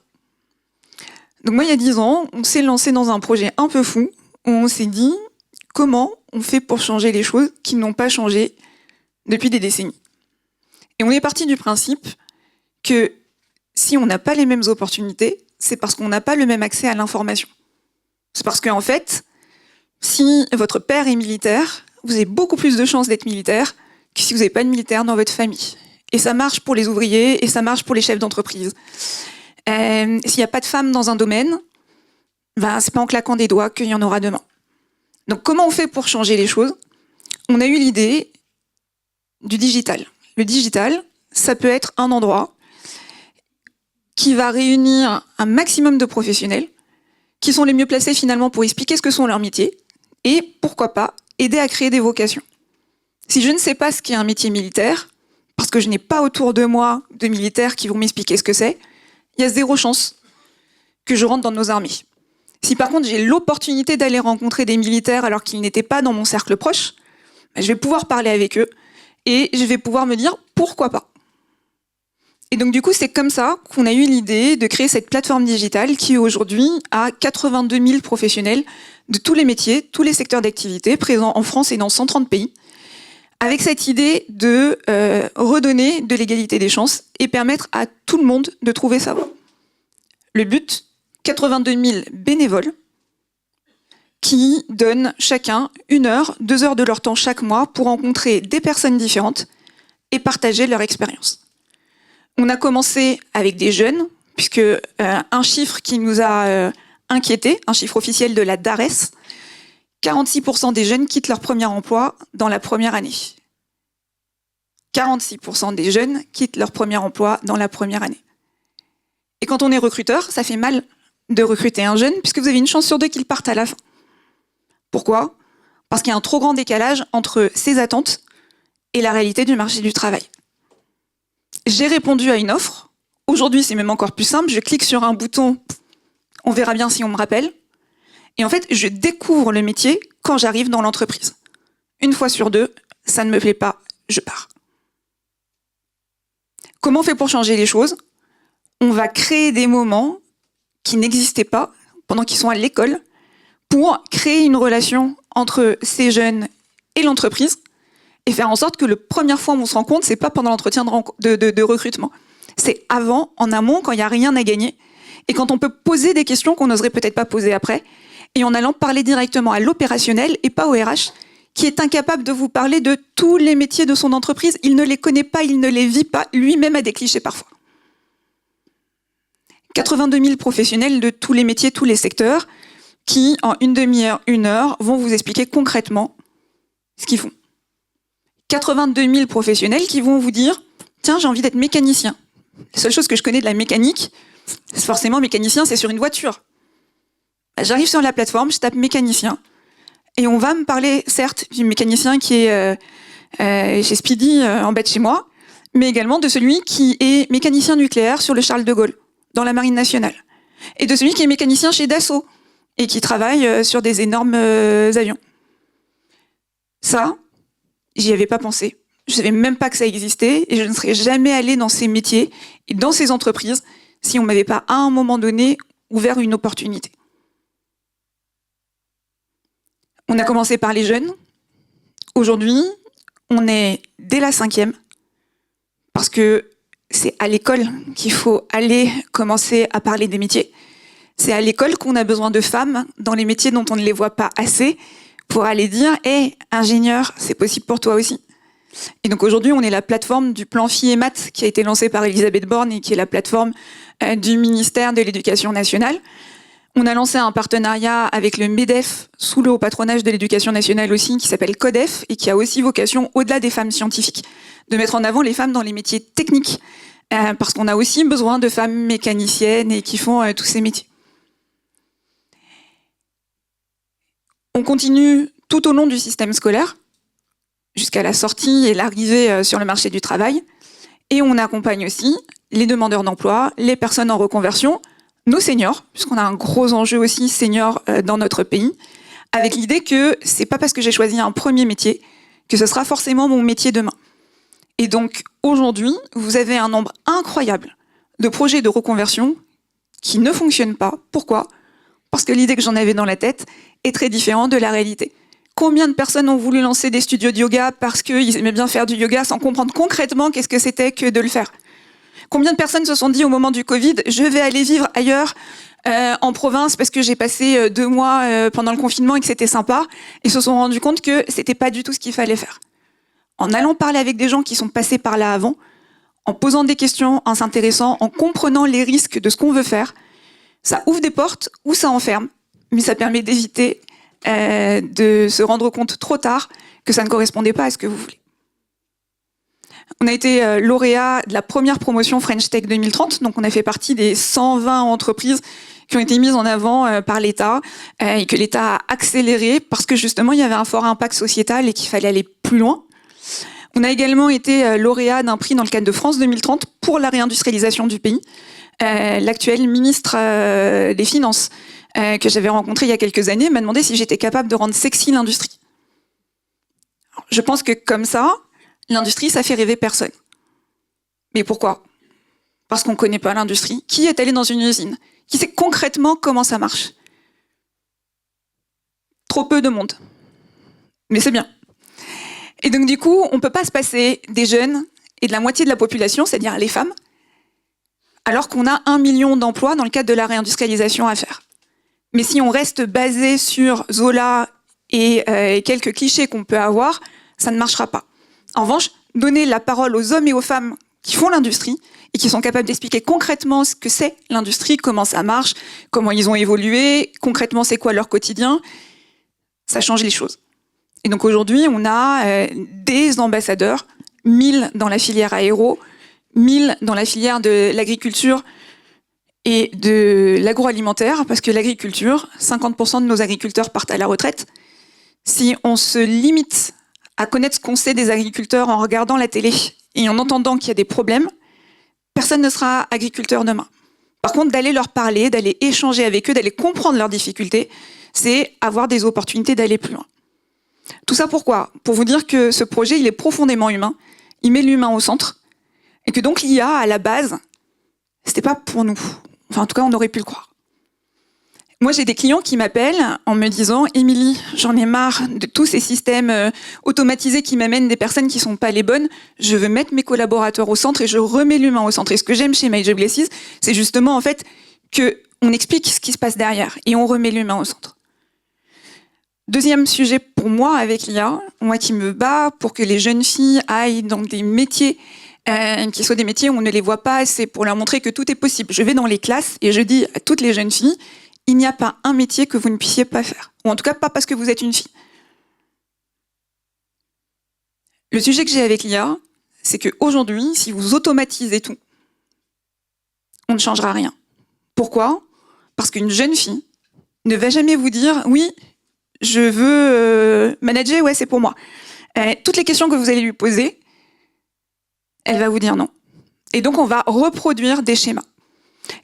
Donc moi, il y a 10 ans, on s'est lancé dans un projet un peu fou, où on s'est dit comment on fait pour changer les choses qui n'ont pas changé depuis des décennies. Et on est parti du principe que si on n'a pas les mêmes opportunités, c'est parce qu'on n'a pas le même accès à l'information. C'est parce qu'en fait, si votre père est militaire, vous avez beaucoup plus de chances d'être militaire que si vous n'avez pas de militaire dans votre famille. Et ça marche pour les ouvriers et ça marche pour les chefs d'entreprise. S'il n'y a pas de femmes dans un domaine, c'est pas en claquant des doigts qu'il y en aura demain. Donc comment on fait pour changer les choses ? On a eu l'idée du digital. Le digital, ça peut être un endroit qui va réunir un maximum de professionnels qui sont les mieux placés finalement pour expliquer ce que sont leurs métiers et, pourquoi pas, aider à créer des vocations. Si je ne sais pas ce qu'est un métier militaire, parce que je n'ai pas autour de moi de militaires qui vont m'expliquer ce que c'est, il y a 0 chance que je rentre dans nos armées. Si par contre j'ai l'opportunité d'aller rencontrer des militaires alors qu'ils n'étaient pas dans mon cercle proche, je vais pouvoir parler avec eux et je vais pouvoir me dire pourquoi pas. Et donc du coup c'est comme ça qu'on a eu l'idée de créer cette plateforme digitale qui aujourd'hui a 82 000 professionnels de tous les métiers, tous les secteurs d'activité présents en France et dans 130 pays, avec cette idée de redonner de l'égalité des chances et permettre à tout le monde de trouver sa voie. Le but, 82 000 bénévoles qui donnent chacun 1 heure, 2 heures de leur temps chaque mois pour rencontrer des personnes différentes et partager leur expérience. On a commencé avec des jeunes, puisque un chiffre qui nous a inquiétés, un chiffre officiel de la DARES, 46% des jeunes quittent leur premier emploi dans la première année. 46% des jeunes quittent leur premier emploi dans la première année. Et quand on est recruteur, ça fait mal de recruter un jeune, puisque vous avez une chance sur 2 qu'il parte à la fin. Pourquoi ? Parce qu'il y a un trop grand décalage entre ses attentes et la réalité du marché du travail. J'ai répondu à une offre. Aujourd'hui, c'est même encore plus simple. Je clique sur un bouton, on verra bien si on me rappelle. Et en fait, je découvre le métier quand j'arrive dans l'entreprise. Une fois sur deux, ça ne me plaît pas, je pars. Comment on fait pour changer les choses? On va créer des moments qui n'existaient pas pendant qu'ils sont à l'école pour créer une relation entre ces jeunes et l'entreprise et faire en sorte que la première fois où on se rencontre, c'est pas pendant l'entretien de recrutement. C'est avant, en amont, quand il n'y a rien à gagner et quand on peut poser des questions qu'on n'oserait peut-être pas poser après et en allant parler directement à l'opérationnel et pas au RH qui est incapable de vous parler de tous les métiers de son entreprise. Il ne les connaît pas, il ne les vit pas, lui-même a des clichés parfois. 82 000 professionnels de tous les métiers, tous les secteurs, qui, en une demi-heure, 1 heure, vont vous expliquer concrètement ce qu'ils font. 82 000 professionnels qui vont vous dire « Tiens, j'ai envie d'être mécanicien. La seule chose que je connais de la mécanique, c'est forcément mécanicien, c'est sur une voiture. J'arrive sur la plateforme, je tape mécanicien, et on va me parler, certes, du mécanicien qui est chez Speedy, en bas de chez moi, mais également de celui qui est mécanicien nucléaire sur le Charles de Gaulle, dans la Marine nationale, et de celui qui est mécanicien chez Dassault, et qui travaille sur des énormes avions. Ça, j'y avais pas pensé. Je savais même pas que ça existait, et je ne serais jamais allée dans ces métiers et dans ces entreprises si on m'avait pas, à un moment donné, ouvert une opportunité. On a commencé par les jeunes. Aujourd'hui, on est dès la 5e, parce que c'est à l'école qu'il faut aller commencer à parler des métiers. C'est à l'école qu'on a besoin de femmes dans les métiers dont on ne les voit pas assez pour aller dire « Hey, ingénieur, c'est possible pour toi aussi ». Et donc aujourd'hui, on est la plateforme du plan Filles et Maths qui a été lancée par Elisabeth Borne et qui est la plateforme du ministère de l'Éducation nationale. On a lancé un partenariat avec le MEDEF, sous le haut patronage de l'Éducation nationale aussi, qui s'appelle CODEF, et qui a aussi vocation, au-delà des femmes scientifiques, de mettre en avant les femmes dans les métiers techniques, parce qu'on a aussi besoin de femmes mécaniciennes et qui font tous ces métiers. On continue tout au long du système scolaire, jusqu'à la sortie et l'arrivée sur le marché du travail, et on accompagne aussi les demandeurs d'emploi, les personnes en reconversion, nos seniors, puisqu'on a un gros enjeu aussi senior dans notre pays, avec l'idée que c'est pas parce que j'ai choisi un premier métier que ce sera forcément mon métier demain. Et donc aujourd'hui, vous avez un nombre incroyable de projets de reconversion qui ne fonctionnent pas. Pourquoi ? Parce que l'idée que j'en avais dans la tête est très différente de la réalité. Combien de personnes ont voulu lancer des studios de yoga parce qu'ils aimaient bien faire du yoga sans comprendre concrètement qu'est-ce que c'était que de le faire ? Combien de personnes se sont dit au moment du Covid, je vais aller vivre ailleurs, en province, parce que j'ai passé 2 mois pendant le confinement et que c'était sympa, et se sont rendus compte que c'était pas du tout ce qu'il fallait faire. En allant parler avec des gens qui sont passés par là avant, en posant des questions, en s'intéressant, en comprenant les risques de ce qu'on veut faire, ça ouvre des portes ou ça enferme, mais ça permet d'éviter de se rendre compte trop tard que ça ne correspondait pas à ce que vous voulez. On a été lauréat de la première promotion French Tech 2030, donc on a fait partie des 120 entreprises qui ont été mises en avant par l'État et que l'État a accéléré parce que justement il y avait un fort impact sociétal et qu'il fallait aller plus loin. On a également été lauréat d'un prix dans le cadre de France 2030 pour la réindustrialisation du pays. L'actuel ministre des Finances que j'avais rencontré il y a quelques années m'a demandé si j'étais capable de rendre sexy l'industrie. Je pense que comme ça, l'industrie, ça fait rêver personne. Mais pourquoi ? Parce qu'on ne connaît pas l'industrie. Qui est allé dans une usine ? Qui sait concrètement comment ça marche ? Trop peu de monde. Mais c'est bien. Et donc du coup, on ne peut pas se passer des jeunes et de la moitié de la population, c'est-à-dire les femmes, alors qu'on a 1 million d'emplois dans le cadre de la réindustrialisation à faire. Mais si on reste basé sur Zola et quelques clichés qu'on peut avoir, ça ne marchera pas. En revanche, donner la parole aux hommes et aux femmes qui font l'industrie et qui sont capables d'expliquer concrètement ce que c'est l'industrie, comment ça marche, comment ils ont évolué, concrètement c'est quoi leur quotidien, ça change les choses. Et donc aujourd'hui, on a des ambassadeurs, 1000 dans la filière aéro, 1000 dans la filière de l'agriculture et de l'agroalimentaire, parce que l'agriculture, 50% de nos agriculteurs partent à la retraite. Si on se limite à connaître ce qu'on sait des agriculteurs en regardant la télé et en entendant qu'il y a des problèmes, personne ne sera agriculteur demain. Par contre, d'aller leur parler, d'aller échanger avec eux, d'aller comprendre leurs difficultés, c'est avoir des opportunités d'aller plus loin. Tout ça pourquoi ? Pour vous dire que ce projet, il est profondément humain. Il met l'humain au centre. Et que donc l'IA, à la base, c'était pas pour nous. Enfin, en tout cas, on aurait pu le croire. Moi, j'ai des clients qui m'appellent en me disant « Émilie, j'en ai marre de tous ces systèmes automatisés qui m'amènent des personnes qui sont pas les bonnes. Je veux mettre mes collaborateurs au centre et je remets l'humain au centre. » Et ce que j'aime chez MyJobLessis, c'est justement en fait qu'on explique ce qui se passe derrière et on remet l'humain au centre. Deuxième sujet pour moi avec l'IA, moi qui me bats pour que les jeunes filles aillent dans des métiers qui soient des métiers où on ne les voit pas, c'est pour leur montrer que tout est possible. Je vais dans les classes et je dis à toutes les jeunes filles, il n'y a pas un métier que vous ne puissiez pas faire. Ou en tout cas, pas parce que vous êtes une fille. Le sujet que j'ai avec l'IA, c'est qu'aujourd'hui, si vous automatisez tout, on ne changera rien. Pourquoi ? Parce qu'une jeune fille ne va jamais vous dire « oui, je veux manager, ouais, c'est pour moi ». Toutes les questions que vous allez lui poser, elle va vous dire non. Et donc, on va reproduire des schémas.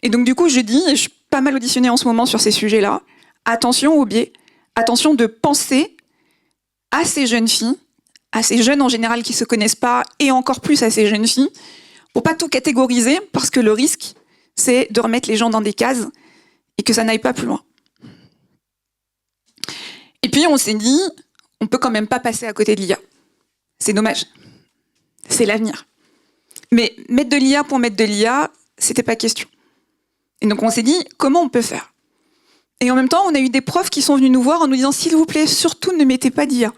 Et donc, du coup, je dis, et je suis pas mal auditionnée en ce moment sur ces sujets-là, attention aux biais, attention de penser à ces jeunes filles, à ces jeunes en général qui se connaissent pas, et encore plus à ces jeunes filles, pour pas tout catégoriser, parce que le risque, c'est de remettre les gens dans des cases et que ça n'aille pas plus loin. Et puis, on s'est dit, on peut quand même pas passer à côté de l'IA. C'est dommage. C'est l'avenir. Mais mettre de l'IA pour mettre de l'IA, c'était pas question. Et donc on s'est dit, comment on peut faire ? Et en même temps, on a eu des profs qui sont venus nous voir en nous disant, s'il vous plaît, surtout ne mettez pas d'IA.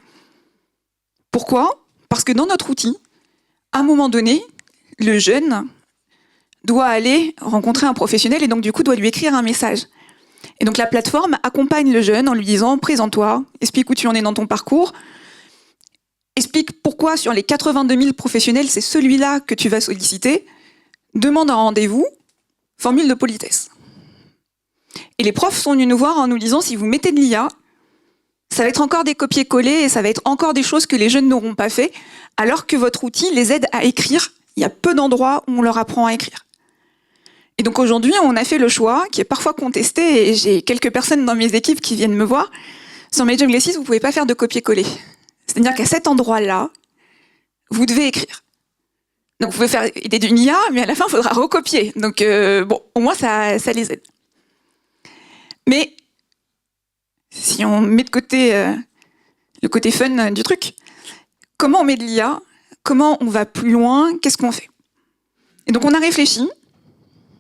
Pourquoi ? Parce que dans notre outil, à un moment donné, le jeune doit aller rencontrer un professionnel et donc du coup doit lui écrire un message. Et donc la plateforme accompagne le jeune en lui disant, présente-toi, explique où tu en es dans ton parcours, explique pourquoi sur les 82 000 professionnels, c'est celui-là que tu vas solliciter, demande un rendez-vous, formule de politesse. Et les profs sont venus nous voir en nous disant, si vous mettez de l'IA, ça va être encore des copier-coller et ça va être encore des choses que les jeunes n'auront pas fait, alors que votre outil les aide à écrire. Il y a peu d'endroits où on leur apprend à écrire. Et donc aujourd'hui, on a fait le choix, qui est parfois contesté, et j'ai quelques personnes dans mes équipes qui viennent me voir, sur MyJobLessis, vous ne pouvez pas faire de copier-coller. C'est-à-dire qu'à cet endroit-là, vous devez écrire. Donc vous pouvez faire idée d'une IA, mais à la fin, il faudra recopier. Donc bon, au moins, ça les aide. Mais si on met de côté le côté fun du truc, comment on met de l'IA ? Comment on va plus loin ? Qu'est-ce qu'on fait ? Et donc on a réfléchi,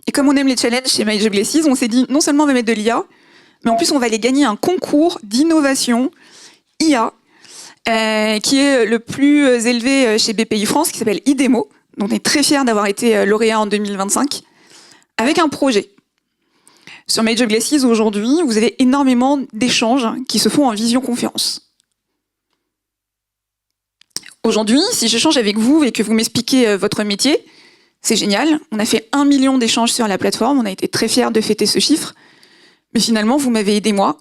et comme on aime les challenges chez MyJobLessis, on s'est dit, non seulement on va mettre de l'IA, mais en plus on va aller gagner un concours d'innovation IA, qui est le plus élevé chez BPI France, qui s'appelle IDEMO. Donc on est très fiers d'avoir été lauréat en 2025, avec un projet. Sur MyJobLessis, aujourd'hui, vous avez énormément d'échanges qui se font en visioconférence. Aujourd'hui, si j'échange avec vous et que vous m'expliquez votre métier, c'est génial. On a fait 1 million d'échanges sur la plateforme, on a été très fiers de fêter ce chiffre. Mais finalement, vous m'avez aidé moi.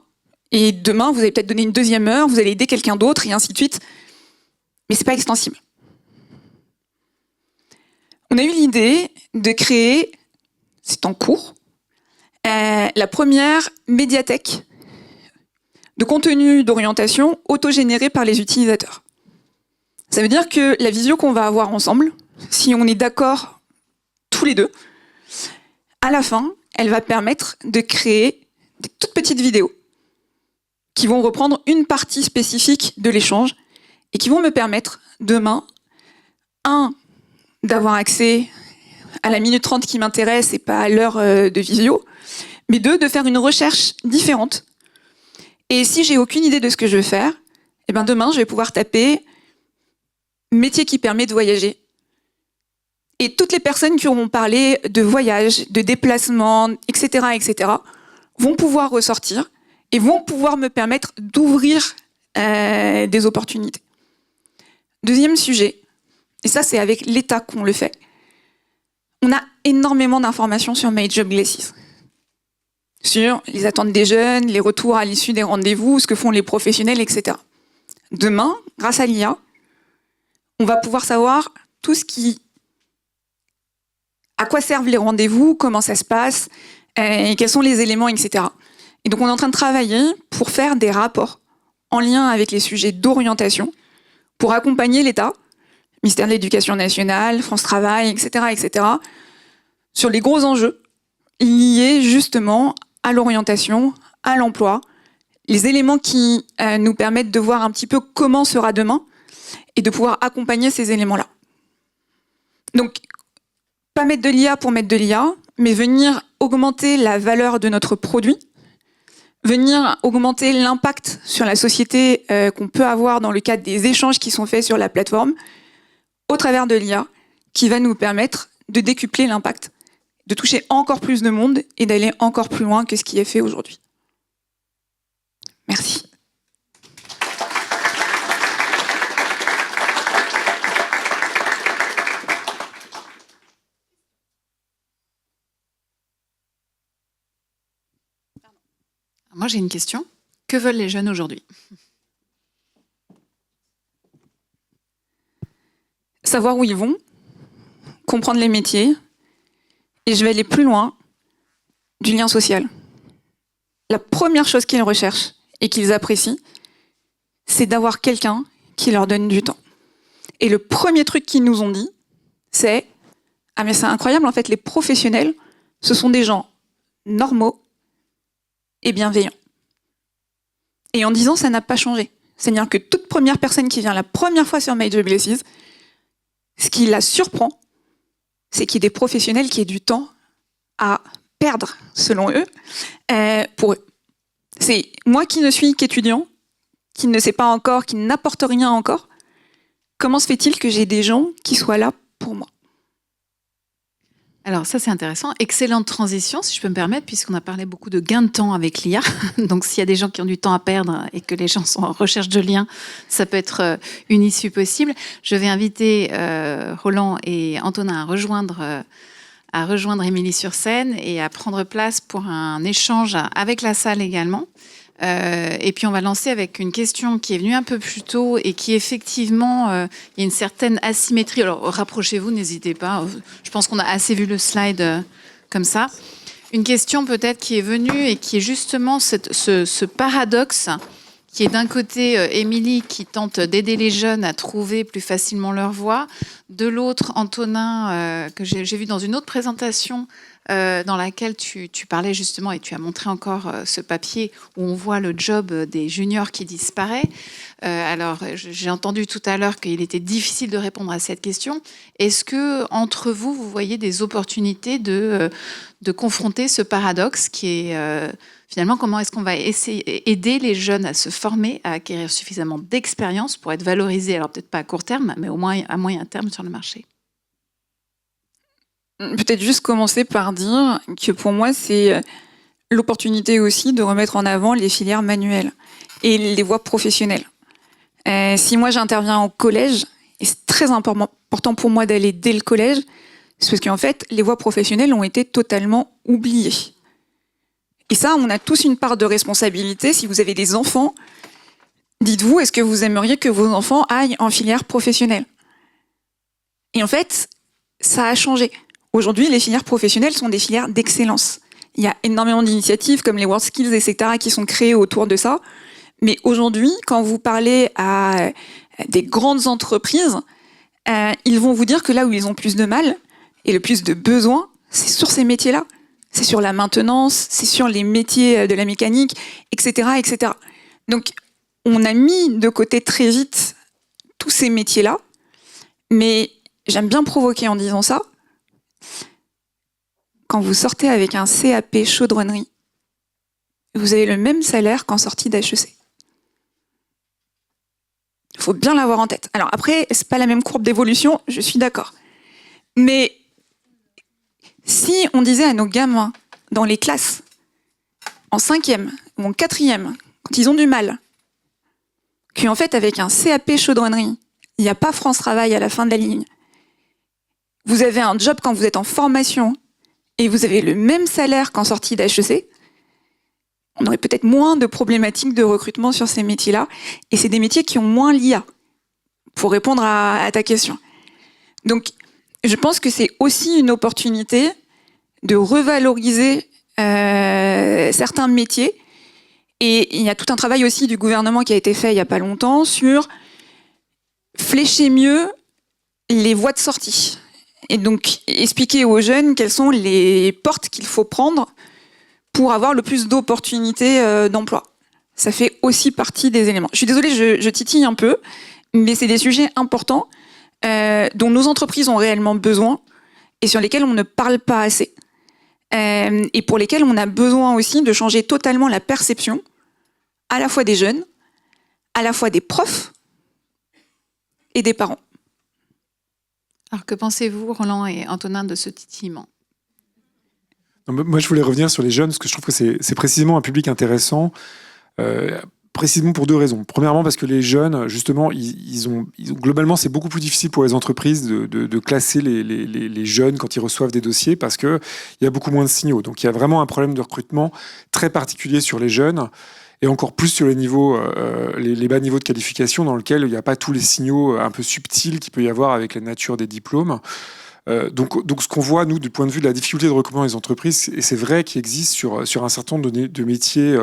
Et demain, vous allez peut-être donner une deuxième heure, vous allez aider quelqu'un d'autre, et ainsi de suite. Mais c'est pas extensible. On a eu l'idée de créer, c'est en cours, la première médiathèque de contenu d'orientation autogénéré par les utilisateurs. Ça veut dire que la visio qu'on va avoir ensemble, si on est d'accord tous les deux, à la fin, elle va permettre de créer des toutes petites vidéos qui vont reprendre une partie spécifique de l'échange et qui vont me permettre demain, d'avoir accès à la minute 30 qui m'intéresse et pas à l'heure de visio, mais de faire une recherche différente. Et si j'ai aucune idée de ce que je veux faire, eh ben demain, je vais pouvoir taper métier qui permet de voyager. Et toutes les personnes qui auront parlé de voyage, de déplacement, etc., vont pouvoir ressortir et vont pouvoir me permettre d'ouvrir des opportunités. Deuxième sujet, et ça c'est avec l'État qu'on le fait, on a énormément d'informations sur MyJobLessis. Sur les attentes des jeunes, les retours à l'issue des rendez-vous, ce que font les professionnels, etc. Demain, grâce à l'IA, on va pouvoir savoir tout ce qui à quoi servent les rendez-vous, comment ça se passe, et quels sont les éléments, etc. Et donc on est en train de travailler pour faire des rapports en lien avec les sujets d'orientation, pour accompagner l'État, ministère de l'Éducation nationale, France Travail, etc., sur les gros enjeux liés justement à l'orientation, à l'emploi, les éléments qui nous permettent de voir un petit peu comment sera demain et de pouvoir accompagner ces éléments-là. Donc, pas mettre de l'IA pour mettre de l'IA, mais venir augmenter la valeur de notre produit, venir augmenter l'impact sur la société qu'on peut avoir dans le cadre des échanges qui sont faits sur la plateforme, au travers de l'IA, qui va nous permettre de décupler l'impact, de toucher encore plus de monde et d'aller encore plus loin que ce qui est fait aujourd'hui. Merci. Moi, j'ai une question. Que veulent les jeunes aujourd'hui? Savoir où ils vont, comprendre les métiers, et je vais aller plus loin, du lien social. La première chose qu'ils recherchent et qu'ils apprécient, c'est d'avoir quelqu'un qui leur donne du temps. Et le premier truc qu'ils nous ont dit, c'est « Ah mais c'est incroyable, en fait, les professionnels, ce sont des gens normaux et bienveillants. » Et en 10 ans, ça n'a pas changé. C'est-à-dire que toute première personne qui vient la première fois sur Major Blesses, ce qui la surprend, c'est qu'il y ait des professionnels qui aient du temps à perdre, selon eux, pour eux. C'est moi qui ne suis qu'étudiant, qui ne sais pas encore, qui n'apporte rien encore. Comment se fait-il que j'ai des gens qui soient là pour moi? Alors ça, c'est intéressant. Excellente transition, si je peux me permettre, puisqu'on a parlé beaucoup de gain de temps avec l'IA. Donc s'il y a des gens qui ont du temps à perdre et que les gens sont en recherche de liens, ça peut être une issue possible. Je vais inviter Roland et Antonin à rejoindre Émilie sur scène et à prendre place pour un échange avec la salle également. Et puis on va lancer avec une question qui est venue un peu plus tôt et qui effectivement, il y a une certaine asymétrie. Alors rapprochez-vous, n'hésitez pas. Je pense qu'on a assez vu le slide comme ça. Une question peut-être qui est venue et qui est justement ce paradoxe qui est d'un côté Émilie qui tente d'aider les jeunes à trouver plus facilement leur voie, de l'autre Antonin que j'ai vu dans une autre présentation dans laquelle tu parlais justement et tu as montré encore ce papier où on voit le job des juniors qui disparaît. Alors, j'ai entendu tout à l'heure qu'il était difficile de répondre à cette question. Est-ce que entre vous, vous voyez des opportunités de confronter ce paradoxe qui est finalement comment est-ce qu'on va essayer aider les jeunes à se former, à acquérir suffisamment d'expérience pour être valorisés, alors peut-être pas à court terme, mais au moins à moyen terme sur le marché? Peut-être juste commencer par dire que pour moi, c'est l'opportunité aussi de remettre en avant les filières manuelles et les voies professionnelles. Si moi, j'interviens au collège, et c'est très important pour moi d'aller dès le collège, c'est parce qu'en fait, les voies professionnelles ont été totalement oubliées. Et ça, on a tous une part de responsabilité. Si vous avez des enfants, dites-vous, est-ce que vous aimeriez que vos enfants aillent en filière professionnelle? Et en fait, ça a changé. Aujourd'hui, les filières professionnelles sont des filières d'excellence. Il y a énormément d'initiatives comme les WorldSkills, etc., qui sont créées autour de ça. Mais aujourd'hui, quand vous parlez à des grandes entreprises, ils vont vous dire que là où ils ont plus de mal et le plus de besoins, c'est sur ces métiers-là. C'est sur la maintenance, c'est sur les métiers de la mécanique, etc., etc. Donc, on a mis de côté très vite tous ces métiers-là. Mais j'aime bien provoquer en disant ça. Quand vous sortez avec un CAP chaudronnerie, vous avez le même salaire qu'en sortie d'HEC. Il faut bien l'avoir en tête. Alors après, c'est pas la même courbe d'évolution, je suis d'accord. Mais si on disait à nos gamins dans les classes, en 5e ou en 4e, quand ils ont du mal, qu'en fait avec un CAP chaudronnerie, il n'y a pas France Travail à la fin de la ligne, vous avez un job quand vous êtes en formation et vous avez le même salaire qu'en sortie d'HEC, on aurait peut-être moins de problématiques de recrutement sur ces métiers-là. Et c'est des métiers qui ont moins l'IA, pour répondre à ta question. Donc, je pense que c'est aussi une opportunité de revaloriser certains métiers. Et il y a tout un travail aussi du gouvernement qui a été fait il n'y a pas longtemps sur flécher mieux les voies de sortie. Et donc expliquer aux jeunes quelles sont les portes qu'il faut prendre pour avoir le plus d'opportunités d'emploi. Ça fait aussi partie des éléments. Je suis désolée, je titille un peu, mais c'est des sujets importants dont nos entreprises ont réellement besoin et sur lesquels on ne parle pas assez. Et pour lesquels on a besoin aussi de changer totalement la perception à la fois des jeunes, à la fois des profs et des parents. Alors que pensez-vous, Roland et Antonin, de ce titillement ? Moi, je voulais revenir sur les jeunes, parce que je trouve que c'est précisément un public intéressant, précisément pour deux raisons. Premièrement, parce que les jeunes, justement, globalement, c'est beaucoup plus difficile pour les entreprises de classer les jeunes quand ils reçoivent des dossiers, parce qu'il y a beaucoup moins de signaux. Donc, il y a vraiment un problème de recrutement très particulier sur les jeunes, et encore plus sur les bas niveaux de qualification, dans lesquels il n'y a pas tous les signaux un peu subtils qu'il peut y avoir avec la nature des diplômes. Donc, ce qu'on voit, nous, du point de vue de la difficulté de recrutement des entreprises, et c'est vrai qu'il existe sur un certain nombre de métiers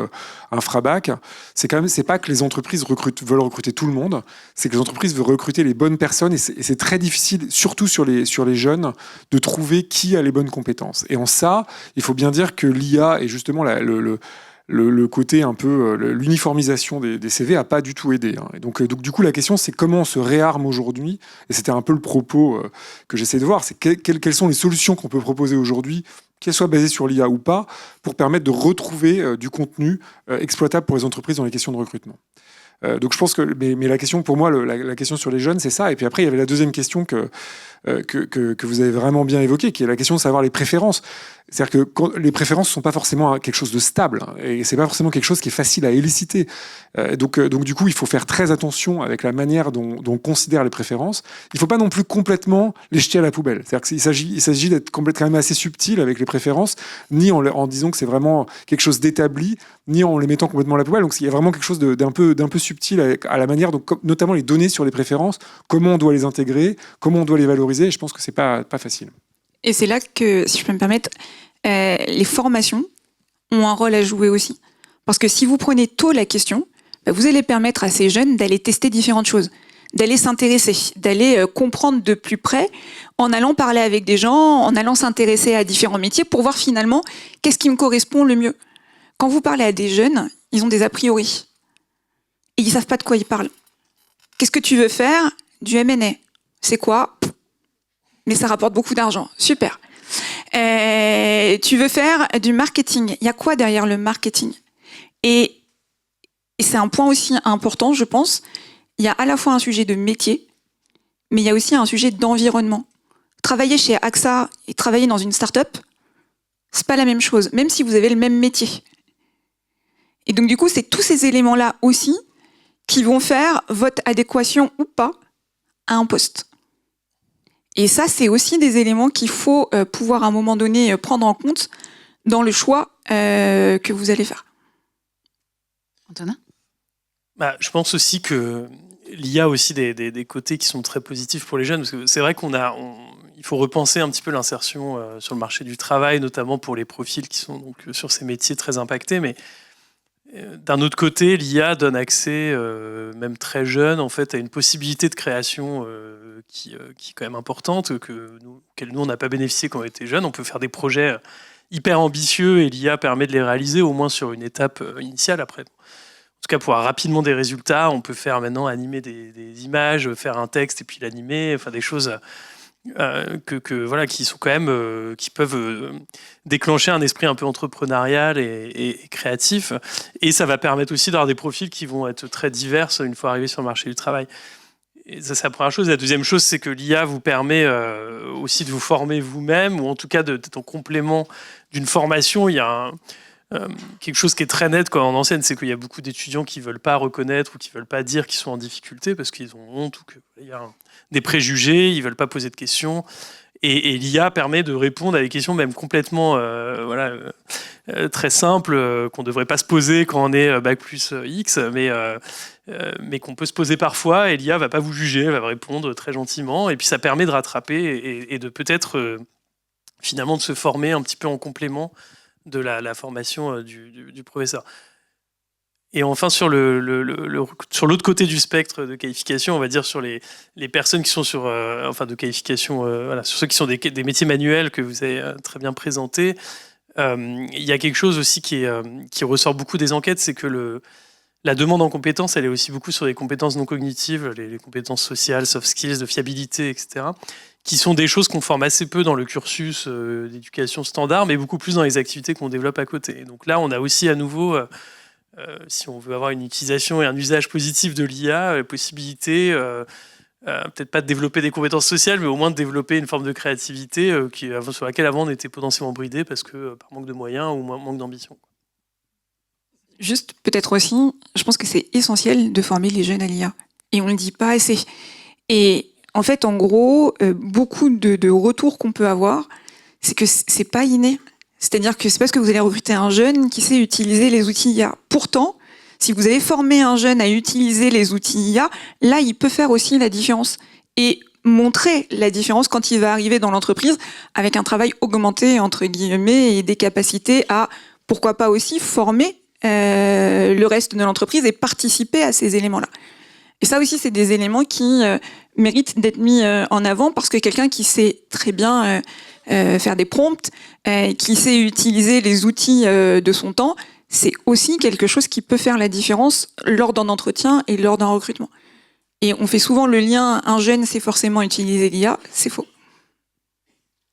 infra-bac, c'est pas que les entreprises veulent recruter tout le monde, c'est que les entreprises veulent recruter les bonnes personnes, et c'est très difficile, surtout sur les jeunes, de trouver qui a les bonnes compétences. Et en ça, il faut bien dire que l'IA est justement le côté un peu, l'uniformisation des CV a pas du tout aidé. Et donc, du coup, la question, c'est comment on se réarme aujourd'hui. Et c'était un peu le propos que j'essaie de voir. C'est quelles sont les solutions qu'on peut proposer aujourd'hui, qu'elles soient basées sur l'IA ou pas, pour permettre de retrouver du contenu exploitable pour les entreprises dans les questions de recrutement. Donc, je pense que, mais la question, pour moi, la question sur les jeunes, c'est ça. Et puis après, il y avait la deuxième question que vous avez vraiment bien évoquée, qui est la question de savoir les préférences. C'est-à-dire que les préférences ne sont pas forcément quelque chose de stable, et c'est pas forcément quelque chose qui est facile à éliciter. Donc du coup, il faut faire très attention avec la manière dont on considère les préférences. Il ne faut pas non plus complètement les jeter à la poubelle. C'est-à-dire qu'il s'agit d'être quand même assez subtil avec les préférences, ni en disant que c'est vraiment quelque chose d'établi, ni en les mettant complètement à la poubelle. Donc il y a vraiment quelque chose d'un peu subtil à la manière, donc, notamment les données sur les préférences, comment on doit les intégrer, comment on doit les valoriser. Et je pense que c'est pas facile. Et c'est là que, si je peux me permettre, les formations ont un rôle à jouer aussi. Parce que si vous prenez tôt la question, vous allez permettre à ces jeunes d'aller tester différentes choses, d'aller s'intéresser, d'aller comprendre de plus près, en allant parler avec des gens, en allant s'intéresser à différents métiers pour voir finalement qu'est-ce qui me correspond le mieux. Quand vous parlez à des jeunes, ils ont des a priori. Et ils ne savent pas de quoi ils parlent. Qu'est-ce que tu veux faire ? Du M&A. C'est quoi ? Mais ça rapporte beaucoup d'argent. Super. Tu veux faire du marketing. Il y a quoi derrière le marketing ? Et c'est un point aussi important, je pense. Il y a à la fois un sujet de métier, mais il y a aussi un sujet d'environnement. Travailler chez AXA et travailler dans une start-up, c'est pas la même chose, même si vous avez le même métier. Et donc, du coup, c'est tous ces éléments-là aussi qui vont faire votre adéquation ou pas à un poste. Et ça, c'est aussi des éléments qu'il faut pouvoir à un moment donné prendre en compte dans le choix que vous allez faire. Antonin ? Je pense aussi que l'IA a aussi des côtés qui sont très positifs pour les jeunes, parce que c'est vrai il faut repenser un petit peu l'insertion sur le marché du travail, notamment pour les profils qui sont donc sur ces métiers très impactés, mais d'un autre côté, l'IA donne accès, même très jeune, en fait, à une possibilité de création qui est quand même importante, auquel nous, on n'a pas bénéficié quand on était jeunes. On peut faire des projets hyper ambitieux et l'IA permet de les réaliser, au moins sur une étape initiale. Après, en tout cas, pour avoir rapidement des résultats, on peut faire maintenant animer des images, faire un texte et puis l'animer, enfin des choses voilà, qui sont quand même qui peuvent déclencher un esprit un peu entrepreneurial et créatif, et ça va permettre aussi d'avoir des profils qui vont être très divers une fois arrivés sur le marché du travail. Et ça, c'est la première chose. La deuxième chose, c'est que l'IA vous permet aussi de vous former vous-même, ou en tout cas d'être en complément d'une formation. Il y a quelque chose qui est très net quand on enseigne, c'est qu'il y a beaucoup d'étudiants qui ne veulent pas reconnaître ou qui ne veulent pas dire qu'ils sont en difficulté parce qu'ils ont honte ou qu'il y a des préjugés, ils ne veulent pas poser de questions. Et l'IA permet de répondre à des questions même complètement très simples qu'on ne devrait pas se poser quand on est bac plus X, mais qu'on peut se poser parfois. Et l'IA ne va pas vous juger, elle va vous répondre très gentiment. Et puis ça permet de rattraper et de peut-être finalement de se former un petit peu en complément de la formation du professeur. Et enfin, sur l'autre côté du spectre de qualification, on va dire sur les personnes qui sont sur de qualification, sur ceux qui sont des métiers manuels que vous avez très bien présentés, il y a quelque chose aussi qui ressort beaucoup des enquêtes, c'est que la demande en compétences, elle est aussi beaucoup sur les compétences non cognitives, les compétences sociales, soft skills, de fiabilité, etc., qui sont des choses qu'on forme assez peu dans le cursus d'éducation standard, mais beaucoup plus dans les activités qu'on développe à côté. Et donc là, on a aussi à nouveau... si on veut avoir une utilisation et un usage positif de l'IA, la possibilité, peut-être pas de développer des compétences sociales, mais au moins de développer une forme de créativité sur laquelle avant on était potentiellement bridé parce que par manque de moyens ou manque d'ambition. Juste, peut-être aussi, je pense que c'est essentiel de former les jeunes à l'IA. Et on ne le dit pas assez. Et en fait, en gros, beaucoup de retours qu'on peut avoir, c'est que c'est pas inné. C'est-à-dire que c'est parce que vous allez recruter un jeune qui sait utiliser les outils IA. Pourtant, si vous avez formé un jeune à utiliser les outils IA, là, il peut faire aussi la différence et montrer la différence quand il va arriver dans l'entreprise avec un travail augmenté, entre guillemets, et des capacités à, pourquoi pas aussi, former le reste de l'entreprise et participer à ces éléments-là. Et ça aussi, c'est des éléments qui méritent d'être mis en avant parce que quelqu'un qui sait très bien faire des prompts, qui sait utiliser les outils de son temps, c'est aussi quelque chose qui peut faire la différence lors d'un entretien et lors d'un recrutement. Et on fait souvent le lien, un jeune sait forcément utiliser l'IA, c'est faux.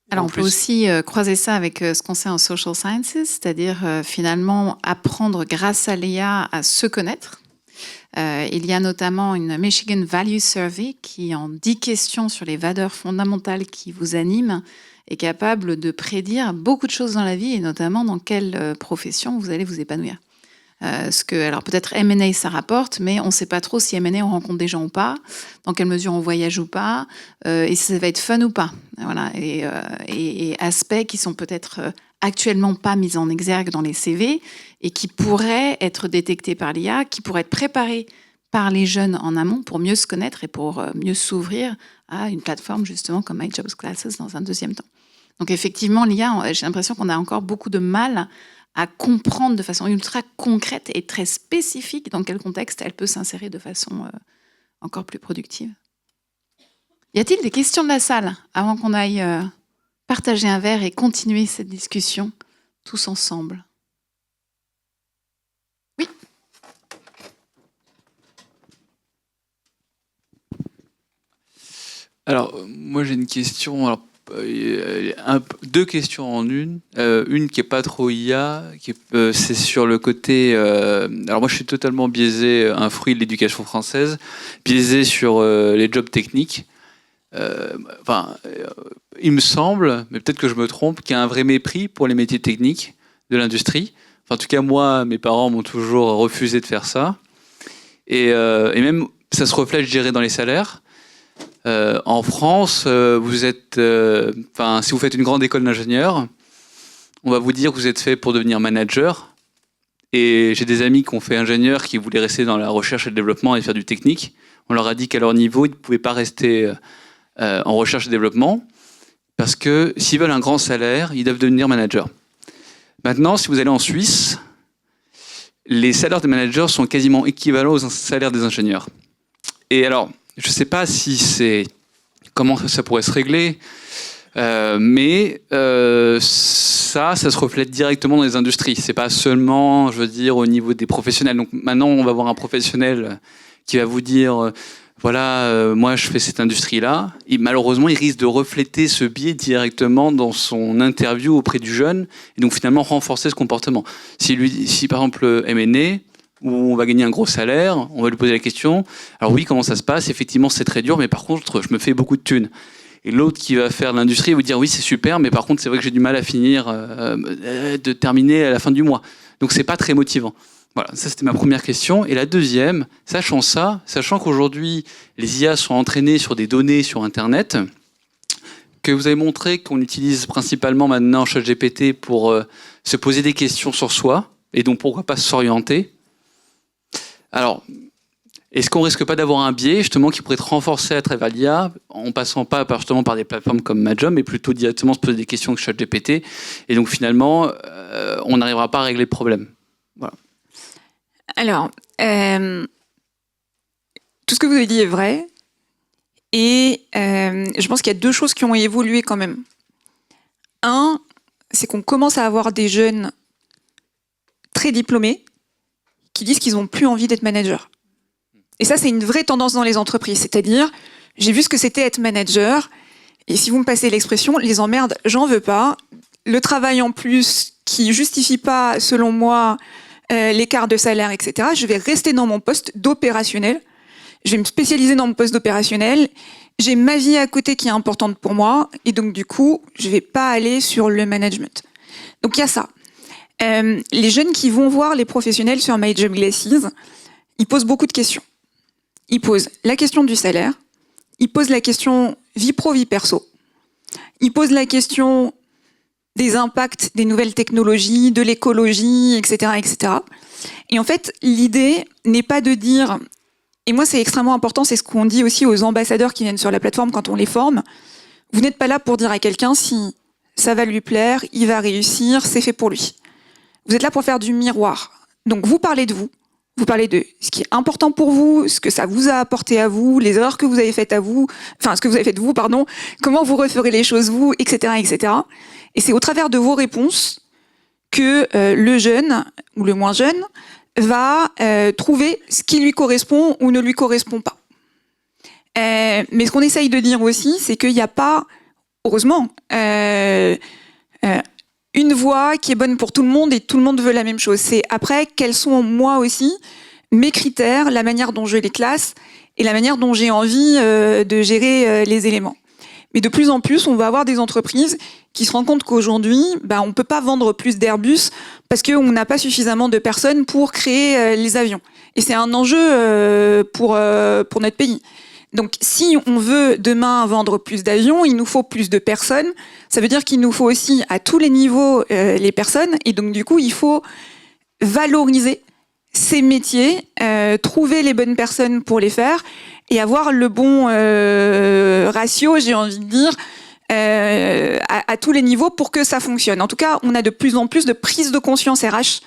Alors on peut aussi croiser ça avec ce qu'on sait en social sciences, c'est-à-dire finalement apprendre grâce à l'IA à se connaître. Il y a notamment une Michigan Value Survey qui, en 10 questions sur les valeurs fondamentales qui vous animent, est capable de prédire beaucoup de choses dans la vie et notamment dans quelle profession vous allez vous épanouir. Alors peut-être M&A ça rapporte, mais on ne sait pas trop si M&A on rencontre des gens ou pas, dans quelle mesure on voyage ou pas, et si ça va être fun ou pas. Voilà. Et aspects qui sont peut-être actuellement pas mis en exergue dans les CV et qui pourraient être détectés par l'IA, qui pourraient être préparés par les jeunes en amont pour mieux se connaître et pour mieux s'ouvrir à une plateforme justement comme My Jobs Classes dans un deuxième temps. Donc effectivement, l'IA, j'ai l'impression qu'on a encore beaucoup de mal à comprendre de façon ultra concrète et très spécifique dans quel contexte elle peut s'insérer de façon encore plus productive. Y a-t-il des questions de la salle avant qu'on aille partager un verre et continuer cette discussion tous ensemble? Oui. Alors, moi j'ai une question, deux questions en une. Une qui n'est pas trop IA, c'est sur le côté... alors moi je suis totalement biaisé, un fruit de l'éducation française, biaisé sur les jobs techniques. Il me semble, mais peut-être que je me trompe, qu'il y a un vrai mépris pour les métiers techniques de l'industrie. Enfin, en tout cas, moi, mes parents m'ont toujours refusé de faire ça. Et même, ça se reflète, je dirais, dans les salaires. En France, vous êtes, si vous faites une grande école d'ingénieur, on va vous dire que vous êtes fait pour devenir manager. Et j'ai des amis qui ont fait ingénieur, qui voulaient rester dans la recherche et le développement et faire du technique. On leur a dit qu'à leur niveau, ils ne pouvaient pas rester en recherche et développement, parce que s'ils veulent un grand salaire, ils doivent devenir manager. Maintenant, si vous allez en Suisse, les salaires des managers sont quasiment équivalents aux salaires des ingénieurs. Et alors, je ne sais pas comment ça pourrait se régler, mais ça se reflète directement dans les industries. C'est pas seulement, je veux dire, au niveau des professionnels. Donc maintenant, on va voir un professionnel qui va vous dire, moi je fais cette industrie-là. Et malheureusement, il risque de refléter ce biais directement dans son interview auprès du jeune, et donc finalement renforcer ce comportement. Si par exemple M&A, où on va gagner un gros salaire, on va lui poser la question, alors oui, comment ça se passe? Effectivement, c'est très dur, mais par contre, je me fais beaucoup de thunes. Et l'autre qui va faire l'industrie va vous dire, oui, c'est super, mais par contre, c'est vrai que j'ai du mal à finir, de terminer à la fin du mois. Donc, c'est pas très motivant. Voilà, ça, c'était ma première question. Et la deuxième, sachant qu'aujourd'hui, les IA sont entraînées sur des données sur Internet, que vous avez montré qu'on utilise principalement maintenant ChatGPT pour se poser des questions sur soi, et donc pourquoi pas s'orienter. Alors, est-ce qu'on risque pas d'avoir un biais justement qui pourrait être renforcé à travers l'IA en passant pas justement par des plateformes comme Majob, mais plutôt directement se poser des questions avec ChatGPT, et donc finalement on n'arrivera pas à régler le problème. Voilà. Alors, tout ce que vous avez dit est vrai. Et je pense qu'il y a deux choses qui ont évolué quand même. Un, c'est qu'on commence à avoir des jeunes très diplômés qui disent qu'ils n'ont plus envie d'être manager. Et ça, c'est une vraie tendance dans les entreprises. C'est-à-dire, j'ai vu ce que c'était être manager, et si vous me passez l'expression, les emmerdes, j'en veux pas. Le travail en plus qui justifie pas, selon moi, l'écart de salaire, etc. Je vais rester dans mon poste d'opérationnel. Je vais me spécialiser dans mon poste d'opérationnel. J'ai ma vie à côté qui est importante pour moi. Et donc, du coup, je vais pas aller sur le management. Donc, il y a ça. Les jeunes qui vont voir les professionnels sur My Job Glasses, ils posent beaucoup de questions. Ils posent la question du salaire. Ils posent la question vie pro, vie perso. Ils posent la question des impacts des nouvelles technologies, de l'écologie, etc., etc. Et en fait, l'idée n'est pas de dire... Et moi, c'est extrêmement important, c'est ce qu'on dit aussi aux ambassadeurs qui viennent sur la plateforme quand on les forme. Vous n'êtes pas là pour dire à quelqu'un si ça va lui plaire, il va réussir, c'est fait pour lui. Vous êtes là pour faire du miroir. Donc, vous parlez de vous. Vous parlez de ce qui est important pour vous, ce que ça vous a apporté à vous, les erreurs que vous avez faites à vous, enfin, ce que vous avez fait de vous, pardon, comment vous referez les choses vous, etc., etc. Et c'est au travers de vos réponses que le jeune ou le moins jeune va trouver ce qui lui correspond ou ne lui correspond pas. Mais ce qu'on essaye de dire aussi, c'est qu'il n'y a pas, heureusement, une voie qui est bonne pour tout le monde et tout le monde veut la même chose. C'est après, quels sont moi aussi mes critères, la manière dont je les classe et la manière dont j'ai envie de gérer les éléments. Mais de plus en plus, on va avoir des entreprises qui se rendent compte qu'aujourd'hui, on ne peut pas vendre plus d'Airbus parce qu'on n'a pas suffisamment de personnes pour créer les avions. Et c'est un enjeu pour notre pays. Donc, si on veut demain vendre plus d'avions, il nous faut plus de personnes. Ça veut dire qu'il nous faut aussi à tous les niveaux les personnes. Et donc, du coup, il faut valoriser ces métiers, trouver les bonnes personnes pour les faire et avoir le bon ratio, j'ai envie de dire, à tous les niveaux pour que ça fonctionne. En tout cas, on a de plus en plus de prise de conscience RH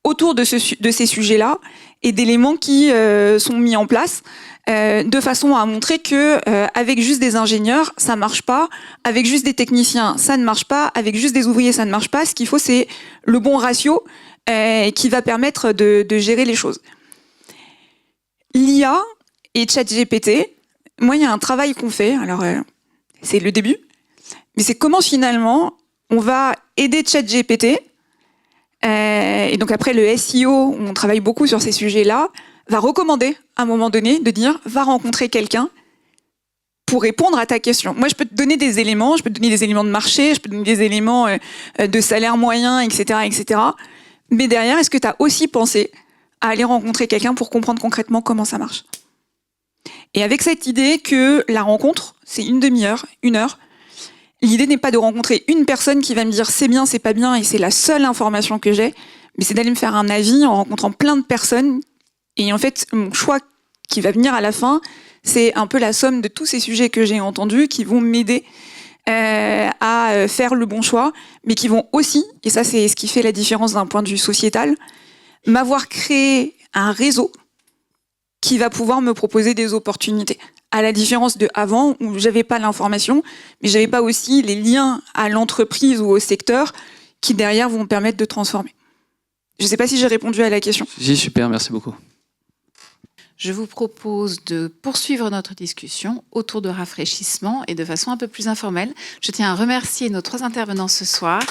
autour de ces sujets-là et d'éléments qui sont mis en place de façon à montrer que avec juste des ingénieurs, ça marche pas, avec juste des techniciens, ça ne marche pas, avec juste des ouvriers, ça ne marche pas. Ce qu'il faut, c'est le bon ratio qui va permettre de gérer les choses. L'IA et ChatGPT, moi, il y a un travail qu'on fait, alors c'est le début, mais c'est comment finalement on va aider ChatGPT, et donc après le SEO, on travaille beaucoup sur ces sujets-là, va recommander à un moment donné de dire va rencontrer quelqu'un pour répondre à ta question. Moi, je peux te donner des éléments, je peux te donner des éléments de marché, je peux te donner des éléments de salaire moyen, etc., etc. Mais derrière, est-ce que tu as aussi pensé à aller rencontrer quelqu'un pour comprendre concrètement comment ça marche ? Et avec cette idée que la rencontre, c'est une demi-heure, 1 heure, l'idée n'est pas de rencontrer une personne qui va me dire c'est bien, c'est pas bien et c'est la seule information que j'ai, mais c'est d'aller me faire un avis en rencontrant plein de personnes. Et en fait, mon choix qui va venir à la fin, c'est un peu la somme de tous ces sujets que j'ai entendus qui vont m'aider à faire le bon choix, mais qui vont aussi, et ça c'est ce qui fait la différence d'un point de vue sociétal, m'avoir créé un réseau qui va pouvoir me proposer des opportunités. À la différence de avant, où j'avais pas l'information, mais j'avais pas aussi les liens à l'entreprise ou au secteur qui derrière vont me permettre de transformer. Je sais pas si j'ai répondu à la question. Si, super, merci beaucoup. Je vous propose de poursuivre notre discussion autour de rafraîchissement et de façon un peu plus informelle. Je tiens à remercier nos 3 intervenants ce soir.